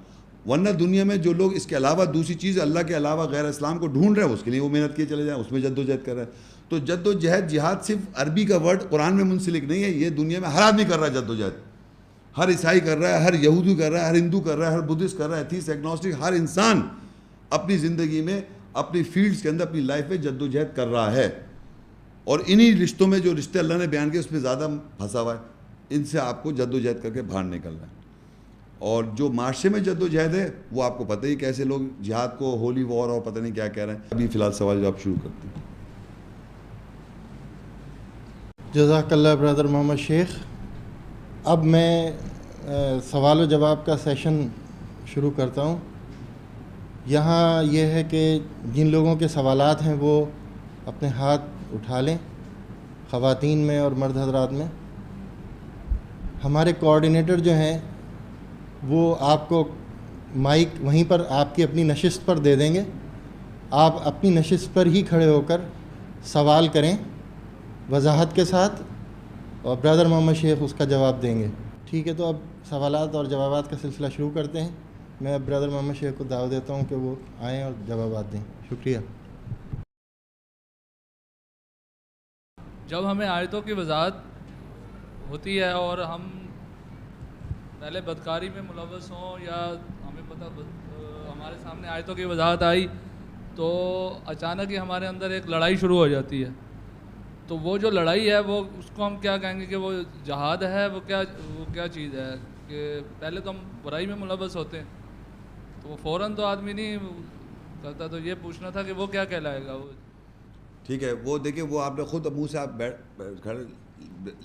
ورنہ دنیا میں جو لوگ اس کے علاوہ دوسری چیز اللہ کے علاوہ غیر اسلام کو ڈھونڈ رہے ہیں, اس کے لیے وہ محنت کیے چلے جائیں, اس میں جد و جہد کر رہے ہیں. تو جد و جہد, جہاد صرف عربی کا ورڈ قرآن میں منسلک نہیں ہے, یہ دنیا میں ہر آدمی کر رہا ہے جد و جہد. ہر عیسائی کر رہا ہے, ہر یہودی کر رہا ہے, ہر ہندو کر رہا ہے, ہر بدھسٹ کر رہا ہے, ایتھیسٹ, ایگنوسٹک, ہر انسان اپنی زندگی میں, اپنی فیلڈز کے اندر, اپنی لائف میں جد و جہد کر رہا ہے. اور انہی رشتوں میں جو رشتے اللہ نے بیان کیے اس میں زیادہ پھنسا ہوا ہے. ان سے آپ کو جد و جہد کر کے باہر نکلنا ہے. اور جو معاشرے میں جد و جہد ہے وہ آپ کو پتہ ہی کیسے لوگ جہاد کو ہولی وار اور پتہ نہیں کیا کہہ رہے ہیں. ابھی فی الحال سوال جواب شروع کرتے ہیں. جزاک اللہ برادر محمد شیخ. اب میں سوال و جواب کا سیشن شروع کرتا ہوں. یہاں یہ ہے کہ جن لوگوں کے سوالات ہیں وہ اپنے ہاتھ اٹھا لیں, خواتین میں اور مرد حضرات میں. ہمارے کوآرڈینیٹر جو ہیں وہ آپ کو مائک وہیں پر آپ کی اپنی نشست پر دے دیں گے. آپ اپنی نشست پر ہی کھڑے ہو کر سوال کریں وضاحت کے ساتھ, اور برادر محمد شیخ اس کا جواب دیں گے. ٹھیک ہے, تو اب سوالات اور جوابات کا سلسلہ شروع کرتے ہیں. میں اب برادر محمد شیخ کو دعوت دیتا ہوں کہ وہ آئیں اور جوابات دیں. شکریہ. جب ہمیں آیتوں کی وضاحت ہوتی ہے اور ہم پہلے بدکاری میں ملوث ہوں یا ہمیں پتہ ہمارے سامنے آیتوں کی وضاحت آئی تو اچانک ہی ہمارے اندر ایک لڑائی شروع ہو جاتی ہے. تو وہ جو لڑائی ہے وہ اس کو ہم کیا کہیں گے کہ وہ جہاد ہے, وہ کیا چیز ہے کہ پہلے تو ہم برائی میں ملوث ہوتے ہیں تو وہ فوراً تو آدمی نہیں کرتا. تو یہ پوچھنا تھا کہ وہ کیا کہلائے گا. وہ ٹھیک ہے, وہ دیکھیں وہ آپ نے خود منہ سے آپ کھڑے,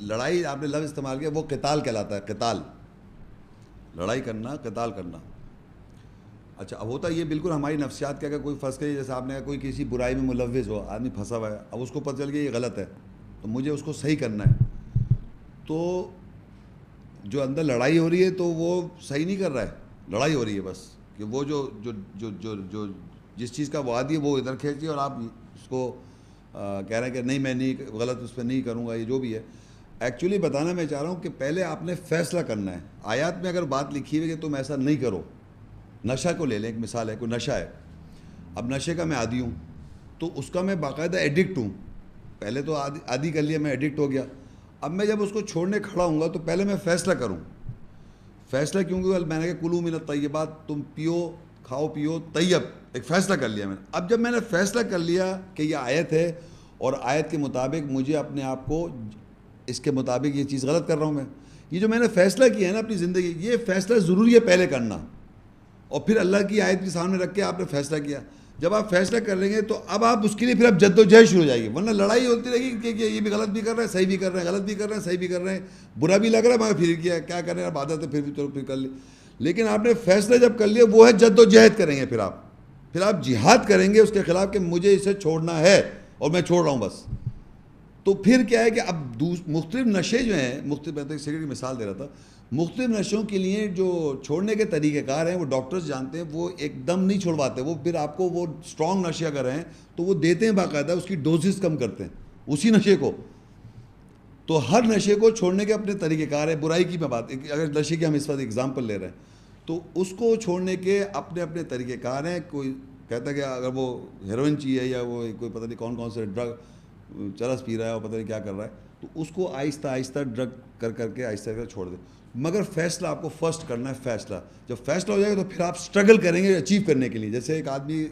لڑائی آپ نے لفظ استعمال کیا, وہ قتال کہلاتا ہے. قتال, لڑائی کرنا, قتال کرنا. اچھا, اب ہوتا یہ بالکل ہماری نفسیات کا, اگر کوئی فرض کریے جیسے آپ نے کوئی کسی برائی میں ملوث ہو, آدمی پھنسا ہوا ہے, اب اس کو پتہ چل گیا یہ غلط ہے تو مجھے اس کو صحیح کرنا ہے. تو جو اندر لڑائی ہو رہی ہے تو وہ صحیح نہیں کر رہا ہے, لڑائی ہو رہی ہے بس کہ وہ جو جو جو جو جو جس چیز کا وہ عادی ہے وہ ادھر کھینچی اور آپ اس کو کہہ رہے ہیں کہ نہیں میں نہیں غلط اس پہ نہیں کروں گا. یہ جو بھی ہے ایکچولی بتانا میں چاہ رہا ہوں کہ پہلے آپ نے فیصلہ کرنا ہے. آیات میں اگر بات لکھی ہوئی ہے کہ تم ایسا نہیں کرو, نشہ کو لے لیں, ایک مثال ہے, کوئی نشہ ہے, اب نشے کا میں عادی ہوں تو اس کا میں باقاعدہ ایڈکٹ ہوں. پہلے تو عادی کر لیا, میں ایڈکٹ ہو گیا. اب میں جب اس کو چھوڑنے کھڑا ہوں گا تو پہلے میں فیصلہ کروں. فیصلہ کیوں کہ میں نے کہا کلو من الطیبات, تم پیو, کھاؤ پیو طیب, ایک فیصلہ کر لیا میں نے. اب جب میں نے فیصلہ کر لیا کہ یہ آیت ہے اور آیت کے مطابق مجھے اپنے آپ کو اس کے مطابق یہ چیز غلط کر رہا ہوں, میں یہ جو میں نے فیصلہ کیا ہے نا اپنی زندگی, یہ فیصلہ ضروری ہے پہلے کرنا, اور پھر اللہ کی آیت کے سامنے رکھ کے آپ نے فیصلہ کیا. جب آپ فیصلہ کر لیں گے تو اب آپ اس کے لیے پھر اب جد و جہد شروع ہو جائے گی. ورنہ لڑائی ہوتی رہے گی کہ یہ بھی غلط بھی کر رہے ہیں, صحیح بھی کر رہے ہیں, غلط بھی کر رہے ہیں, صحیح بھی کر رہے ہیں, برا بھی لگ رہا ہے مگر پھر کیا کر رہے ہیں, اب عادت ہے پھر بھی چلو پھر کر لی. لیکن آپ نے فیصلہ جب کر لیا وہ ہے جد و جہد کریں گے, پھر آپ جہاد کریں گے اس کے خلاف کہ مجھے اسے چھوڑنا ہے اور میں چھوڑ رہا ہوں بس. تو پھر کیا ہے کہ اب مختلف نشے جو ہیں, مختلف, میں تو سگریٹ کی مثال دے رہا تھا, مختلف نشوں کے لیے جو چھوڑنے کے طریقہ کار ہیں وہ ڈاکٹرز جانتے ہیں, وہ ایک دم نہیں چھوڑواتے. وہ پھر آپ کو وہ اسٹرانگ نشے اگر ہیں تو وہ دیتے ہیں باقاعدہ, اس کی ڈوزز کم کرتے ہیں اسی نشے کو. تو ہر نشے کو چھوڑنے کے اپنے طریقہ کار ہیں. برائی کی میں بات, اگر نشے کی ہم اس وقت اگزامپل لے رہے ہیں تو اس کو چھوڑنے کے اپنے اپنے طریقہ کار ہیں. کوئی کہتا ہے کہ اگر وہ ہیروئن چاہیے یا وہ کوئی پتہ نہیں کون سے ڈرگ چرس پی رہا ہے اور پتہ نہیں کیا کر رہا ہے, تو اس کو آہستہ آہستہ ڈرگ کر کے آہستہ آہستہ چھوڑ دیں. مگر فیصلہ آپ کو فرسٹ کرنا ہے. فیصلہ جب فیصلہ ہو جائے گا تو پھر آپ اسٹرگل کریں گے اچیو کرنے کے لیے. جیسے ایک آدمی,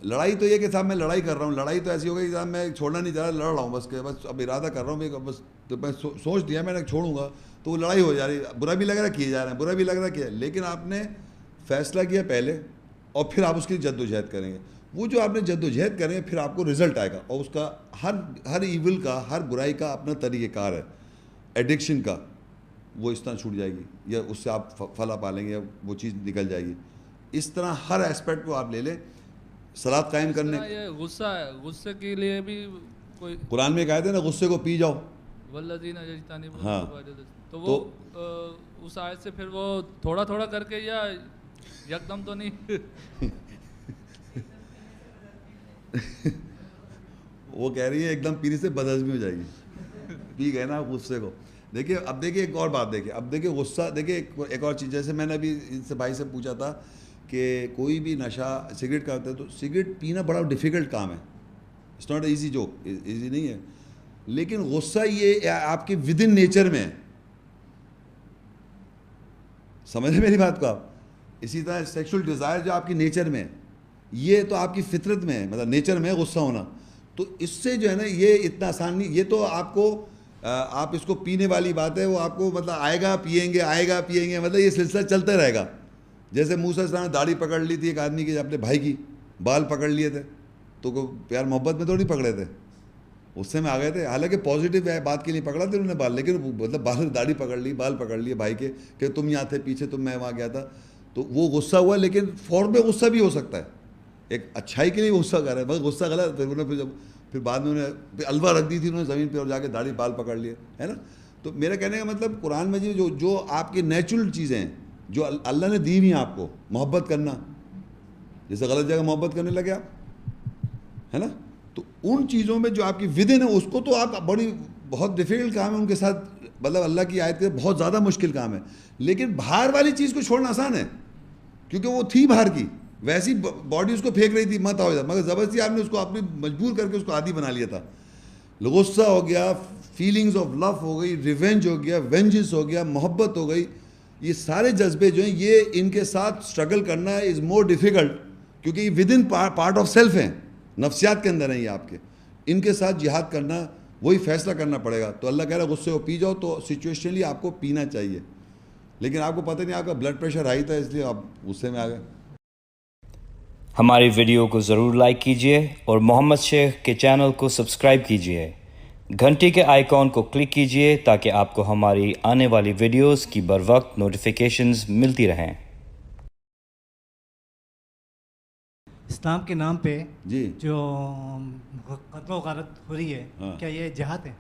لڑائی تو یہ کہ صاحب میں لڑائی کر رہا ہوں, لڑائی تو ایسی ہو گئی کہ صاحب میں چھوڑنا نہیں چاہ رہا, لڑ رہا ہوں بس, کہ بس اب ارادہ کر رہا ہوں بس, تو میں سوچ دیا میں نے چھوڑوں گا تو وہ لڑائی ہو جا رہی ہے, برا بھی لگ رہا ہے کیے جا رہے ہیں, برا بھی لگ رہا ہے کیا. لیکن آپ نے فیصلہ کیا پہلے اور پھر آپ اس کی جد و جہد کریں گے. وہ جو آپ نے جد و جہد کریں گے پھر آپ کو رزلٹ آئے گا, اور اس کا ہر ایول کا, ہر برائی کا اپنا طریقہ کار ہے. ایڈکشن کا وہ اس طرح چھوٹ جائے گی یا اس سے آپ فلاح پالیں گے یا وہ چیز نکل جائے گی. اس طرح ہر اسپیکٹ کو آپ لے لیں. صلاۃ قائم کرنے, یہ غصہ ہے, غصے کے لیے بھی کوئی قرآن میں کہتے ہیں نا غصے کو پی جاؤ. والذین یجتنبون ہاں, تو وہ اس آیت سے پھر وہ تھوڑا تھوڑا کر کے یا یکدم تو نہیں وہ کہہ رہی ہے ایک دم پینے سے بدہضمی ہو جائے گی. پی گئے نا غصے کو. دیکھیے اب دیکھیے ایک اور بات دیکھیے, اب دیکھیے غصہ, دیکھیے ایک اور چیز, جیسے میں نے ابھی ان سے بھائی سے پوچھا تھا کہ کوئی بھی نشہ سگریٹ کرتے تو سگریٹ پینا بڑا ڈیفیکلٹ کام ہے, it's not easy joke, easy نہیں ہے. لیکن غصہ یہ آپ کے ود ان نیچر میں ہے, سمجھے میری بات کو آپ. اسی طرح سیکشل ڈیزائر جو آپ کی نیچر میں ہے, یہ تو آپ کی فطرت میں ہے, مطلب نیچر میں ہے غصہ ہونا. تو اس سے جو ہے نا یہ اتنا آسان نہیں, یہ تو آپ کو آپ اس کو پینے والی بات ہے, وہ آپ کو مطلب آئے گا پیئیں گے, آئے گا پیئیں گے, مطلب یہ سلسلہ چلتا رہے گا. جیسے موسیٰ علیہ السلام نے داڑھی پکڑ لی تھی ایک آدمی کی, اپنے بھائی کی بال پکڑ لیے تھے, تو کوئی پیار محبت میں تھوڑی پکڑے تھے, غصے میں آ گئے تھے. حالانکہ پازیٹیو ہے بات کے لیے پکڑا تھا انہوں نے بال, لیکن مطلب بال داڑھی پکڑ لی, بال پکڑ لیے بھائی کے کہ تم یہاں تھے پیچھے, تم میں وہاں گیا تھا. تو وہ غصہ ہوا, لیکن فوراً میں غصہ بھی ہو سکتا ہے, ایک اچھائی کے لیے غصہ کر رہے ہیں, بس غصہ غلط. پھر انہوں نے پھر بعد میں انہیں الوا رکھ دی تھی انہوں نے زمین پہ, اور جا کے داڑھی بال پکڑ لیے, ہے نا. تو میرا کہنے کا مطلب قرآن میں جو آپ کی نیچرل چیزیں ہیں جو اللہ نے دی ہوئی ہیں آپ کو, محبت کرنا, جیسے غلط جگہ محبت کرنے لگے آپ, ہے نا, تو ان چیزوں میں جو آپ کی ودن ہے اس کو تو آپ بڑی بہت ڈیفیکلٹ کام ہے ان کے ساتھ, مطلب اللہ کی آیت کے بہت زیادہ مشکل کام ہے. لیکن باہر والی چیز کو چھوڑنا آسان ہے, کیونکہ وہ تھی باہر کی, ویسی باڈی اس کو پھینک رہی تھی مت ہو جاتا, مگر زبردستی آپ نے اس کو اپنی مجبور کر کے اس کو عادی بنا لیا تھا. غصہ ہو گیا, فیلنگز آف لو ہو گئی, ریونج ہو گیا, وینجنس ہو گیا, محبت ہو گئی, یہ سارے جذبے جو ہیں یہ ان کے ساتھ اسٹرگل کرنا از مور ڈیفیکلٹ, کیونکہ یہ with in part of self ہیں, نفسیات کے اندر ہیں یہ آپ کے. ان کے ساتھ جہاد کرنا, وہی فیصلہ کرنا پڑے گا. تو اللہ کہہ رہا ہے غصے کو پی جاؤ, تو سچویشنلی آپ کو پینا چاہیے, لیکن آپ کو پتہ نہیں آپ کا بلڈ پریشر ہائی تھا اس لیے آپ غصے میں آ گئے. ہماری ویڈیو کو ضرور لائک کیجیے اور محمد شیخ کے چینل کو سبسکرائب کیجیے. گھنٹی کے آئیکن کو کلک کیجیے تاکہ آپ کو ہماری آنے والی ویڈیوز کی بر وقت نوٹیفیکیشنز ملتی رہیں. اسلام کے نام پہ جی جو قتل و غارت ہو رہی ہے, کیا یہ جہاد ہے؟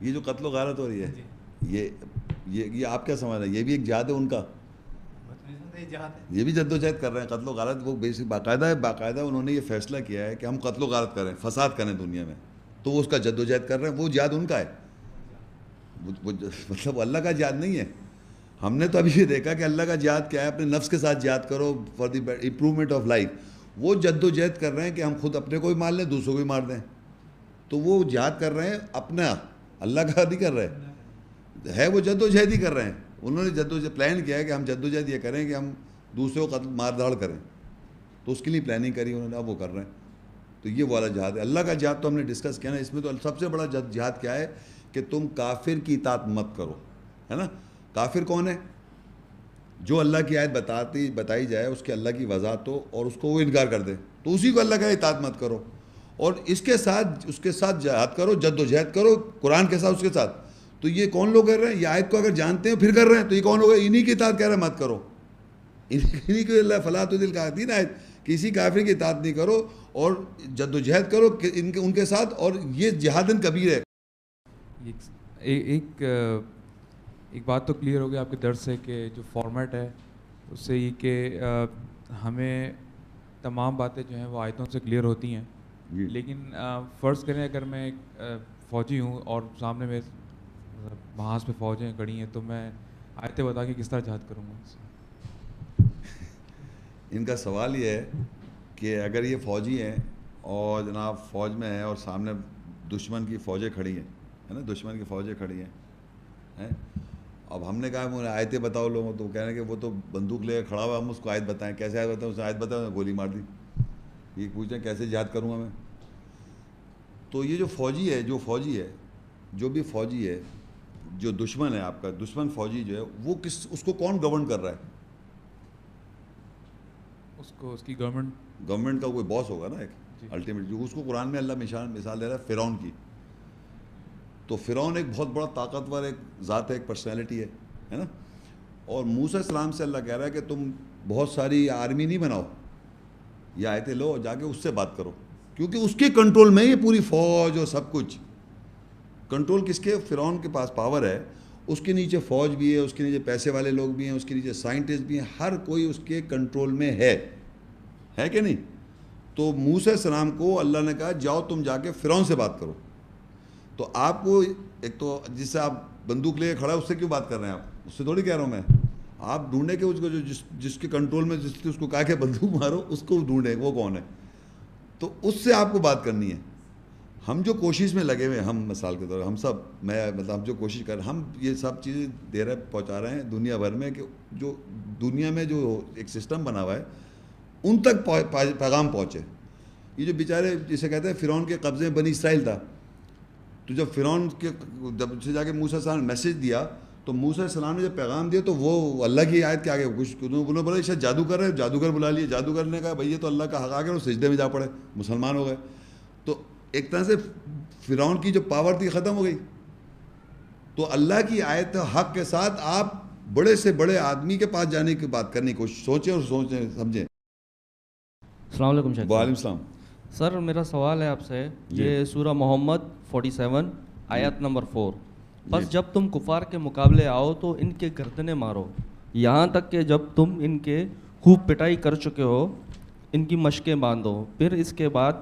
یہ جو قتل و غارت ہو رہی ہے, یہ آپ کیا سمجھ رہے ہیں, یہ بھی ایک جہاد ہے ان کا, یہ بھی جد و جہد کر رہے ہیں. قتل و غارت وہ بیسک باقاعدہ انہوں نے یہ فیصلہ کیا ہے کہ ہم قتل و غارت کریں, فساد کریں دنیا میں, تو وہ اس کا جد و جہد کر رہے ہیں. وہ جہاد ان کا ہے, مطلب اللہ کا جہاد نہیں ہے. ہم نے تو ابھی یہ دیکھا کہ اللہ کا جہاد کیا ہے, اپنے نفس کے ساتھ جہاد کرو for the improvement of life. وہ جد و جہد کر رہے ہیں کہ ہم خود اپنے کو بھی مار لیں, دوسروں کو بھی مار دیں. تو وہ جہاد کر رہے ہیں اپنا, اللہ کا نہیں کر رہے ہے, وہ جد و جہد ہی کر رہے ہیں. انہوں نے جد و جہد پلان کیا ہے کہ ہم جد و جہد یہ کریں کہ ہم دوسروں کو قتل مار دھاڑ کریں, تو اس کے لیے پلاننگ کری انہوں نے, اب وہ کر رہے ہیں. تو یہ والا جہاد ہے. اللہ کا جہاد تو ہم نے ڈسکس کیا نا, اس میں تو سب سے بڑا جہاد کیا ہے کہ تم کافر کی اطاعت مت کرو, ہے نا. کافر کون ہے؟ جو اللہ کی آیت بتائی جائے اس کے اللہ کی وضاحت ہو اور اس کو وہ انکار کر دے, تو اسی کو اللہ کا اطاعت مت کرو. اور اس کے ساتھ جہاد کرو, جد و جہد کرو قرآن کے ساتھ, اس کے ساتھ. تو یہ کون لوگ کر رہے ہیں؟ یہ آیت کو اگر جانتے ہیں پھر کر رہے ہیں, تو یہ کون لوگ ہیں؟ انہی کی اطاعت کہہ رہے ہیں مت کرو. انہی کو اللہ فلا تطع کہا تھی نا آیت, کسی کافر کی اطاعت نہیں کرو اور جد و جہد کرو ان کے ساتھ, اور یہ جہادن کبیر ہے. ایک بات تو کلیئر ہو گئی آپ کے درس سے کہ جو فارمیٹ ہے اس سے یہ کہ ہمیں تمام باتیں جو ہیں وہ آیتوں سے کلیئر ہوتی ہیں. لیکن فرض کریں اگر میں ایک فوجی ہوں اور سامنے میں محاذ پہ فوجیں کھڑی ہیں, تو میں آیتیں بتا کے کس طرح جہاد کروں گا؟ ان کا سوال یہ ہے کہ اگر یہ فوجی ہیں اور جناب فوج میں ہیں اور سامنے دشمن کی فوجیں کھڑی ہیں, ہے نا, دشمن کی فوجیں کھڑی ہیں, اب ہم نے کہا انہیں آیتیں بتاؤ لوگوں, تو کہہ رہے ہیں کہ وہ تو بندوق لے کر کھڑا ہوا, ہم اس کو آیت بتائیں. کیسے آیت بتائیں؟ اس نے آیت بتایا, گولی مار دی. یہ پوچھتے ہیں کیسے جہاد کروں گا میں. تو یہ جو فوجی ہے, جو بھی فوجی ہے, جو دشمن ہے آپ کا, دشمن فوجی جو ہے وہ اس کو کون گورن کر رہا ہے؟ اس کی گورنمنٹ کا کوئی باس ہوگا نا ایک الٹیمیٹلی. اس کو قرآن میں اللہ مثال دے رہا ہے فرعون کی. تو فرعون ایک بہت بڑا طاقتور ایک ذات ہے, ایک پرسنالٹی ہے نا. اور موسیٰ السلام سے اللہ کہہ رہا ہے کہ تم بہت ساری آرمی نہیں بناؤ, یہ آیتیں لو جا کے اس سے بات کرو, کیونکہ اس کے کنٹرول میں یہ پوری فوج اور سب کچھ. کنٹرول کس کے؟ فرعون کے پاس پاور ہے, اس کے نیچے فوج بھی ہے, اس کے نیچے پیسے والے لوگ بھی ہیں, اس کے نیچے سائنٹسٹ بھی ہیں, ہر کوئی اس کے کنٹرول میں ہے کہ نہیں. تو موسیٰ علیہ السلام کو اللہ نے کہا جاؤ تم جا کے فرعون سے بات کرو. تو آپ کو ایک تو جس سے آپ بندوق لے کے کھڑا ہے اس سے کیوں بات کر رہے ہیں آپ؟ اس سے تھوڑی کہہ رہا ہوں میں. آپ ڈھونڈیں کہ اس کو جو جس کے کنٹرول میں اس کو کہا کہ بندوق مارو اس کو ڈھونڈیں وہ کون ہے. تو اس سے آپ کو بات کرنی ہے. ہم جو کوشش میں لگے ہوئے ہیں, ہم مثال کے طور پر ہم سب, میں مطلب ہم جو کوشش کر رہے ہیں, ہم یہ سب چیزیں دے رہے پہنچا رہے ہیں دنیا بھر میں کہ جو دنیا میں جو ایک سسٹم بنا ہوا ہے ان تک پیغام پہنچے. یہ جو بیچارے جسے کہتے ہیں فرعون کے قبضے میں بنی اسرائیل تھا, تو جب فرعون کے جب سے جا کے موسیٰ علیہ السلام نے میسیج دیا تو موسیٰ علیہ السلام نے جب پیغام دیا تو وہ اللہ کی آیت کے آگے کچھ انہوں نے بولا شاید جادو کر رہے, جادوگر بلا لیے. جادوگر نے کہا بھائی یہ تو اللہ کا حق آ گیا, اور سجدے میں جا پڑے, مسلمان ہو گئے. تو ایک طرح سے فرعون کی جو پاور تھی ختم ہو گئی. تو اللہ کی آیت حق کے ساتھ آپ بڑے سے بڑے آدمی کے پاس جانے کی بات کرنے کی کوشش سوچیں اور سوچیں سمجھیں. السلام علیکم شیخ. وعلیکم السلام. سر میرا سوال ہے آپ سے, یہ سورہ محمد 47 آیت نمبر 4, بس جب تم کفار کے مقابلے آؤ تو ان کے گردنیں مارو یہاں تک کہ جب تم ان کے خوب پٹائی کر چکے ہو ان کی مشقیں باندھو, پھر اس کے بعد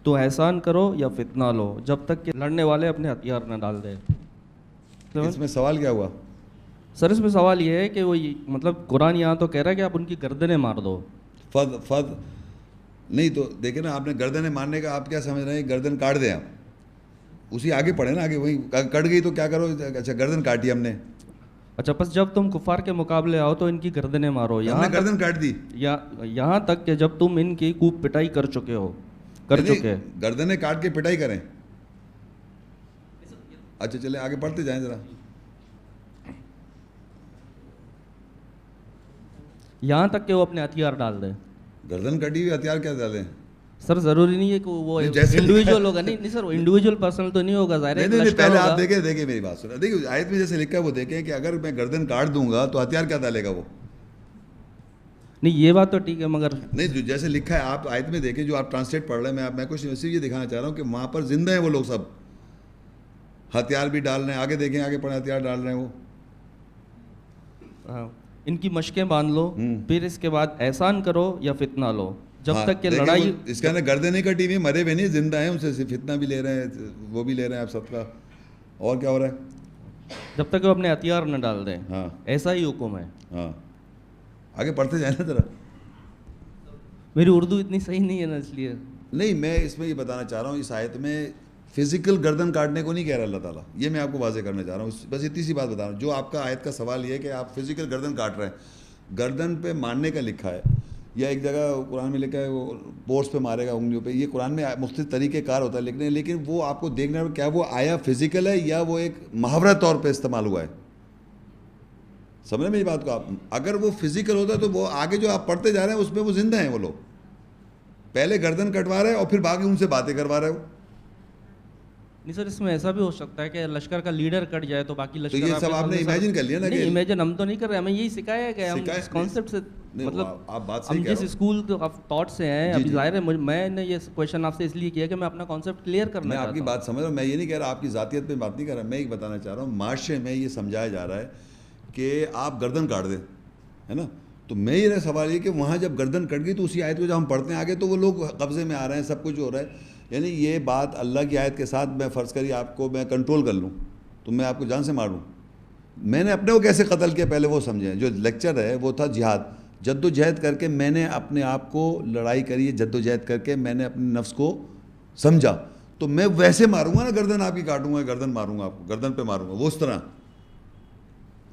تو احسان کرو یا فتنہ لو جب تک کہ لڑنے والے اپنے ہتھیار نہ ڈال دیں. اس میں سوال کیا ہوا؟ سر اس میں سوال یہ ہے کہ وہ مطلب قرآن یہاں تو کہہ رہا ہے کہ آپ ان کی گردنیں مار دو. فض نہیں تو دیکھیں نا, آپ نے گردنیں مارنے کا آپ کیا سمجھ رہے ہیں؟ گردن کاٹ دیں آپ, اسی آگے پڑھے نا, آگے وہی کٹ گئی تو کیا کرو, اچھا گردن کاٹی ہم نے. اچھا بس جب تم کفار کے مقابلے آؤ تو ان کی گردنیں مارو ہم نے گردن کاٹ دی یہاں تک کہ جب تم ان کی خوب پٹائی کر چکے ہو. گردنیں کاٹ کے پٹائی کریں. اچھا چلے آگے پڑھتے جائیں ذرا. یہاں تک کہ وہ اپنے ہتھیار ڈال دیں. گردن کٹی ہوئی ہتھیار کیا ڈالیں؟ سر ضروری نہیں ہے کہ وہ انڈیویجول ہوگا. نہیں سر, وہ انڈیویجول پرسنل تو نہیں ہوگا ظاہر ہے. نہیں پہلے آپ دیکھیں میری بات سنیں. دیکھیے آیت میں جیسے لکھا ہے وہ دیکھیں کہ اگر میں گردن کاٹ دوں گا تو ہتھیار کیا ڈالے گا وہ. نہیں یہ بات تو ٹھیک ہے, مگر نہیں جیسے لکھا ہے آپ آیت میں دیکھیں جو آپ ٹرانسلیٹ پڑھ رہے ہیں, میں کچھ صرف یہ دکھانا چاہ رہا ہوں کہ وہاں پر زندہ ہیں وہ لوگ سب, ہتھیار بھی ڈال رہے ہیں. آگے دیکھیں آگے پڑھیں, ہتھیار ڈال رہے ہیں وہ. ان کی مشقیں باندھ لو, پھر اس کے بعد احسان کرو یا فتنہ لو جب تک کہ لڑائی. اس کے اندر گردن نہیں کٹی ہوئی, مرے ہوئے نہیں, زندہ ہیں, ان سے فتنہ بھی لے رہے ہیں, وہ بھی لے رہے ہیں آپ سب کا. اور کیا ہو رہا ہے؟ جب تک وہ اپنے ہتھیار نہ ڈال دیں. ہاں ایسا ہی حکم ہے. ہاں آگے پڑھتے جائیں نا ذرا. میری اردو اتنی صحیح نہیں ہے نا, اس لیے نہیں میں اس میں یہ بتانا چاہ رہا ہوں, اس آیت میں فزیکل گردن کاٹنے کو نہیں کہہ رہا اللہ تعالیٰ, یہ میں آپ کو واضح کرنا چاہ رہا ہوں. بس اتنی سی بات بتا رہا ہوں. جو آپ کا آیت کا سوال یہ ہے کہ آپ فزیکل گردن کاٹ رہے ہیں, گردن پہ مارنے کا لکھا ہے, یا ایک جگہ قرآن میں لکھا ہے وہ بورڈس پہ مارے گا انگلیوں پہ, یہ قرآن میں مختلف طریقے کار ہوتا ہے لکھنے, لیکن وہ آپ کو دیکھنا ہے کیا وہ آیا فزیکل ہے یا وہ ایک محاورہ طور پہ استعمال ہوا ہے. سمجھیں میری بات کو آپ. اگر وہ فزیکل ہوتا ہے تو وہ آگے جو آپ پڑھتے جا رہے ہیں اس میں وہ زندہ ہیں وہ لوگ. پہلے گردن کٹوا رہے ہیں اور پھر باقی ان سے باتیں کروا رہے ہو. نہیں سر, اس میں ایسا بھی ہو سکتا ہے کہ لشکر کا لیڈر کٹ جائے تو باقی لشکر. تو یہ سب آپ نے امیجن کر لیا نا. نہیں امیجن ہم تو نہیں کر رہے, ہمیں یہی سکھایا ہے کہ ہم اس کانسیپٹ سے مطلب آپ بات صحیح ہم کہہ رہے جس ہو. اسکول آف تھاٹ سے ہیں. ابھی ظاہر ہے میں نے یہ کویشچن آپ سے اس لیے کیا کہ میں اپنا کانسیپٹ کلیئر کرنا میں چاہتا ہوں. آپ کی بات سمجھ رہا ہوں, میں یہ نہیں کہہ رہا آپ کی ذاتیت پہ بات نہیں کر رہا, میں ایک بتانا چاہ رہا ہوں معاشرے میں یہ سمجھایا جا رہا ہے کہ آپ گردن کاٹ دیں, ہے نا. تو میرا سوال یہ کہ وہاں جب گردن کٹ گئی تو اسی آیت کو جب ہم پڑھتے ہیں آگے تو وہ لوگ قبضے میں آ رہے ہیں, سب کچھ ہو رہا ہے. یعنی یہ بات اللہ کی آیت کے ساتھ میں فرض کری آپ کو میں کنٹرول کر لوں تو میں آپ کو جان سے ماروں. میں نے اپنے کو کیسے قتل کیا پہلے وہ سمجھیں. جو لیکچر ہے وہ تھا جہاد, جد و جہد کر کے میں نے اپنے آپ کو لڑائی کری, جد و جہد کر کے میں نے اپنے نفس کو سمجھا, تو میں ویسے ماروں گا نا, گردن آپ کی کاٹوں گا, گردن ماروں گا آپ کو, گردن پہ ماروں گا وہ اس طرح.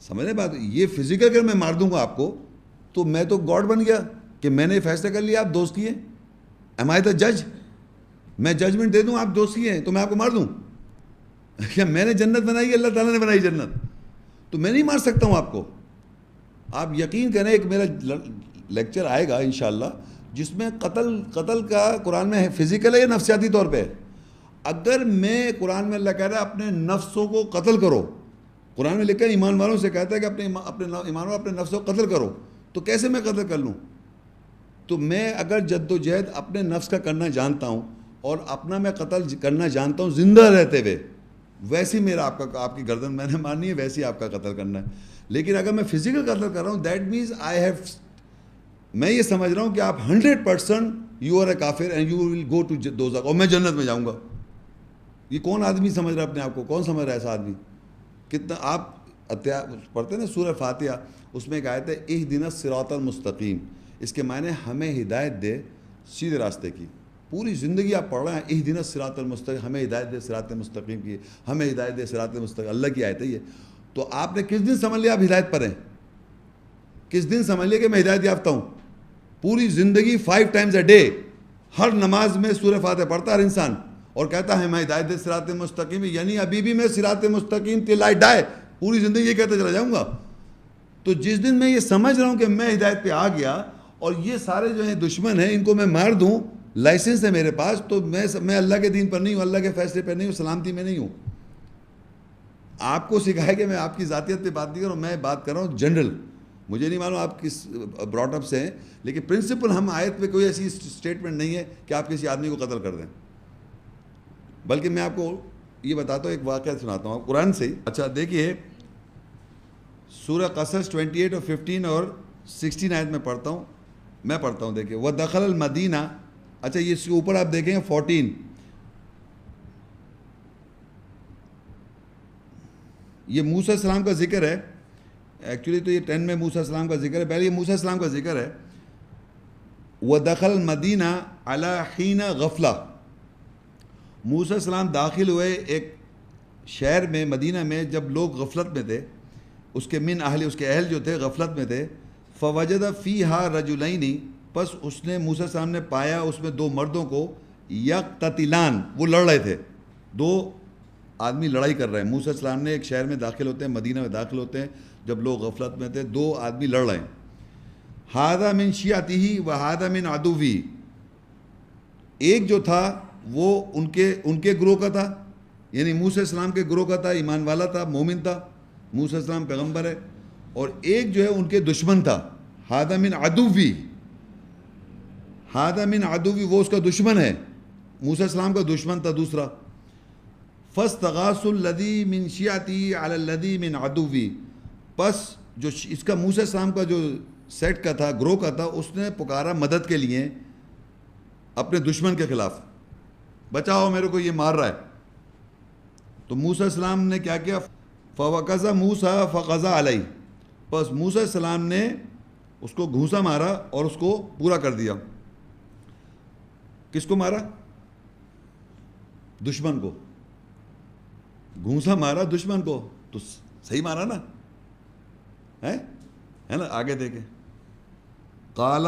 سمجھ رہے بات. یہ فزیکل اگر میں مار دوں گا آپ کو تو میں تو گاڈ بن گیا کہ میں نے فیصلہ کر لیا آپ دوست کیے. ایم آئی دا جج, میں ججمنٹ دے دوں آپ دوست کیے ہیں تو میں آپ کو مار دوں. کیا میں نے جنت بنائی ہے, اللہ تعالیٰ نے بنائی جنت, تو میں نہیں مار سکتا ہوں آپ کو. آپ یقین کریں ایک میرا لیکچر آئے گا انشاءاللہ جس میں قتل کا قرآن میں ہے فزیکل ہے یا نفسیاتی طور پہ. اگر میں قرآن میں اللہ کہہ رہا ہے اپنے نفسوں کو قتل کرو, قرآن میں لکھا ہے ایمان والوں سے کہتا ہے کہ اپنے ایمان والوں اپنے نفسوں کو قتل کرو, تو کیسے میں قتل کر لوں. تو میں اگر جد و جہد اپنے نفس کا کرنا جانتا ہوں اور اپنا میں قتل کرنا جانتا ہوں زندہ رہتے ہوئے, ویسی میرا آپ کی گردن میں نے مارنی ہے, ویسی آپ کا قتل کرنا ہے. لیکن اگر میں فزیکل قتل کر رہا ہوں دیٹ مینس آئی ہیو میں یہ سمجھ رہا ہوں کہ آپ 100% یو آر اے کافر and you will go to دوزخ، اور میں جنت میں جاؤں گا. یہ کون آدمی سمجھ رہا ہے اپنے آپ کو؟ کون سمجھ رہا ہے ایسا آدمی؟ کتنا آپ پڑھتے ہیں نا سورہ فاتحہ، اس میں ایک آیت ہے اہدنا الصراط المستقیم، اس کے معنی ہمیں ہدایت دے سیدھے راستے کی. پوری زندگی آپ پڑھ رہے ہیں اہدنا الصراط المستقیم، ہمیں ہدایت دے صراط مستقیم کی، ہمیں ہدایت دے صراط مستقیم، اللہ کی آیت ہے یہ. تو آپ نے کس دن سمجھ لیا آپ ہدایت پر ہیں؟ کس دن سمجھ لیا کہ میں ہدایت یافتہ ہوں؟ پوری زندگی 5 times a day ہر نماز میں سورہ فاتحہ پڑھتا ہر انسان اور کہتا ہے میں ہدایت دے صراط مستقیم، یعنی ابھی بھی میں صراط مستقیم till I die پوری زندگی یہ کہتے چلا جاؤں گا. تو جس دن میں یہ سمجھ رہا ہوں کہ میں ہدایت پہ آ گیا اور یہ سارے جو ہیں دشمن ہیں ان کو میں مار دوں، لائسنس ہے میرے پاس، تو میں اللہ کے دین پر نہیں ہوں، اللہ کے فیصلے پہ نہیں ہوں، سلامتی میں نہیں ہوں. آپ کو سکھایا کہ میں آپ کی ذاتیت پہ بات نہیں کر رہا ہوں، میں بات کر رہا ہوں جنرل. مجھے نہیں معلوم آپ کس براٹ اپ سے ہیں، لیکن پرنسپل ہم آیت پہ کوئی ایسی اسٹیٹمنٹ نہیں ہے کہ آپ کسی آدمی کو قتل کر دیں. بلکہ میں آپ کو یہ بتاتا ہوں، ایک واقعہ سناتا ہوں قرآن سے ہی. اچھا دیکھیے سورہ قصص 28 اور 15 اور 16 آیت میں پڑھتا ہوں. دیکھیے وَدَخَلَ الْمَدِينَةَ. اچھا یہ اس کے اوپر آپ دیکھیں 14، یہ موسیٰ السلام کا ذکر ہے. ایکچولی تو یہ 10 میں موسیٰ السلام کا ذکر ہے، پہلے یہ موسیٰ السلام کا ذکر ہے. وَدَخَلَ الْمَدِينَةَ عَلَى حِينَ غَفْلَةٍ. موسیٰ السلام داخل ہوئے ایک شہر میں، مدینہ میں، جب لوگ غفلت میں تھے. اس کے اس کے اہل جو تھے غفلت میں تھے. فَوَجَدَ فِيهَا رَجُلَيْنِ. پس اس نے موسیٰ السلام نے پایا اس میں 2 مردوں کو، یقتتلان، وہ لڑ رہے تھے، 2 آدمی لڑائی کر رہے ہیں. موسیٰ السلام نے ایک شہر میں داخل ہوتے ہیں، مدینہ میں داخل ہوتے ہیں جب لوگ غفلت میں تھے، 2 آدمی لڑ رہے ہیں. ہَذَا مِن شِیعَتِهِ وَهَذَا مِن عَدُوِّهِ. ایک جو تھا وہ ان کے گروہ کا تھا، یعنی موسیٰ السلام کے گروہ کا تھا، ایمان والا تھا، مومن تھا، موسیٰ السلام پیغمبر ہے. اور ایک جو ہے ان کے دشمن تھا. ہَذَا مِن عَدُوِّهِ. ہَذَا مِن عَدُوِّهِ، وہ اس کا دشمن ہے، موسیٰ السلام کا دشمن تھا دوسرا. فَاسْتَغَاثُ الَّذِي مِن شِیعَتِهِ عَلَى الَّذِي مِن عَدُوِّهِ. پس جو اس کا موسیٰ السلام کا جو سیٹ کا تھا، گروہ کا تھا، اس نے پکارا مدد کے لیے اپنے دشمن کے خلاف، بچاؤ میرے کو، یہ مار رہا ہے. تو موسیٰ السلام نے کیا کیا؟ فَوَقَزَ مُوسَىٰ فَقَزَ عَلَيْهِ. پس موسیٰ السلام نے اس کو گھونسا مارا اور اس کو پورا کر دیا. کس کو مارا؟ دشمن کو. گھونسا مارا دشمن کو، تو صحیح مارا نا، ہے نا؟ آگے دیکھیں. قَالَ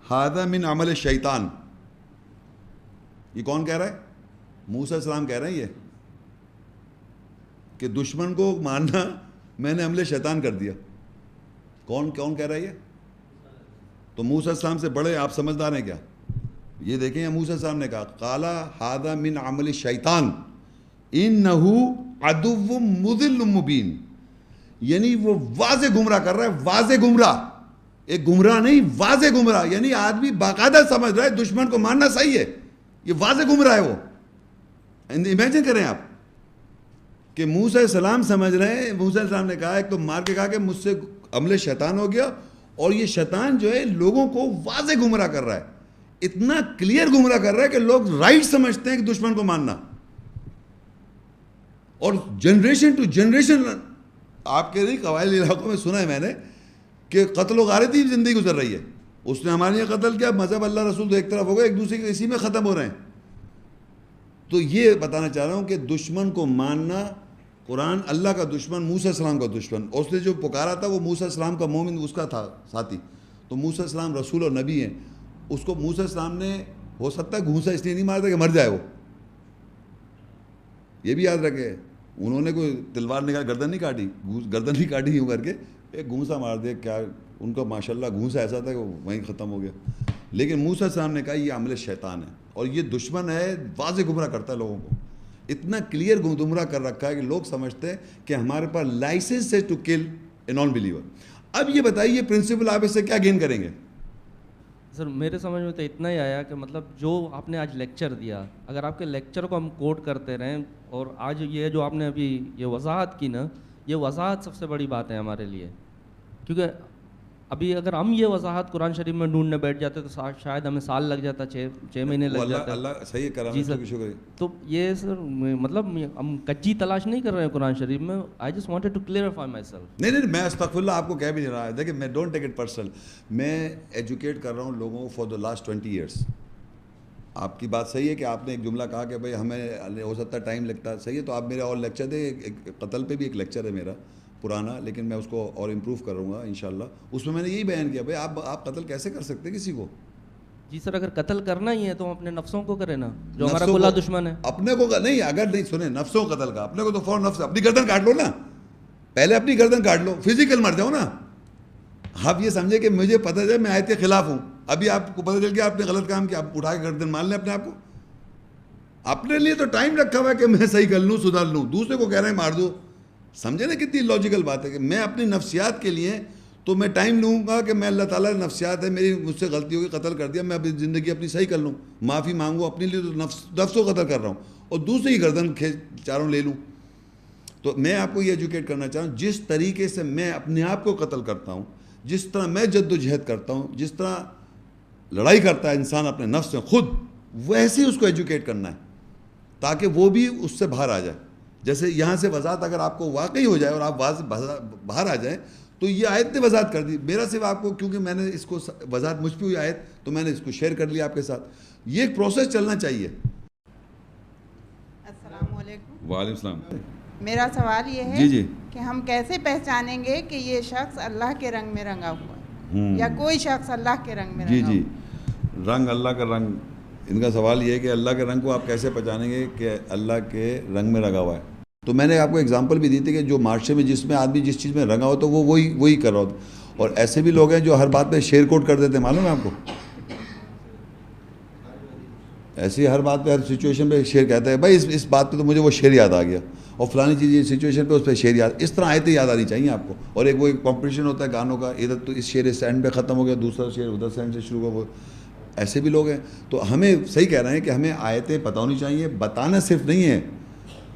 هَذَا مِنْ عَمَلِ الشَّيْطَانِ. یہ کون کہہ رہا ہے؟ موسیٰ السلام کہہ رہے ہیں یہ کہ دشمن کو مارنا میں نے عمل شیطان کر دیا. کون کہہ رہا ہے یہ؟ تو موسیٰ السلام سے بڑے آپ سمجھدار ہیں کیا؟ یہ دیکھیں یہ موسیٰ السلام نے کہا قَالَ هَذَا مِنْ عَمَلِ الشَّيْطَانِ إِنَّهُ عَدُوٌّ مُضِلٌّ مُبِينٌ. یعنی وہ واضح گمراہ کر رہا ہے، واضح گمراہ، ایک گمراہ نہیں، واضح گمراہ. یعنی آدمی باقاعدہ سمجھ رہا ہے دشمن کو مارنا صحیح ہے، یہ واضح گمراہ ہے. وہ امیجن کریں آپ کہ موسیٰ السلام سمجھ رہے ہیں، موسیٰ السلام نے کہا، ایک تو مار کے کہا کہ مجھ سے عمل شیطان ہو گیا، اور یہ شیطان جو ہے لوگوں کو واضح گمراہ کر رہا ہے، اتنا کلیئر گمراہ کر رہا ہے کہ لوگ رائٹ سمجھتے ہیں کہ دشمن کو ماننا. اور جنریشن ٹو جنریشن آپ کے نہیں قبائلی علاقوں میں سنا ہے میں نے کہ قتل و غارتی زندگی گزر رہی ہے. اس نے ہمارے یہاں قتل کیا، مذہب اللہ رسول تو ایک طرف ہو گئے، ایک دوسرے کے اسی میں ختم ہو رہے ہیں. تو یہ بتانا چاہ رہا ہوں کہ دشمن کو ماننا، قرآن اللہ کا دشمن، موسیٰ السلام کا دشمن، اور اس نے جو پکارا تھا وہ موسیٰ السلام کا مومن اس کا تھا ساتھی. تو موسیٰ السلام رسول اور نبی ہیں، اس کو موسیٰ السلام نے ہو سکتا ہے گھونسا اس لیے نہیں مارتا کہ مر جائے وہ. یہ بھی یاد رکھے، انہوں نے کوئی تلوار نکال گردن نہیں کاٹی، گردن نہیں کاٹی یوں کر کے، ایک گھونسا مار دیا. کیا ان کا ماشاءاللہ گھونسا ایسا تھا کہ وہیں ختم ہو گیا. لیکن موسیٰ السلام نے کہا یہ عمل شیطان ہے اور یہ دشمن ہے، واضح گمراہ کرتا ہے لوگوں کو. اتنا کلیئر گمراہ کر رکھا ہے کہ لوگ سمجھتے ہیں کہ ہمارے پاس لائسنس ہے to kill a non believer. اب یہ بتائیے پرنسپل آپ اس سے کیا گین کریں گے؟ سر میرے سمجھ میں تو اتنا ہی آیا کہ مطلب جو آپ نے آج لیکچر دیا، اگر آپ کے لیکچر کو ہم کوٹ کرتے رہیں، اور آج یہ جو آپ نے ابھی یہ وضاحت کی نا، یہ وضاحت سب سے بڑی بات ہے ہمارے لیے. کیونکہ ابھی اگر ہم یہ وضاحت قرآن شریف میں ڈھونڈنے بیٹھ جاتے تو شاید ہمیں سال لگ جاتا, 6 مہینے لگ جاتے. اللہ صحیح کرا جی سر. شکریہ. تو یہ سر مطلب ہم کچی تلاش نہیں کر رہے ہیں قرآن شریف میں. I just wanted to clarify my self. نہیں میں استغفر اللہ آپ کو کہہ بھی نہیں رہا. دیکھیں میں ڈونٹ ٹیک اٹ پرسنل. میں ایجوکیٹ کر رہا ہوں لوگوں کو فار دا لاسٹ 20 ایئرس. آپ کی بات صحیح ہے کہ آپ نے ایک جملہ کہا کہ بھائی ہمیں ہو سکتا ہے ٹائم لگتا ہے. صحیح ہے, تو آپ میرا اور لیکچر دیں. قتل پہ بھی ایک لیکچر ہے میرا پرانا, لیکن میں اس کو اور امپروو کروں گا انشاءاللہ. اس میں میں نے یہی بیان کیا بھائی آپ قتل کیسے کر سکتے ہیں کسی کو. جی سر, اگر قتل کرنا ہی ہے تو ہم اپنے نفسوں کو کریں نا, جو ہمارا کھلا دشمن ہے. اپنے کو نہیں, اگر نہیں سنیں نفسوں قتل کا, اپنے کو تو فوراً نفس اپنی گردن کاٹ لو نا. پہلے اپنی گردن کاٹ لو, فزیکل مر جاؤ نا. آپ یہ سمجھے کہ مجھے پتہ چلے میں آیت کے خلاف ہوں, ابھی آپ کو پتہ چل گیا آپ نے غلط کام کیا, آپ اٹھا کے گردن مان لیں اپنے آپ کو. اپنے لیے تو ٹائم رکھا ہوا ہے کہ میں صحیح کر لوں, سدھار لوں. دوسرے کو کہہ رہے ہیں مار دو. سمجھے نا کتنی لاجیکل بات ہے کہ میں اپنی نفسیات کے لیے تو میں ٹائم لوں گا کہ میں اللہ تعالیٰ نفسیات ہے میری, مجھ سے غلطی ہوگی, قتل کر دیا, میں اپنی زندگی اپنی صحیح کر لوں, معافی مانگوں. اپنے لیے تو نفس کو قتل کر رہا ہوں اور دوسرے کی گردن چاروں لے لوں. تو میں آپ کو یہ ایجوکیٹ کرنا چاہوں, جس طریقے سے میں اپنے آپ کو قتل کرتا ہوں, جس طرح میں جد و جہد کرتا ہوں, جس طرح لڑائی کرتا ہے انسان اپنے نفس سے خود, ویسے ہی اس کو ایجوکیٹ کرنا ہے تاکہ وہ بھی اس سے باہر آ جائے. جیسے یہاں سے وضاحت اگر آپ کو واقعی ہو جائے اور آپ باہر آ جائیں, تو یہ آیت نے وضاحت کر دی. میرا صرف آپ کو, کیونکہ میں نے اس کو وضاحت مجھ پہ ہوئی آیت تو میں نے اس کو شیئر کر لیا آپ کے ساتھ. یہ ایک پروسیس چلنا چاہیے. السلام علیکم. وعلیکم السلام. میرا سوال یہ ہے جی کہ ہم کیسے پہچانیں گے کہ یہ شخص اللہ کے رنگ میں رنگا ہوا ہے, یا کوئی شخص اللہ کے رنگ میں رنگا ہوا ہے. رنگ, اللہ کا رنگ. ان کا سوال یہ ہے کہ اللہ کے رنگ کو آپ کیسے پہچانیں گے کہ اللہ کے رنگ میں رنگا ہوا ہے. تو میں نے آپ کو اگزامپل بھی دی تھی کہ جو معاشرے میں جس میں آدمی جس چیز میں رنگا ہو تو وہ وہی کر رہا ہوتا. اور ایسے بھی لوگ ہیں جو ہر بات پہ شیئر کوٹ کر دیتے ہیں, معلوم ہے آپ کو. ایسے ہر بات پہ, ہر سچویشن پہ شعر کہتا ہے, بھائی اس بات پہ تو مجھے وہ شعر یاد آ گیا, اور فلانی چیز یہ سچویشن پہ اس پہ شعر یاد. اس طرح آیتیں یاد آنی چاہیے آپ کو. اور ایک وہ ایک کمپٹیشن ہوتا ہے گانوں کا, ادھر تو اس شعر اس اینڈ پہ ختم ہو گیا, دوسرا شعر ادھر سے اینڈ سے شروع ہوا. ایسے بھی لوگ ہیں. تو ہمیں صحیح کہہ رہے ہیں کہ ہمیں آیتیں پتہ ہونی چاہیے. بتانا صرف نہیں ہے,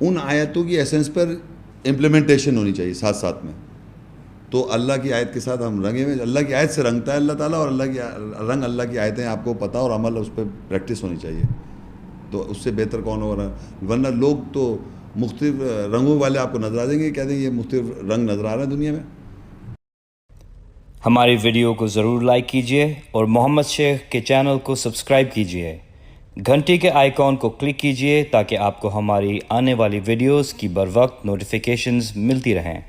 ان آیتوں کی ایسنس پر امپلیمنٹیشن ہونی چاہیے ساتھ ساتھ میں. تو اللہ کی آیت کے ساتھ ہم رنگے میں, اللہ کی آیت سے رنگتا ہے اللہ تعالیٰ, اور اللہ کی آیتیں آپ کو پتہ اور عمل اس پہ پریکٹس ہونی چاہیے. تو اس سے بہتر کون ہو رہا ہے. ورنہ لوگ تو مختلف رنگوں والے آپ کو نظر آ جائیں گے, کہتے ہیں یہ مختلف رنگ نظر آ رہے ہیں دنیا میں. ہماری ویڈیو کو ضرور لائک کیجیے اور محمد شیخ کے چینل کو سبسکرائب کیجیے. گھنٹی کے آئیکن کو کلک کیجیے تاکہ آپ کو ہماری آنے والی ویڈیوز کی بروقت نوٹیفیکیشنز ملتی رہیں.